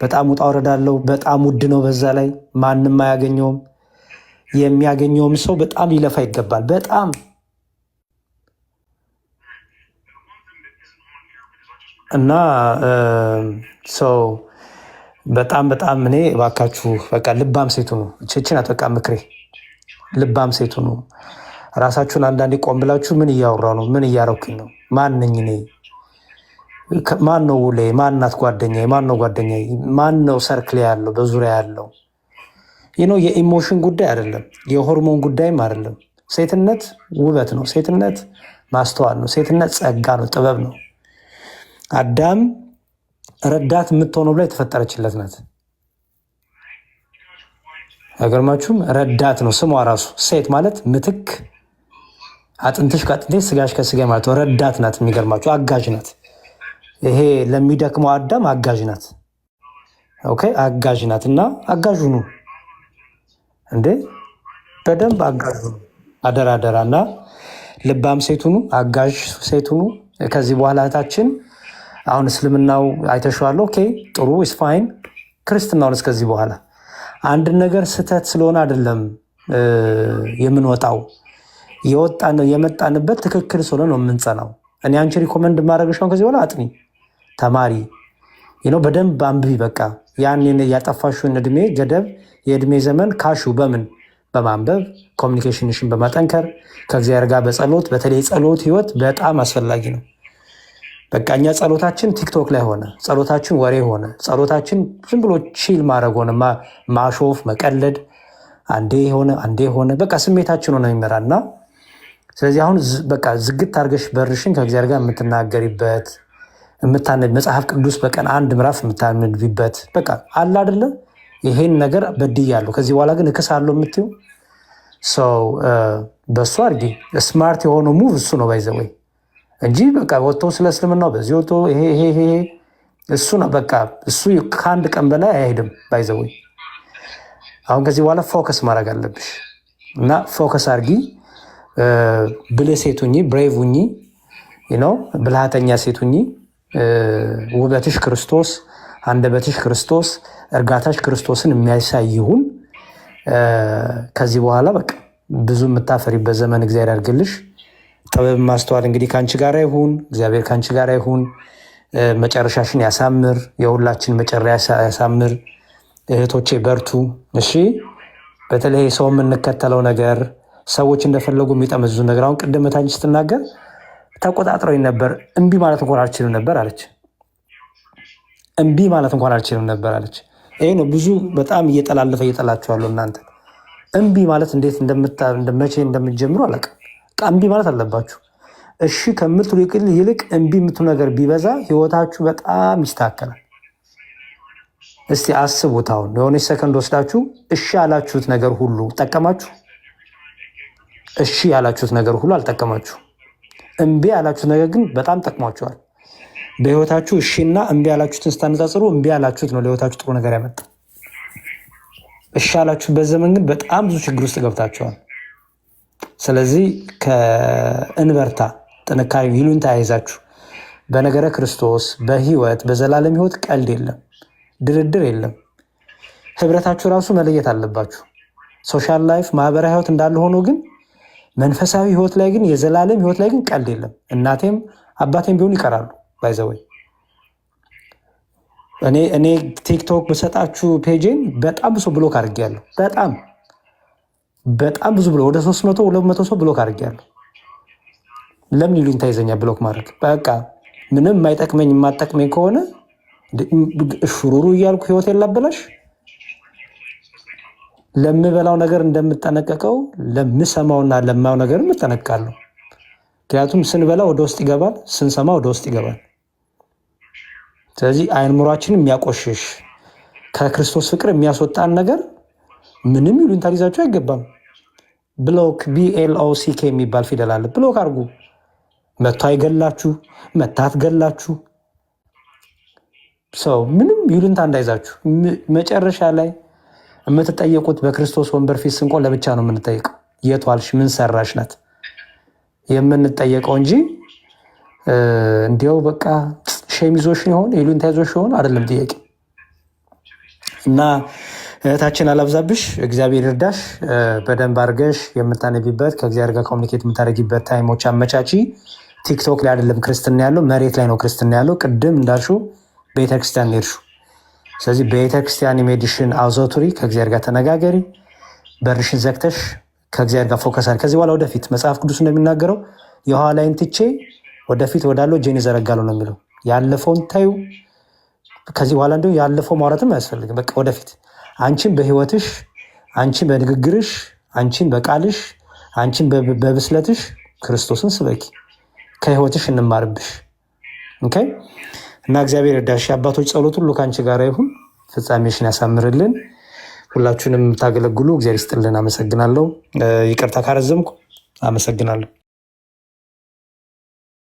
በጣም ውጣ ውረድ አለው፣ በጣም ውድ ነው። በዛ ላይ ማንም አያገኘውም። የሚያገኘውም ሰው በጣም ሊለፋ ይገባል። በጣም እና ሰው በጣም በጣም እኔ እባካችሁ በቃ ልባም ሴቱ ነው። ችችን አጠቃ ምክሬ ልባም ሴቱ ነው። ራሳችሁን አንዳንዴ ቆም ብላችሁ ምን እያወራ ነው? ምን እያረኩኝ ነው? ማን ነኝ እኔ? ማን ነው ውሌ? ማን ናት ጓደኛ? ማን ነው ጓደኛ? ማን ነው ሰርክል ያለው በዙሪያ ያለው? የኢሞሽን ጉዳይ አይደለም፣ የሆርሞን ጉዳይም አይደለም። ሴትነት ውበት ነው። ሴትነት ማስተዋል ነው። ሴትነት ጸጋ ነው፣ ጥበብ ነው። አዳም ረዳት የምትሆነው ብላ የተፈጠረችለት ናት። አይገርማችሁም? ረዳት ነው ስሟ ራሱ። ሴት ማለት ምትክ፣ አጥንትሽ ከአጥንቴ ስጋሽ ከስጋ ማለት ነው። ረዳት ናት። የሚገርማችሁ አጋዥ ናት። ይሄ ለሚደክመው አዳም አጋዥ ናት። ኦኬ አጋዥ ናት። እና አጋዥ ሁኑ እንዴ! በደንብ አጋዥ ሁኑ። አደራ አደራ። እና ልባም ሴት ሁኑ፣ አጋዥ ሴት ሁኑ። ከዚህ በኋላ እህታችን አሁን እስልምናው አይተሸዋል። ኦኬ ጥሩ ኢስ ፋይን። ክርስትናውን እስከዚህ በኋላ አንድ ነገር ስህተት ስለሆነ አይደለም የምንወጣው፣ የመጣንበት ትክክል ስለሆነ ነው የምንጸናው። እኔ አንቺ ሪኮመንድ ማድረግሻውን ከዚህ በኋላ አጥኒ፣ ተማሪ፣ በደንብ አንብቢ። በቃ ያንን ያጠፋሽውን እድሜ ገደብ የእድሜ ዘመን ካሹ በምን በማንበብ ኮሚኒኬሽንሽን በማጠንከር ከእግዚአብሔር ጋር በጸሎት በተለይ የጸሎት ህይወት በጣም አስፈላጊ ነው። በቃ እኛ ጸሎታችን ቲክቶክ ላይ ሆነ፣ ጸሎታችን ወሬ ሆነ፣ ጸሎታችን ዝም ብሎ ቺል ማድረግ ሆነ፣ ማሾፍ፣ መቀለድ፣ አንዴ ሆነ በቃ ስሜታችን ሆነ የሚመራና ስለዚህ አሁን በቃ ዝግት አድርገሽ በርሽን ከእግዚአብሔር ጋር የምትናገሪበት መጽሐፍ ቅዱስ በቀን አንድ ምዕራፍ የምታነቢበት በቃ አለ አይደለ? ይሄን ነገር በድያለሁ ከዚህ በኋላ ግን እክሳለሁ የምትይው ሰው በእሱ አድርጊ። ስማርት የሆነው ሙቭ እሱ ነው ባይዘወይ እንጂ በቃ ወጥቶ ስለ እስልምናው በዚህ ወጥቶ ይሄ እሱ ነው በቃ እሱ ከአንድ ቀን በላይ አይሄድም ባይዘወይ። አሁን ከዚህ በኋላ ፎከስ ማድረግ አለብሽ እና ፎከስ አድርጊ። ብልህ ሴት ሁኚ፣ ብሬቭ ሁኚ፣ ብልሃተኛ ሴት ሁኚ። ውበትሽ ክርስቶስ፣ አንደበትሽ ክርስቶስ፣ እርጋታሽ ክርስቶስን የሚያሳይ ይሁን። ከዚህ በኋላ በቃ ብዙ የምታፈሪበት ዘመን እግዚአብሔር ያድርግልሽ። ጥበብ ማስተዋል እንግዲህ ከአንቺ ጋር ይሁን፣ እግዚአብሔር ከአንቺ ጋር ይሁን። መጨረሻሽን ያሳምር፣ የሁላችን መጨረሻ ያሳምር። እህቶቼ በርቱ እሺ። በተለይ ሰው የምንከተለው ነገር ሰዎች እንደፈለጉ የሚጠመዝዙ ነገር አሁን ቅድም ታንቺ ስትናገር ተቆጣጥረኝ ነበር እምቢ ማለት እንኳን አልችልም ነበር አለች። እምቢ ማለት እንኳን አልችልም ነበር አለች። ይሄ ነው ብዙ በጣም እየጠላለፈ እየጠላችኋለሁ እናንተ። እምቢ ማለት እንዴት መቼ እንደምትጀምሩ አላውቅም። እምቢ ማለት አለባችሁ። እሺ ከምትሉ ይልቅ እምቢ የምትሉ ነገር ቢበዛ ህይወታችሁ በጣም ይስተካከላል። እስቲ አስቡት። አሁን የሆነች ሰከንድ ወስዳችሁ እሺ ያላችሁት ነገር ሁሉ ጠቀማችሁ? እሺ ያላችሁት ነገር ሁሉ አልጠቀማችሁ። እምቢ ያላችሁት ነገር ግን በጣም ጠቅሟችኋል። በህይወታችሁ እሺና እምቢ ያላችሁትን ስታነጻጽሩ እምቢ ያላችሁት ነው ለህይወታችሁ ጥሩ ነገር ያመጣ። እሺ ያላችሁበት ዘመን ግን በጣም ብዙ ችግር ውስጥ ገብታችኋል። ስለዚህ ከእንበርታ፣ ጥንካሬ፣ ይሉኝታ ያይዛችሁ በነገረ ክርስቶስ በህይወት በዘላለም ህይወት ቀልድ የለም፣ ድርድር የለም። ህብረታችሁ ራሱ መለየት አለባችሁ። ሶሻል ላይፍ ማህበራዊ ህይወት እንዳለ ሆኖ ግን መንፈሳዊ ህይወት ላይ ግን የዘላለም ህይወት ላይ ግን ቀልድ የለም። እናቴም አባቴም ቢሆን ይቀራሉ። ባይዘወይ እኔ ቲክቶክ በሰጣችሁ ፔጅን በጣም ብዙ ብሎክ አድርጌያለሁ። በጣም ብዙ ብሎ ወደ 300 200 ሰው ብሎክ አድርጌያለሁ። ለምን ይሉኝታ ይዘኛል ብሎክ ማድረግ? በቃ ምንም የማይጠቅመኝ የማጠቅመኝ ከሆነ ሹሩሩ እያልኩ ህይወት የላበላሽ። ለምበላው ነገር እንደምጠነቀቀው ለምሰማውና ለማየው ነገር እጠነቀቃለሁ። ምክንያቱም ስንበላ ወደ ውስጥ ይገባል፣ ስንሰማ ወደ ውስጥ ይገባል። ስለዚህ አይምሯችንን የሚያቆሽሽ ከክርስቶስ ፍቅር የሚያስወጣን ነገር ምንም ይሉኝታ ሊይዛችሁ አይገባም። ብሎክ BLOCK የሚባል ፊደል አለ። ብሎክ አድርጉ። መቶ አይገላችሁ፣ መታት ገላችሁ። ሰው ምንም ይሉኝታ እንዳይዛችሁ። መጨረሻ ላይ የምትጠየቁት በክርስቶስ ወንበር ፊት ስንቆም ለብቻ ነው የምንጠየቀው። የት ዋልሽ፣ ምን ሰራሽ ናት የምንጠየቀው እንጂ እንዲያው በቃ ሼም ይዞሽ ይሆን ይሉኝታ ይዞሽ ይሆን አይደለም ጥያቄ። እና እህታችን አላብዛብሽ፣ እግዚአብሔር ይርዳሽ። በደንብ አድርገሽ የምታነቢበት ከእግዚአብሔር ጋር ኮሚኒኬት የምታደርጊበት ታይሞች አመቻቺ። ቲክቶክ ላይ አይደለም ክርስትና ያለው፣ መሬት ላይ ነው ክርስትና ያለው። ቅድም እንዳልሽው ቤተክርስቲያን ሄድሹ። ስለዚህ ቤተክርስቲያን ሜዲሽን አውዘውቱሪ ከእግዚአብሔር ጋር ተነጋገሪ። በርሽን ዘግተሽ ከእግዚአብሔር ጋር ፎከስ አድርጊ። ከዚህ በኋላ ወደፊት መጽሐፍ ቅዱስ እንደሚናገረው የኋላይን ትቼ ወደፊት ወዳለው እጄን እዘረጋለሁ ነው የሚለው። ያለፈውን ታዩ። ከዚህ በኋላ እንዲሁ ያለፈው ማውራትም አያስፈልግም። በቃ ወደፊት አንቺን በህይወትሽ፣ አንቺን በንግግርሽ፣ አንቺን በቃልሽ፣ አንቺን በብስለትሽ ክርስቶስን ስበኪ። ከህይወትሽ እንማርብሽ። ኦኬ። እና እግዚአብሔር እርዳሽ። አባቶች ጸሎት ሁሉ ከአንቺ ጋር ይሁን፣ ፍጻሜሽን ያሳምርልን። ሁላችሁንም የምታገለግሉ እግዚአብሔር ይስጥልን። አመሰግናለሁ። ይቅርታ ካረዘምኩ። አመሰግናለሁ።